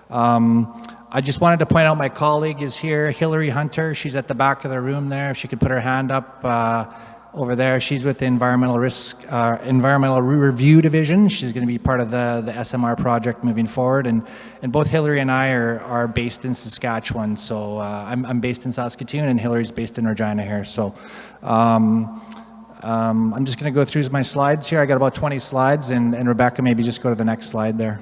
I just wanted to point out my colleague is here, Hillary Hunter. She's at the back of the room there. If she could put her hand up. over there. She's with the Environmental Review Division. She's going to be part of the SMR project moving forward. And both Hillary and I are based in Saskatchewan. So I'm based in Saskatoon, and Hillary's based in Regina here. So I'm just going to go through my slides here. I got about 20 slides, and Rebecca, maybe just go to the next slide there.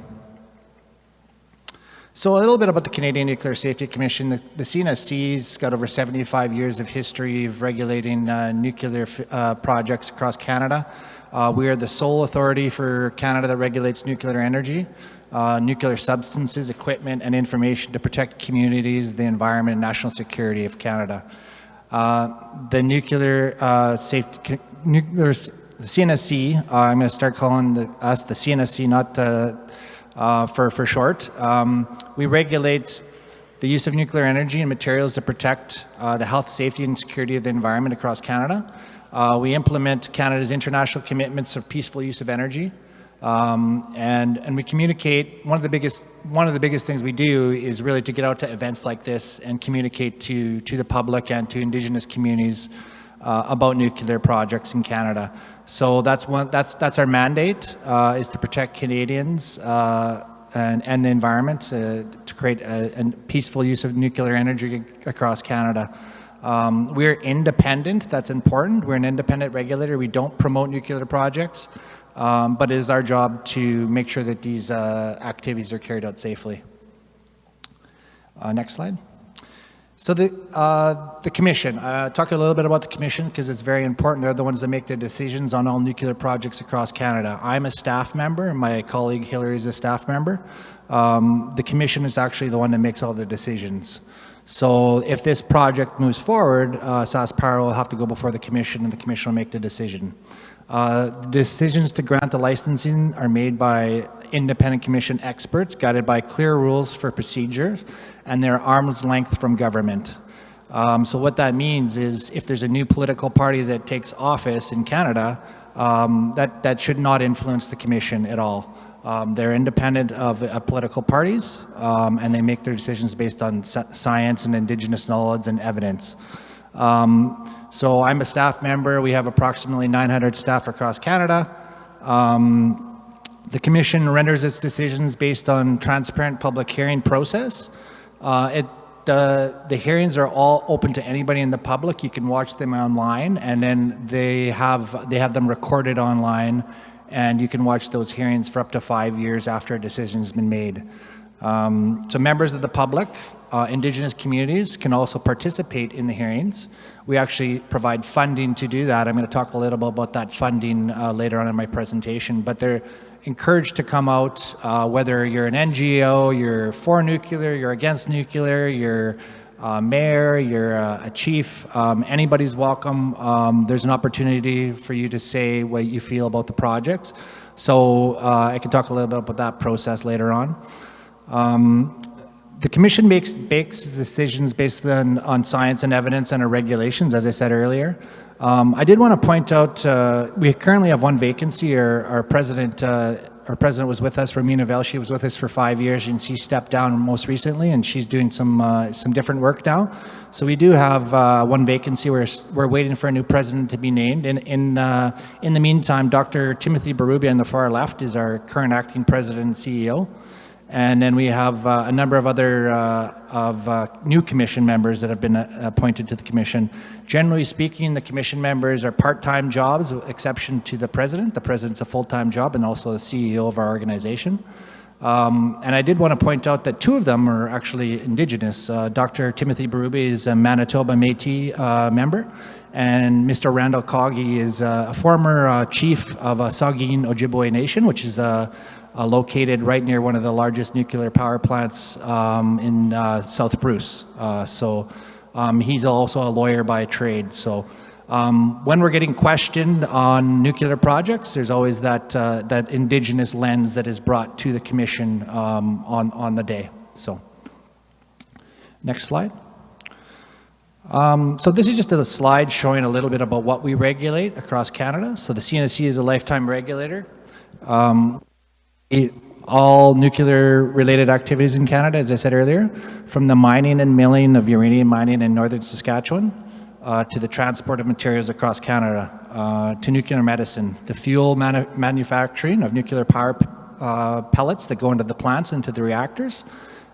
So a little bit about the Canadian Nuclear Safety Commission. The CNSC's got over 75 years of history of regulating nuclear projects across Canada. We are the sole authority for Canada that regulates nuclear energy, nuclear substances, equipment, and information to protect communities, the environment, and national security of Canada. The CNSC, I'm going to start calling us the CNSC, not for short. We regulate the use of nuclear energy and materials to protect the health, safety, and security of the environment across Canada. We implement Canada's international commitments of peaceful use of energy, and we communicate. One of the biggest things we do is really to get out to events like this and communicate to the public and to Indigenous communities about nuclear projects in Canada. So that's our mandate, is to protect Canadians and the environment, to create a peaceful use of nuclear energy across Canada. We're independent. That's important. We're an independent regulator. We don't promote nuclear projects, but it is our job to make sure that these activities are carried out safely. Next slide. So the commission, talk a little bit about the commission because it's very important. They're the ones that make the decisions on all nuclear projects across Canada. I'm a staff member, and my colleague Hillary is a staff member. The commission is actually the one that makes all the decisions. So if this project moves forward, SaskPower will have to go before the commission, and the commission will make the decision. Decisions to grant the licensing are made by independent commission experts guided by clear rules for procedures, and they're arm's length from government. So what that means is if there's a new political party that takes office in Canada, that should not influence the commission at all. They're independent of political parties, and they make their decisions based on science and Indigenous knowledge and evidence. So I'm a staff member. We have approximately 900 staff across Canada. The commission renders its decisions based on transparent public hearing process. The hearings are all open to anybody in the public. You can watch them online, and then they have them recorded online, and you can watch those hearings for up to 5 years after a decision has been made. So members of the public, Indigenous communities can also participate in the hearings. We actually provide funding to do that. I'm going to talk a little bit about that funding later on in my presentation, but they're encouraged to come out, whether you're an NGO, you're for nuclear, you're against nuclear, you're a mayor, you're a chief, anybody's welcome. There's an opportunity for you to say what you feel about the projects. So I can talk a little bit about that process later on. The commission makes decisions based on science and evidence and our regulations, as I said earlier. I did want to point out we currently have one vacancy. Our president was with us, Romina Vel. She was with us for 5 years, and she stepped down most recently, and she's doing some different work now. So we do have one vacancy. We're waiting for a new president to be named. In the meantime, Dr. Timothy Berube on the far left is our current acting president and CEO. And then we have a number of other new commission members that have been appointed to the commission. Generally speaking, the commission members are part-time jobs, with exception to the president. The president's a full-time job and also the CEO of our organization. And I did want to point out that two of them are actually Indigenous. Dr. Timothy Berube is a Manitoba Métis member, and Mr. Randall Coggy is a former chief of a Saugeen Ojibwe Nation, which is located right near one of the largest nuclear power plants in South Bruce. So he's also a lawyer by trade. So when we're getting questioned on nuclear projects, there's always that Indigenous lens that is brought to the commission on the day. So next slide. So this is just a slide showing a little bit about what we regulate across Canada. So the CNSC is a lifetime regulator. All nuclear-related activities in Canada, as I said earlier, from the mining and milling of uranium mining in northern Saskatchewan to the transport of materials across Canada. to nuclear medicine, the fuel manufacturing of nuclear power pellets that go into the plants, into the reactors,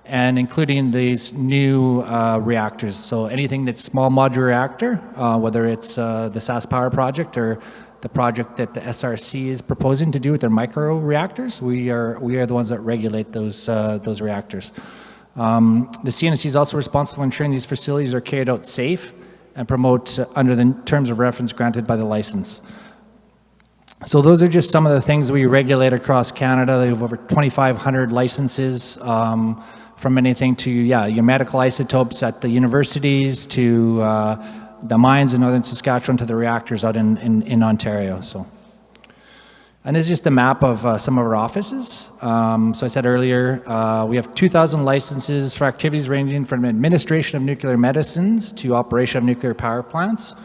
and including these new reactors. So anything that's small modular reactor, whether it's the SAS Power project or the project that the SRC is proposing to do with their micro reactors, we are the ones that regulate those reactors. The CNSC is also responsible for ensuring these facilities are carried out safe and promote under the terms of reference granted by the license. So those are just some of the things we regulate across Canada. They have over 2,500 licenses, from anything to, your medical isotopes at the universities to the mines in northern Saskatchewan to the reactors out in Ontario. So, and this is just a map of some of our offices. So I said earlier, we have 2,000 licenses for activities ranging from administration of nuclear medicines to operation of nuclear power plants.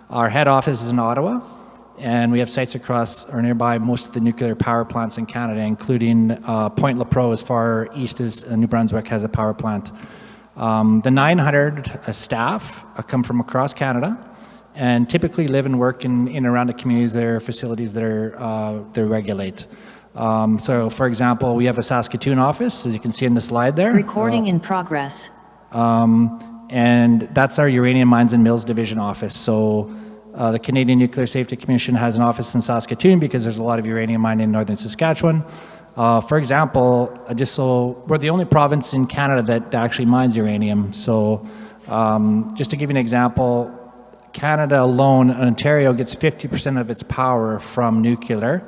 Our head office is in Ottawa, and we have sites across or nearby most of the nuclear power plants in Canada, including Point Lepreau as far east as New Brunswick has a power plant. The 900 staff come from across Canada and typically live and work in and around the communities, their facilities that are they regulate. So, for example, we have a Saskatoon office, as you can see in the slide there. Recording in progress. And that's our Uranium Mines and Mills Division office. So the Canadian Nuclear Safety Commission has an office in Saskatoon because there's a lot of uranium mining in northern Saskatchewan. For example, we're the only province in Canada that actually mines uranium. So just to give you an example, Canada alone, Ontario gets 50% of its power from nuclear.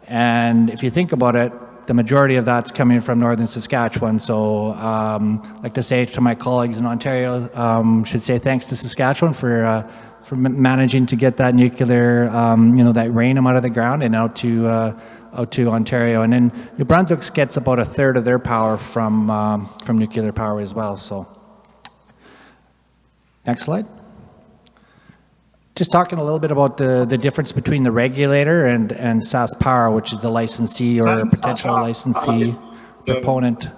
And if you think about it, the majority of that's coming from northern Saskatchewan. So like to say to my colleagues in Ontario, should say thanks to Saskatchewan for managing to get that nuclear, that uranium out of the ground and out to Ontario. And then New Brunswick gets about a third of their power from nuclear power as well. So, next slide. Just talking a little bit about the difference between the regulator and SAS Power, which is the licensee or potential licensee proponent.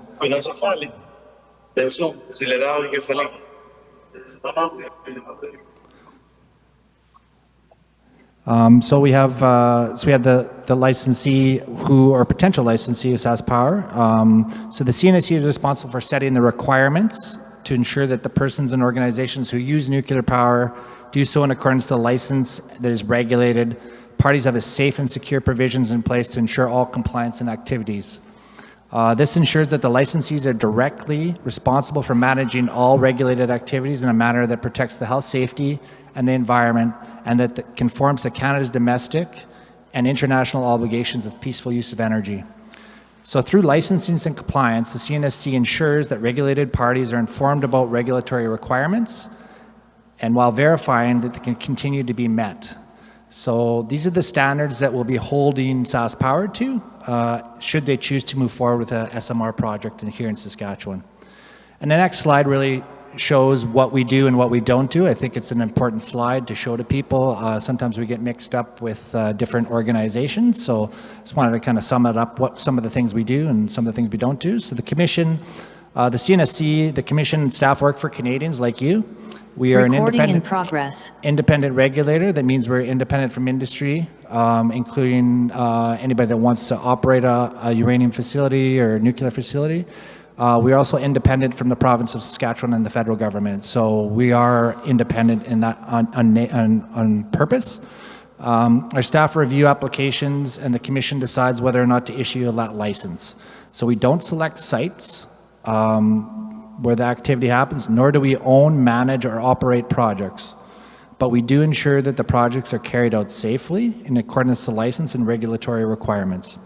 So we have the licensee or potential licensee of SAS Power. So the CNSC is responsible for setting the requirements to ensure that the persons and organizations who use nuclear power do so in accordance to the license that is regulated. Parties have a safe and secure provisions in place to ensure all compliance and activities. This ensures that the licensees are directly responsible for managing all regulated activities in a manner that protects the health, safety, and the environment, and that conforms to Canada's domestic and international obligations of peaceful use of energy. So through licensing and compliance, the CNSC ensures that regulated parties are informed about regulatory requirements and while verifying that they can continue to be met. So these are the standards that we'll be holding SAS Power to should they choose to move forward with a SMR project here in Saskatchewan. And the next slide really shows what we do and what we don't do. I think it's an important slide to show to people. Sometimes we get mixed up with different organizations, so just wanted to kind of sum it up, what some of the things we do and some of the things we don't do. So the Commission, the CNSC, the Commission and staff work for Canadians like you. We are an independent regulator. That means we're independent from industry, including anybody that wants to operate a uranium facility or a nuclear facility. We're also independent from the province of Saskatchewan and the federal government. So we are independent in that on purpose. Our staff review applications and the Commission decides whether or not to issue that license. So we don't select sites where the activity happens, nor do we own, manage, or operate projects. But we do ensure that the projects are carried out safely in accordance to license and regulatory requirements.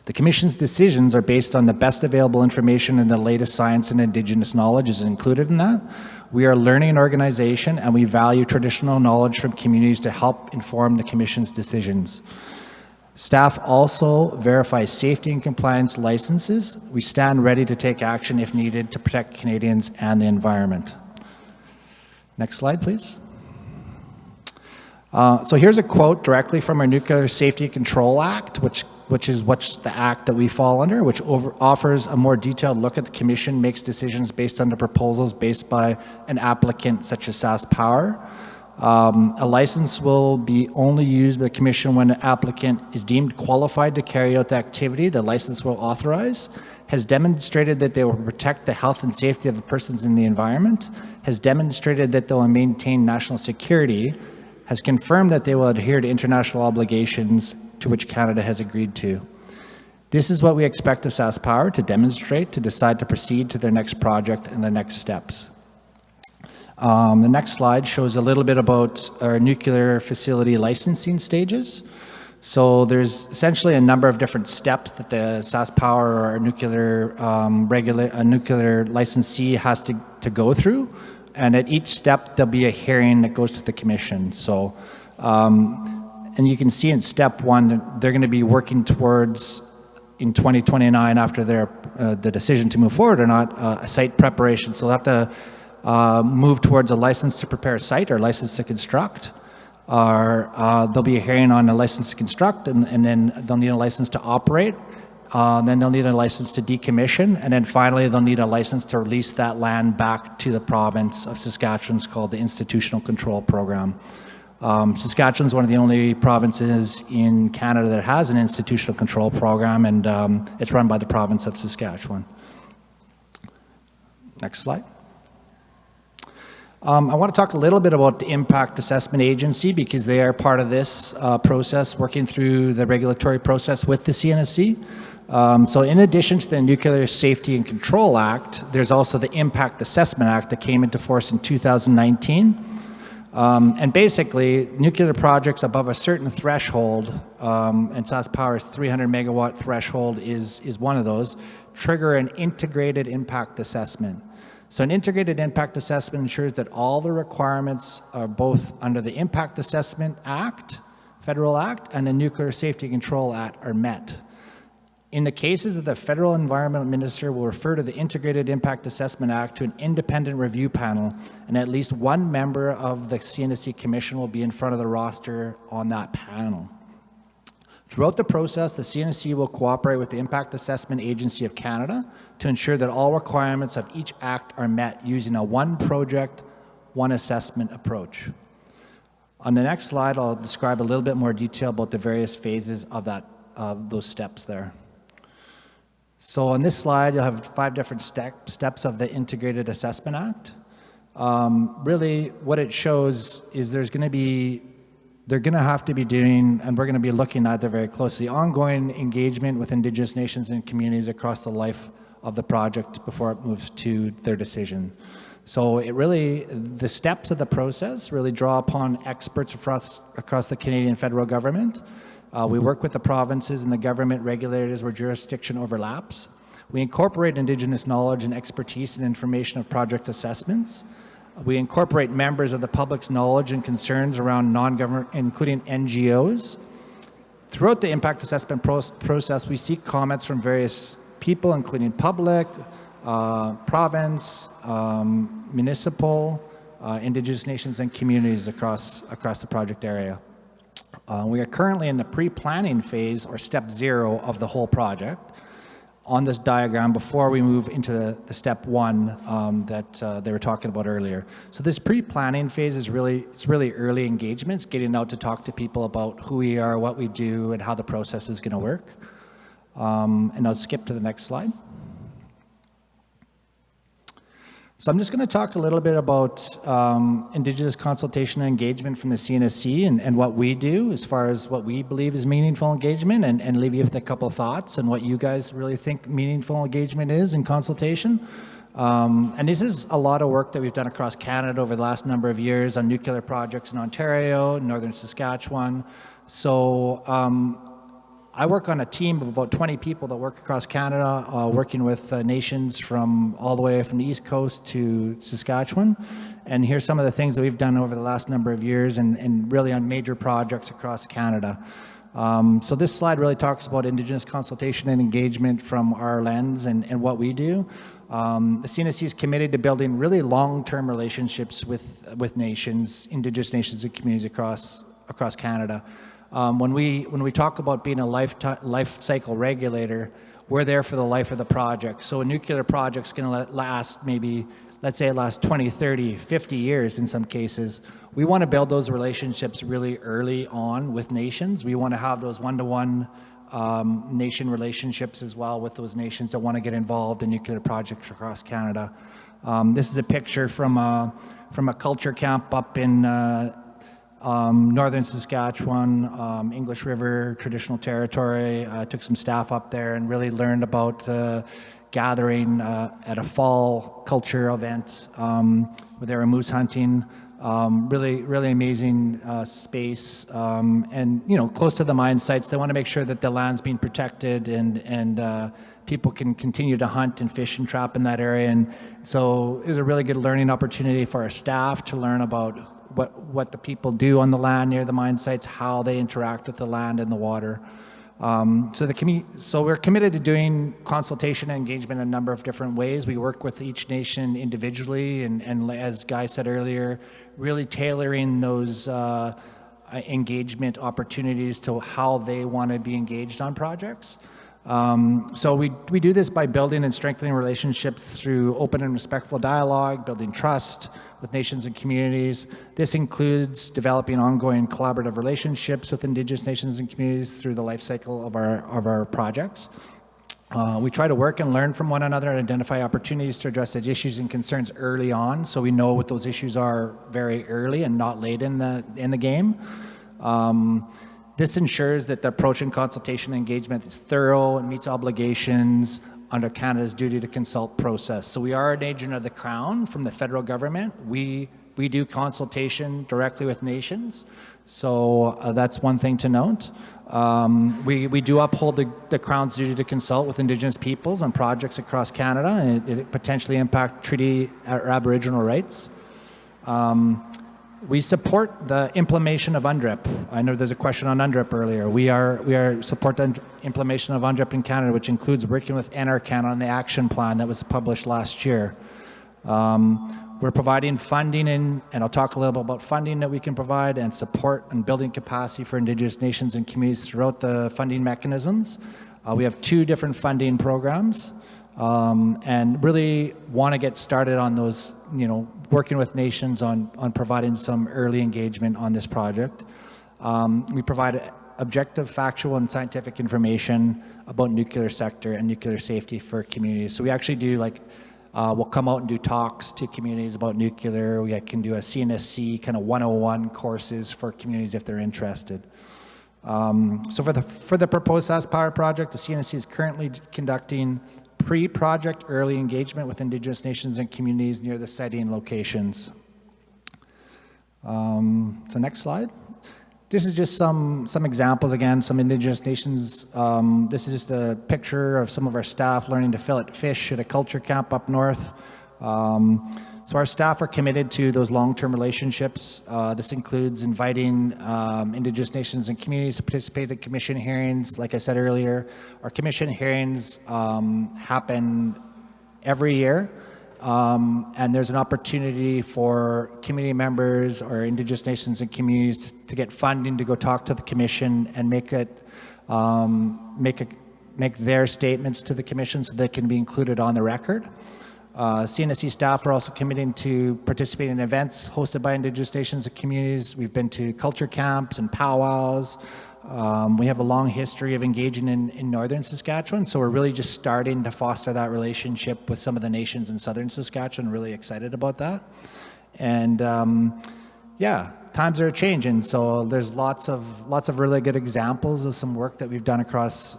The Commission's decisions are based on the best available information and the latest science and Indigenous knowledge is included in that. We are a learning organization and we value traditional knowledge from communities to help inform the Commission's decisions. Staff also verify safety and compliance licenses. We stand ready to take action if needed to protect Canadians and the environment. Next slide, please. So here's a quote directly from our Nuclear Safety Control Act, which is the act that we fall under, which offers a more detailed look at the Commission makes decisions based on the proposals based by an applicant such as SAS Power. A license will be only used by the Commission when an applicant is deemed qualified to carry out the activity the license will authorize, has demonstrated that they will protect the health and safety of the persons in the environment, has demonstrated that they will maintain national security, has confirmed that they will adhere to international obligations to which Canada has agreed to. This is what we expect of SaskPower to demonstrate to decide to proceed to their next project and the next steps. The next slide shows a little bit about our nuclear facility licensing stages. So there's essentially a number of different steps that the SaskPower or a nuclear licensee has to go through. And at each step, there'll be a hearing that goes to the Commission. So, and you can see in step one, they're going to be working towards, in 2029, after the decision to move forward or not, a site preparation. So they'll have to move towards a license to prepare a site or license to construct, or there'll be a hearing on a license to construct, and then they'll need a license to operate, then they'll need a license to decommission, and then finally they'll need a license to release that land back to the province of Saskatchewan. It's called the Institutional Control Program. Saskatchewan is one of the only provinces in Canada that has an institutional control program, and it's run by the province of Saskatchewan. Next slide. I want to talk a little bit about the Impact Assessment Agency because they are part of this process, working through the regulatory process with the CNSC. So in addition to the Nuclear Safety and Control Act, there's also the Impact Assessment Act that came into force in 2019. And basically, nuclear projects above a certain threshold, and SaskPower's 300 megawatt threshold is one of those, trigger an integrated impact assessment. So an integrated impact assessment ensures that all the requirements are both under the Impact Assessment Act, Federal Act, and the Nuclear Safety and Control Act are met. In the cases that the Federal Environmental Minister will refer to the Integrated Impact Assessment Act to an independent review panel, and at least one member of the CNSC Commission will be in front of the roster on that panel. Throughout the process, the CNSC will cooperate with the Impact Assessment Agency of Canada to ensure that all requirements of each act are met using a one project, one assessment approach. On the next slide, I'll describe a little bit more detail about the various phases of those steps there. So on this slide, you'll have 5 different steps of the Integrated Assessment Act. Really, what it shows is they're going to have to be doing, and we're going to be looking at it very closely, ongoing engagement with Indigenous nations and communities across the life of the project before it moves to their decision. So the steps of the process really draw upon experts across the Canadian federal government. We work with the provinces and the government regulators where jurisdiction overlaps. We incorporate Indigenous knowledge and expertise and information of project assessments. We incorporate members of the public's knowledge and concerns around non-government, including NGOs. Throughout the impact assessment process, we seek comments from various people, including public, province, municipal, Indigenous nations and communities across the project area. We are currently in the pre-planning phase, or step 0 of the whole project on this diagram before we move into the step 1 that they were talking about earlier. So this pre-planning phase is really early engagements, getting out to talk to people about who we are, what we do, and how the process is going to work. And I'll skip to the next slide. So I'm just going to talk a little bit about Indigenous consultation and engagement from the CNSC and what we do as far as what we believe is meaningful engagement, and leave you with a couple of thoughts and what you guys really think meaningful engagement is in consultation. And this is a lot of work that we've done across Canada over the last number of years on nuclear projects in Ontario, northern Saskatchewan. So I work on a team of about 20 people that work across Canada, working with nations from all the way from the East Coast to Saskatchewan. And here's some of the things that we've done over the last number of years and really on major projects across Canada. So this slide really talks about Indigenous consultation and engagement from our lens and what we do. The CNSC is committed to building really long-term relationships with nations, Indigenous nations and communities across Canada. When we talk about being a life cycle regulator, we're there for the life of the project. So a nuclear project's going to last maybe, let's say it lasts 20, 30, 50 years in some cases, we want to build those relationships really early on with nations. We want to have those one-to-one nation relationships as well with those nations that want to get involved in nuclear projects across Canada. This is a picture from a culture camp up in northern Saskatchewan, English River Traditional Territory. Took some staff up there and really learned about gathering at a fall culture event where they were moose hunting. Really amazing space, and close to the mine sites. They want to make sure that the land's being protected and people can continue to hunt and fish and trap in that area. And so it was a really good learning opportunity for our staff to learn about what the people do on the land near the mine sites, how they interact with the land and the water. So we're committed to doing consultation and engagement in a number of different ways. We work with each nation individually, and as Guy said earlier, really tailoring those engagement opportunities to how they want to be engaged on projects. So we do this by building and strengthening relationships through open and respectful dialogue, building trust with nations and communities. This includes developing ongoing collaborative relationships with Indigenous nations and communities through the life cycle of our projects. We try to work and learn from one another and identify opportunities to address the issues and concerns early on, so we know what those issues are very early and not late in the game. This ensures that the approach and consultation engagement is thorough and meets obligations under Canada's duty to consult process. So we are an agent of the Crown from the federal government. We do consultation directly with nations. So that's one thing to note. We do uphold the Crown's duty to consult with Indigenous peoples on projects across Canada, and it potentially impact treaty or Aboriginal rights. We support the implementation of UNDRIP. I know there's a question on UNDRIP earlier. We support the implementation of UNDRIP in Canada, which includes working with NRCan on the action plan that was published last year. We're providing funding, and I'll talk a little bit about funding that we can provide, and support and building capacity for Indigenous nations and communities throughout the funding mechanisms. We have 2 different funding programs, and really want to get started on those, working with nations on providing some early engagement on this project. We provide objective, factual, and scientific information about nuclear sector and nuclear safety for communities. So we actually do we'll come out and do talks to communities about nuclear. We can do a CNSC kind of 101 courses for communities if they're interested. So for the proposed SAS Power project, the CNSC is currently conducting pre-project early engagement with Indigenous nations and communities near the siting locations. So next slide. This is just some examples, again, some Indigenous nations. This is just a picture of some of our staff learning to fillet fish at a culture camp up north. So our staff are committed to those long-term relationships. This includes inviting Indigenous nations and communities to participate in commission hearings. Like I said earlier, our commission hearings happen every year. And there's an opportunity for community members or Indigenous nations and communities to get funding to go talk to the commission and make their statements to the commission so they can be included on the record. CNSC staff are also committing to participate in events hosted by Indigenous nations and communities. We've been to culture camps and powwows. We have a long history of engaging in northern Saskatchewan, so we're really just starting to foster that relationship with some of the nations in southern Saskatchewan. Really excited about that. And yeah, times are changing, so there's lots of really good examples of some work that we've done across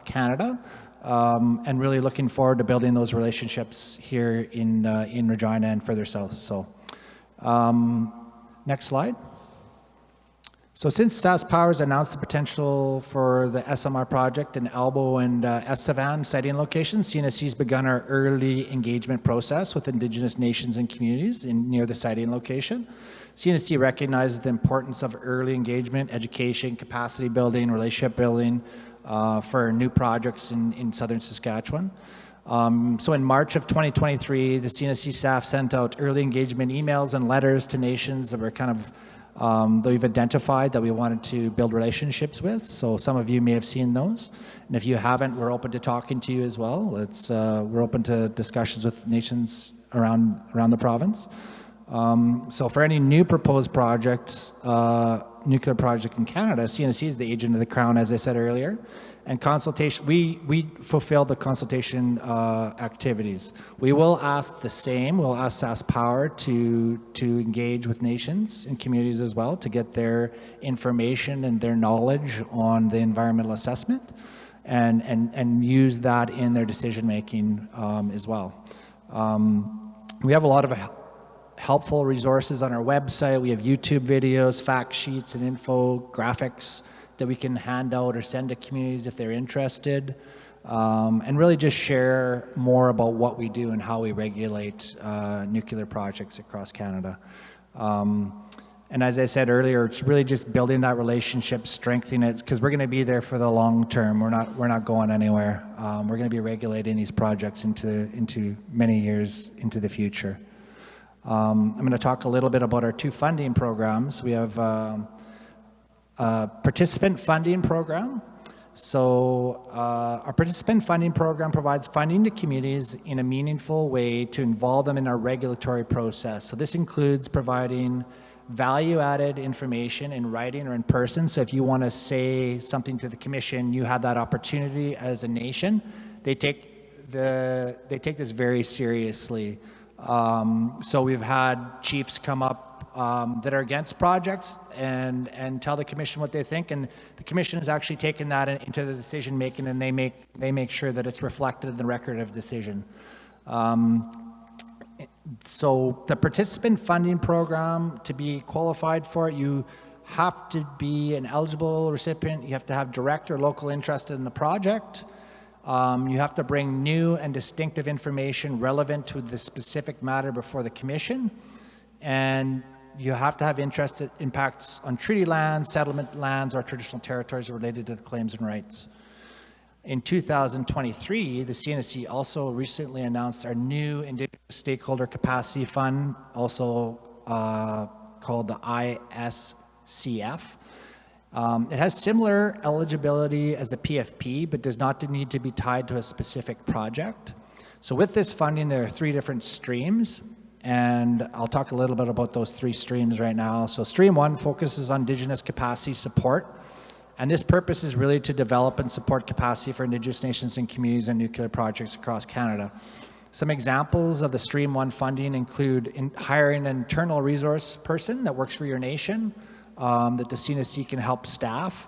Canada, and really looking forward to building those relationships here in Regina and further south. So next slide. So since SAS Power has announced the potential for the SMR project in Albo and Estevan siting locations, CNSC has begun our early engagement process with Indigenous nations and communities near the siting location. CNSC recognizes the importance of early engagement, education, capacity building, relationship building for new projects in southern Saskatchewan. So in March of 2023, the CNSC staff sent out early engagement emails and letters to nations that were kind of that we've identified that we wanted to build relationships with. So some of you may have seen those. And if you haven't, we're open to talking to you as well. We're open to discussions with nations around the province. So for any new proposed projects, nuclear project in Canada, CNSC is the agent of the Crown, as I said earlier. And consultation, we fulfill the consultation activities. We will ask the same. We'll ask SAS Power to engage with nations and communities as well to get their information and their knowledge on the environmental assessment, and use that in their decision making as well. We have a lot of helpful resources on our website. We have YouTube videos, fact sheets, and infographics that we can hand out or send to communities if they're interested, and really just share more about what we do and how we regulate nuclear projects across Canada. And as I said earlier, it's really just building that relationship, strengthening it, because we're going to be there for the long term. We're not going anywhere. We're going to be regulating these projects into many years into the future. I'm going to talk a little bit about our two funding programs. We have a participant funding program. So our participant funding program provides funding to communities in a meaningful way to involve them in our regulatory process. So this includes providing value-added information in writing or in person. So if you want to say something to the commission, you have that opportunity as a nation. They take this very seriously. So we've had chiefs come up that are against projects and tell the commission what they think, and the commission has actually taken that into the decision making, and they make sure that it's reflected in the record of decision. So the participant funding program, to be qualified for it, you have to be an eligible recipient. You have to have direct or local interest in the project. You have to bring new and distinctive information relevant to the specific matter before the commission, and you have to have interest in impacts on treaty lands, settlement lands, or traditional territories related to the claims and rights. In 2023, the CNSC also recently announced our new Indigenous Stakeholder Capacity Fund, also called the ISCF. It has similar eligibility as the PFP, but does not need to be tied to a specific project. So with this funding, there are 3 different streams, and I'll talk a little bit about those 3 streams right now. So stream 1 focuses on Indigenous capacity support, and this purpose is really to develop and support capacity for Indigenous nations and communities and nuclear projects across Canada. Some examples of the stream 1 funding include hiring an internal resource person that works for your nation, that the CNSC can help staff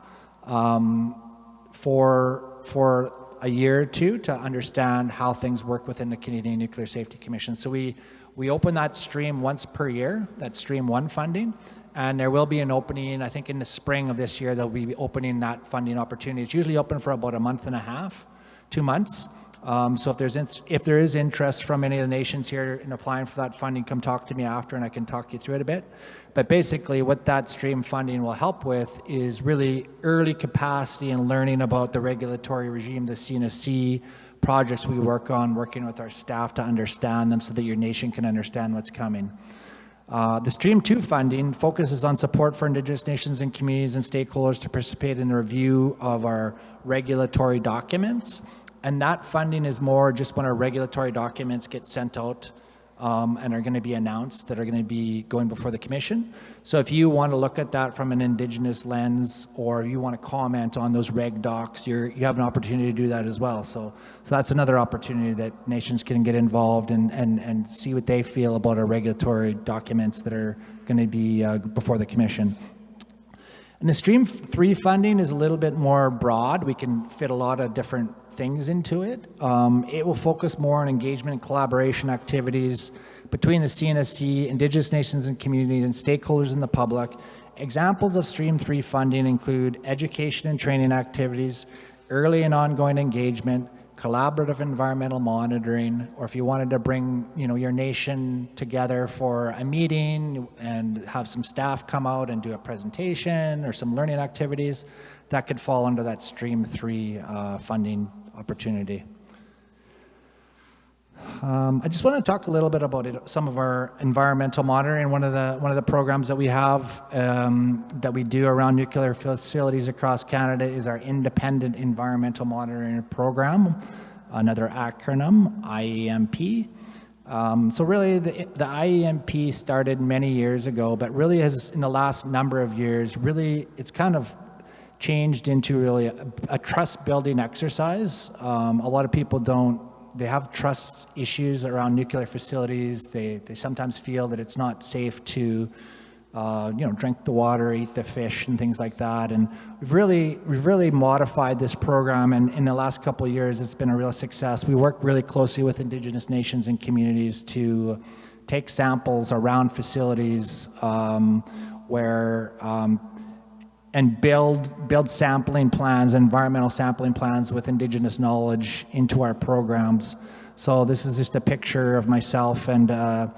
for a year or 2 to understand how things work within the Canadian Nuclear Safety Commission. So we open that stream once per year, that stream 1 funding, and there will be an opening, I think in the spring of this year, they'll be opening that funding opportunity. It's usually open for about a month and a half, 2 months. So if there is interest from any of the nations here in applying for that funding, come talk to me after and I can talk you through it a bit. But basically what that stream funding will help with is really early capacity and learning about the regulatory regime, the CNSC projects we work on, working with our staff to understand them so that your nation can understand what's coming. The Stream 2 funding focuses on support for Indigenous nations and communities and stakeholders to participate in the review of our regulatory documents. And that funding is more just when our regulatory documents get sent out and are going to be announced, that are going to be going before the commission. So if you want to look at that from an Indigenous lens, or you want to comment on those reg docs, you have an opportunity to do that as well. So that's another opportunity that nations can get involved and see what they feel about our regulatory documents that are going to be before the commission. And the Stream 3 funding is a little bit more broad. We can fit a lot of different things into it. It will focus more on engagement and collaboration activities between the CNSC, Indigenous nations and communities, and stakeholders in the public. Examples of Stream 3 funding include education and training activities, early and ongoing engagement, collaborative environmental monitoring, or if you wanted to bring your nation together for a meeting and have some staff come out and do a presentation or some learning activities, that could fall under that Stream 3 funding opportunity. I just want to talk a little bit about some of our environmental monitoring. One of the programs that we have that we do around nuclear facilities across Canada is our Independent Environmental Monitoring Program, another acronym, IEMP. So really, the IEMP started many years ago, but really has, in the last number of years, really, it's kind of changed into really a trust-building exercise. A lot of people they have trust issues around nuclear facilities. They sometimes feel that it's not safe to drink the water, eat the fish, and things like that. And we've really modified this program, and in the last couple of years, it's been a real success. We work really closely with Indigenous nations and communities to take samples around facilities and build sampling plans, environmental sampling plans with Indigenous knowledge into our programs. So this is just a picture of myself and a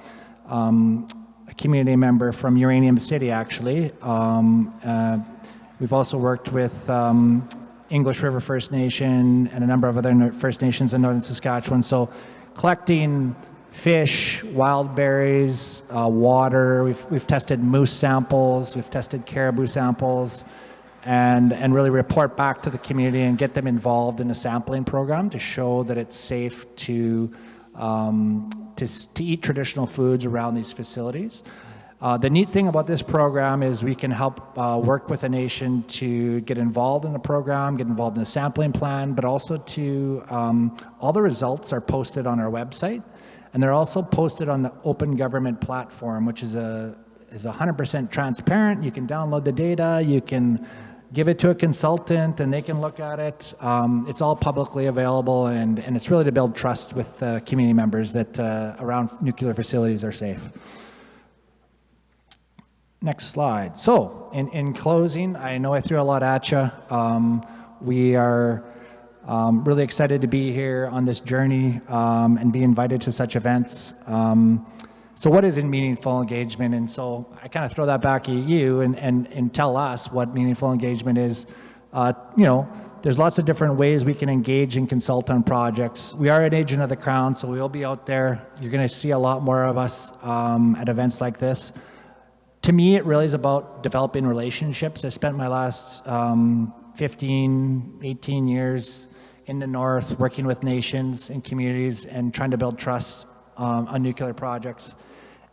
community member from Uranium City, actually. We've also worked with English River First Nation and a number of other First Nations in northern Saskatchewan. So collecting fish, wild berries, water. We've tested moose samples, we've tested caribou samples, and really report back to the community and get them involved in a sampling program to show that it's safe to eat traditional foods around these facilities. The neat thing about this program is we can help work with a nation to get involved in the program, get involved in the sampling plan, but also to all the results are posted on our website. And they're also posted on the Open Government platform, which is 100% transparent. You can download the data, you can give it to a consultant, and they can look at it. It's all publicly available, and it's really to build trust with community members that around nuclear facilities are safe. Next slide. So, in closing, I know I threw a lot at you. We are really excited to be here on this journey and be invited to such events. So what is meaningful engagement? And so I kind of throw that back at you and tell us what meaningful engagement is. There's lots of different ways we can engage and consult on projects. We are an agent of the Crown, so we'll be out there. You're going to see a lot more of us at events like this. To me, it really is about developing relationships. I spent my last 15, 18 years in the North, working with nations and communities and trying to build trust on nuclear projects,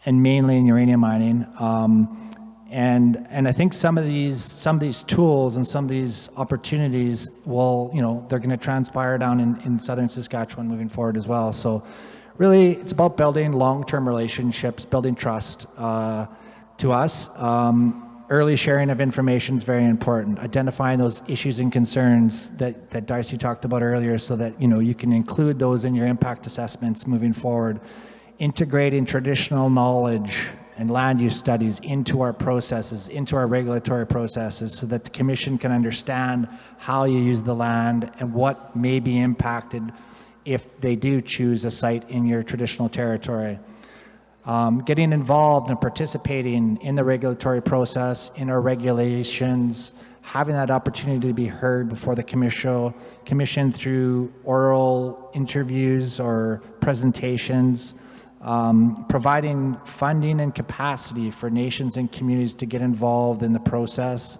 and mainly in uranium mining. And I think some of these tools and some of these opportunities they're going to transpire down in southern Saskatchewan moving forward as well. So really, it's about building long-term relationships, building trust to us. Early sharing of information is very important. Identifying those issues and concerns that Darcy talked about earlier, so that you can include those in your impact assessments moving forward. Integrating traditional knowledge and land use studies into our processes, into our regulatory processes, so that the Commission can understand how you use the land and what may be impacted if they do choose a site in your traditional territory. Getting involved and participating in the regulatory process, in our regulations, having that opportunity to be heard before the commission through oral interviews or presentations, providing funding and capacity for nations and communities to get involved in the process,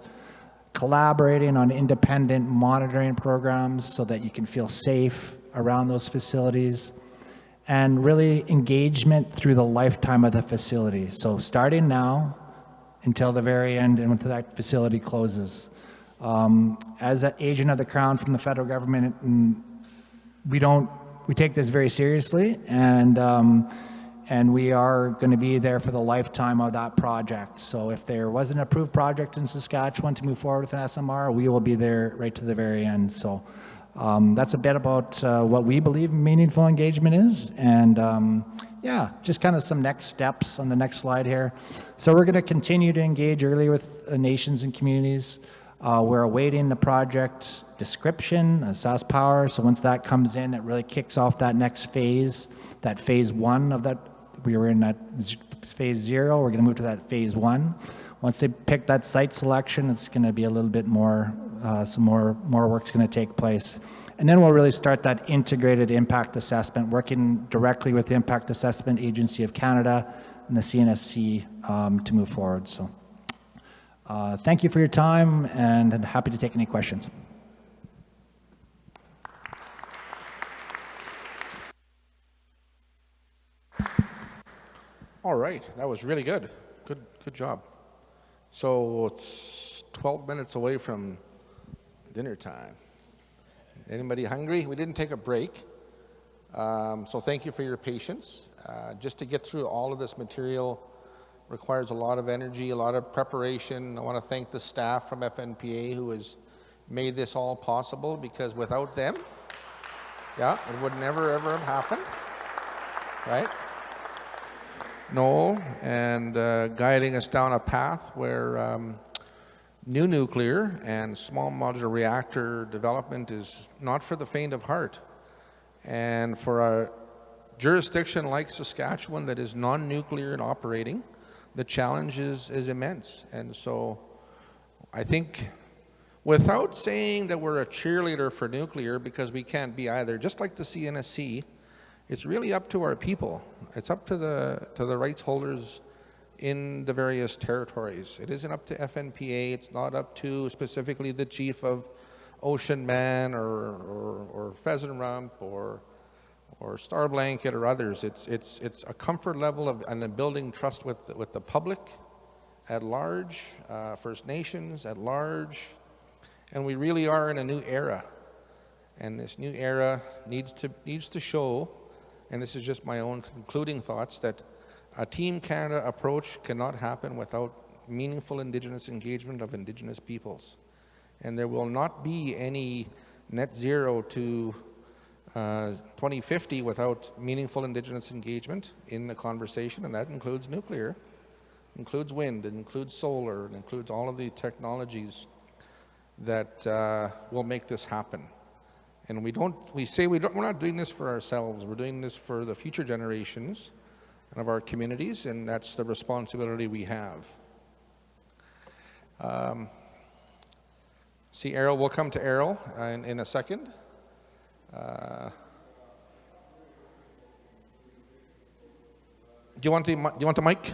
collaborating on independent monitoring programs so that you can feel safe around those facilities, and really engagement through the lifetime of the facility. So starting now until the very end and until that facility closes. As an agent of the Crown from the federal government, we take this very seriously, and we are going to be there for the lifetime of that project. So if there was an approved project in Saskatchewan to move forward with an SMR, we will be there right to the very end. So that's a bit about what we believe meaningful engagement is, and just kind of some next steps on the next slide here. So we're going to continue to engage early with nations and communities. We're awaiting the project description, SAS Power. So once that comes in, it really kicks off that next phase, that phase one of that. We were in that phase 0. We're going to move to that phase 1. Once they pick that site selection, it's going to be a little bit more, some more work's going to take place. And then we'll really start that integrated impact assessment, working directly with the Impact Assessment Agency of Canada and the CNSC to move forward. So thank you for your time, and I'm happy to take any questions. All right, that was really good. Good job. So it's 12 minutes away from dinner time. Anybody hungry? We didn't take a break. So thank you for your patience. Just to get through all of this material requires a lot of energy, a lot of preparation. I want to thank the staff from Fnpa who has made this all possible, because without them, yeah, it would never ever have happened, right? Noel, and guiding us down a path where new nuclear and small modular reactor development is not for the faint of heart. And for a jurisdiction like Saskatchewan that is non-nuclear and operating, the challenge is immense. And so I think, without saying that we're a cheerleader for nuclear, because we can't be either, just like the CNSC, it's really up to our people. It's up to the rights holders in the various territories. It isn't up to Fnpa. It's not up to specifically the chief of Ocean Man or Pheasant Rump or Star Blanket or others. It's a comfort level of and building trust with the public at large, First Nations at large, and we really are in a new era. And this new era needs to show, and this is just my own concluding thoughts, that a Team Canada approach cannot happen without meaningful Indigenous engagement of Indigenous peoples. And there will not be any net zero to 2050 without meaningful Indigenous engagement in the conversation, and that includes nuclear, includes wind, it includes solar, it includes all of the technologies that will make this happen. And we're not doing this for ourselves, we're doing this for the future generations of our communities, and that's the responsibility we have. See Errol, we'll come to Errol in a second. Do you want the mic?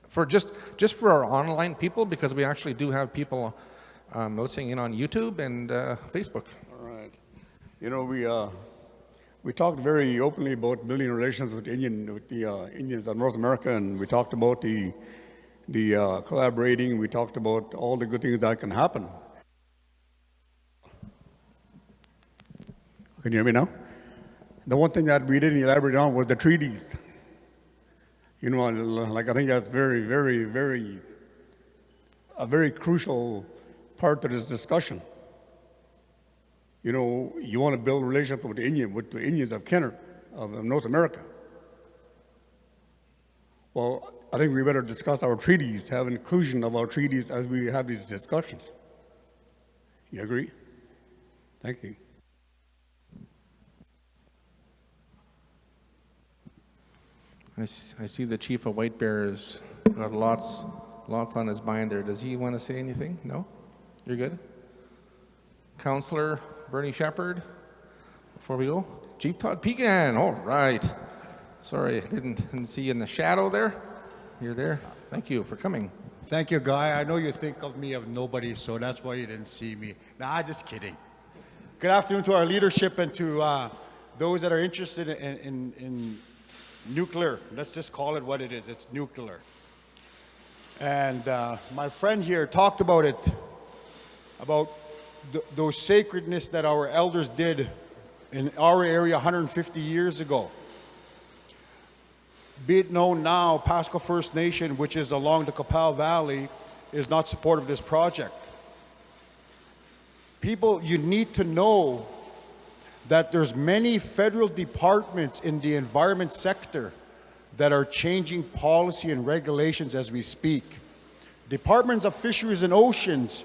For just for our online people, because we actually do have people listening in on YouTube and Facebook. All right. You know, we talked very openly about building relations with the Indians of North America, and we talked about the collaborating. We talked about all the good things that can happen. Can you hear me now? The one thing that we didn't elaborate on was the treaties. You know, like I think that's a very crucial part of this discussion. You know, you want to build a relationship with the Indians of Canada, of North America. Well, I think we better discuss our treaties, have inclusion of our treaties as we have these discussions. You agree? Thank you. I see the chief of White Bear has got lots on his mind there. Does he want to say anything? No? You're good? Councillor Bernie Shepherd, before we go. Chief Todd Pecan, all right. Sorry, I didn't see you in the shadow there. You're there. Thank you for coming. Thank you, Guy. I know you think of me of nobody, so that's why you didn't see me. Nah, just kidding. Good afternoon to our leadership and to those that are interested in nuclear. Let's just call it what it is. It's nuclear. And my friend here talked about it, about those sacredness that our elders did in our area 150 years ago. Be it known now, Pasco First Nation, which is along the Qu'Appelle Valley, is not supportive of this project. People, you need to know that there's many federal departments in the environment sector that are changing policy and regulations as we speak. Departments of Fisheries and Oceans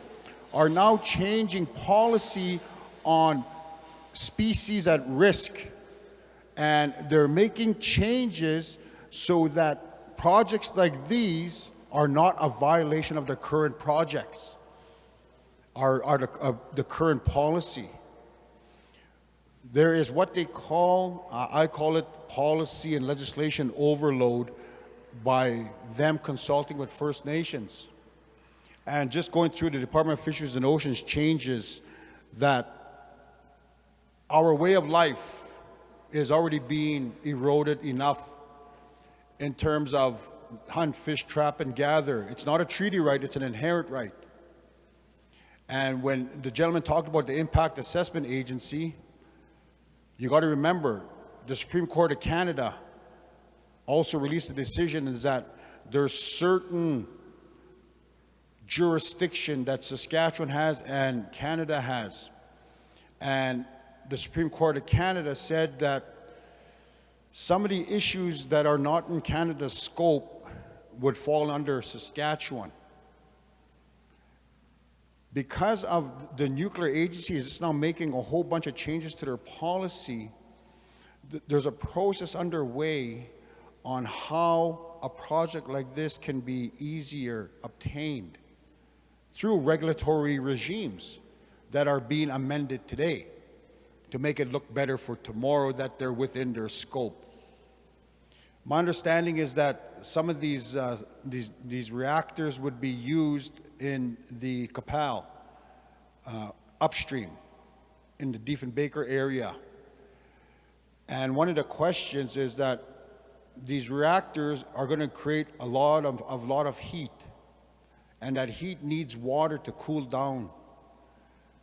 are now changing policy on species at risk, and they're making changes so that projects like these are not a violation of the current projects, the current policy. There is what they call, I call it policy and legislation overload by them consulting with First Nations. And just going through the Department of Fisheries and Oceans changes that our way of life is already being eroded enough in terms of hunt, fish, trap, and gather. It's not a treaty right, it's an inherent right. And when the gentleman talked about the Impact Assessment Agency, you got to remember, the Supreme Court of Canada also released a decision is that there's certain jurisdiction that Saskatchewan has and Canada has. And the Supreme Court of Canada said that some of the issues that are not in Canada's scope would fall under Saskatchewan. Because of the nuclear agency is now making a whole bunch of changes to their policy, there's a process underway on how a project like this can be easier obtained through regulatory regimes that are being amended today to make it look better for tomorrow, that they're within their scope. My understanding is that some of these reactors would be used in the Qu'Appelle, upstream, in the Diefenbaker area. And one of the questions is that these reactors are going to create a lot of heat, and that heat needs water to cool down.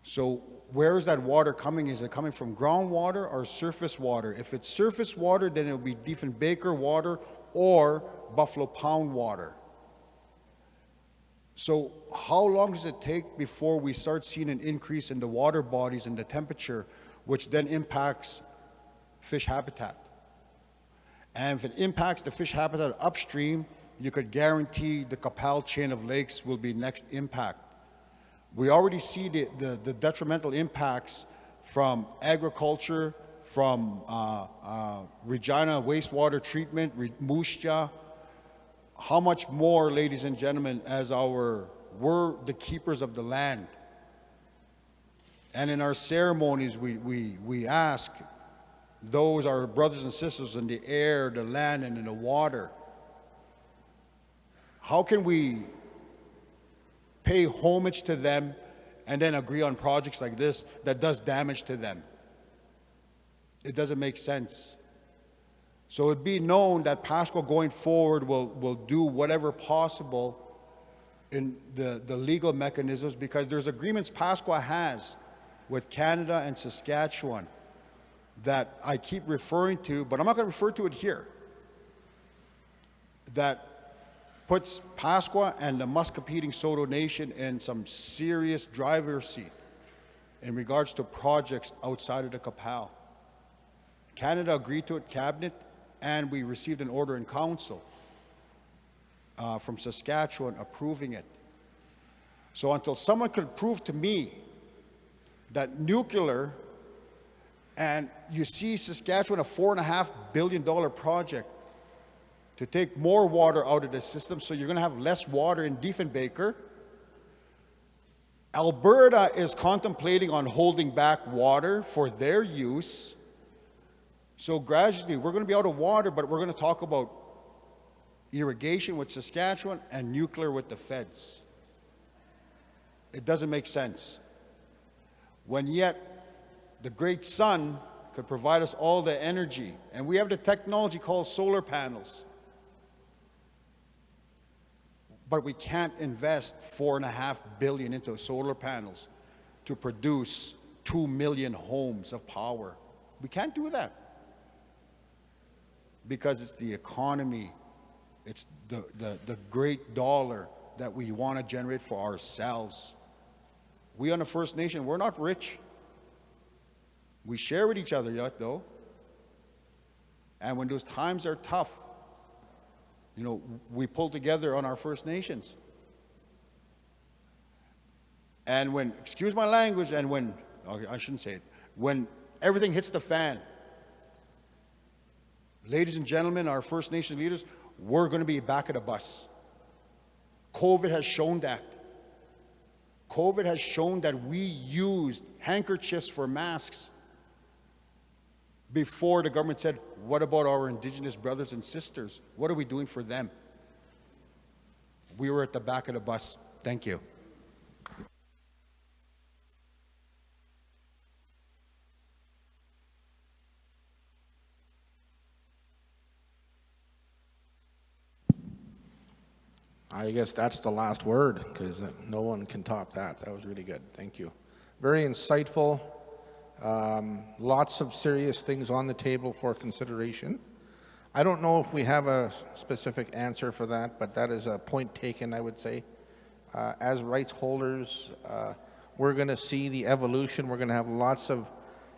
So where is that water coming? Is it coming from groundwater or surface water? If it's surface water, then it will be Diefenbaker water or Buffalo Pound water. So how long does it take before we start seeing an increase in the water bodies and the temperature, which then impacts fish habitat? And if it impacts the fish habitat upstream, you could guarantee the Qu'Appelle chain of lakes will be next impact. We already see the detrimental impacts from agriculture, from Regina wastewater treatment, Moose Jaw. How much more, ladies and gentlemen, as we're the keepers of the land. And in our ceremonies, we ask those, our brothers and sisters in the air, the land, and in the water, how can we pay homage to them and then agree on projects like this that does damage to them? It doesn't make sense. So it'd be known that Pasqua going forward will do whatever possible in the legal mechanisms, because there's agreements Pasqua has with Canada and Saskatchewan that I keep referring to, but I'm not going to refer to it here, that puts Pasqua and the Muscompeting Saulteaux Nation in some serious driver's seat in regards to projects outside of the Qu'Appelle. Canada agreed to it, Cabinet, and we received an order in Council from Saskatchewan approving it. So until someone could prove to me that nuclear, and you see Saskatchewan, a $4.5 billion project to take more water out of the system, so you're going to have less water in Diefenbaker. Alberta is contemplating on holding back water for their use. So gradually, we're going to be out of water, but we're going to talk about irrigation with Saskatchewan and nuclear with the feds. It doesn't make sense. When yet the great sun could provide us all the energy, and we have the technology called solar panels. But we can't invest $4.5 billion into solar panels to produce 2 million homes of power. We can't do that. Because it's the economy, it's the great dollar that we want to generate for ourselves. We on the First Nation, we're not rich. We share with each other yet, though. And when those times are tough, you know, we pull together on our First Nations. And when, excuse my language, and when, okay, I shouldn't say it, when everything hits the fan, ladies and gentlemen, our First Nation leaders, we're going to be back at the bus. COVID has shown that. COVID has shown that we used handkerchiefs for masks before the government said, what about our Indigenous brothers and sisters? What are we doing for them? We were at the back of the bus. Thank you. I guess that's the last word, because no one can top that. That was really good. Thank you. Very insightful. Lots of serious things on the table for consideration. I don't know if we have a specific answer for that, but that is a point taken, I would say. As rights holders, we're going to see the evolution. We're going to have lots of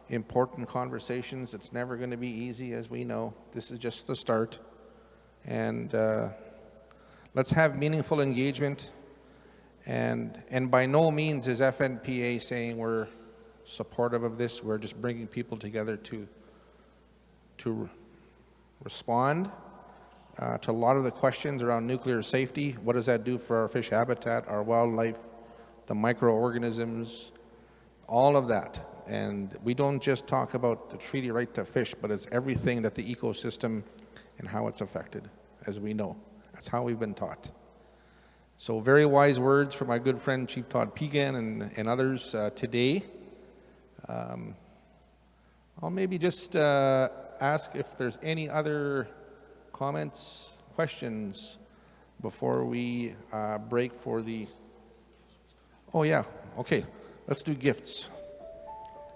important conversations. It's never going to be easy, as we know. This is just the start. And let's have meaningful engagement. And by no means is FNPA saying we're supportive of this. We're just bringing people together to respond to a lot of the questions around nuclear safety. What does that do for our fish habitat, our wildlife, the microorganisms, all of that. And we don't just talk about the treaty right to fish, but it's everything that the ecosystem and how it's affected, as we know. That's how we've been taught. So very wise words from my good friend Chief Todd Pegan and others today. I'll maybe just ask if there's any other comments, questions before we break for the... Oh yeah, okay, let's do gifts.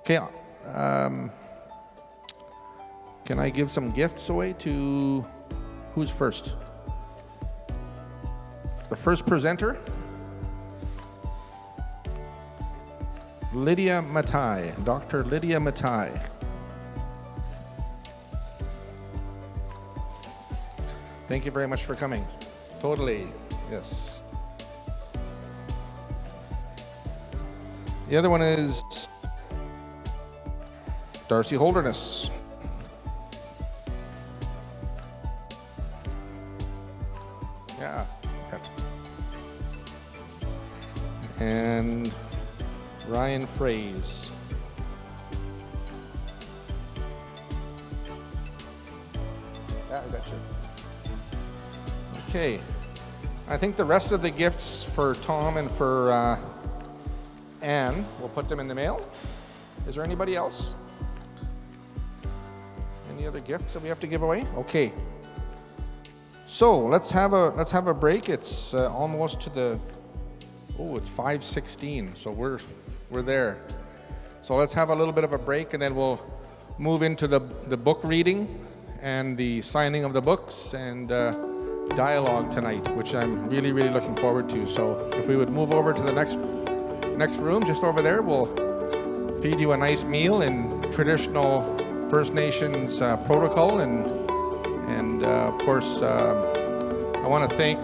Okay, can I give some gifts away to... Who's first? The first presenter? Lydia Matai, Dr. Lydia Matai. Thank you very much for coming. Totally, yes. The other one is Darcy Holderness. Yeah. And Ryan Fraze. Yeah, I got you. Okay. I think the rest of the gifts for Tom and for Anne, we'll put them in the mail. Is there anybody else? Any other gifts that we have to give away? Okay. So let's have a break. It's almost to the... Oh, it's 5:16, so we're there. So let's have a little bit of a break, and then we'll move into the book reading and the signing of the books and dialogue tonight, which I'm really, really looking forward to. So if we would move over to the next room, just over there, we'll feed you a nice meal in traditional First Nations protocol, and of course, I want to thank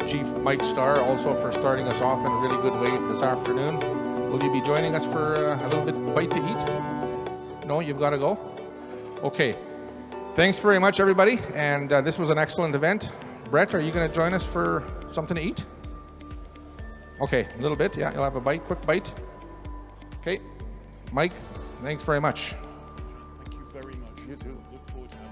Chief Mike Starr also for starting us off in a really good way this afternoon. Will you be joining us for a little bit bite to eat? No, you've got to go? Okay. Thanks very much, everybody. And this was an excellent event. Brett, are you going to join us for something to eat? Okay, a little bit. Yeah, you'll have a bite, quick bite. Okay. Mike, thanks very much. Thank you very much. You too. Look forward to having you.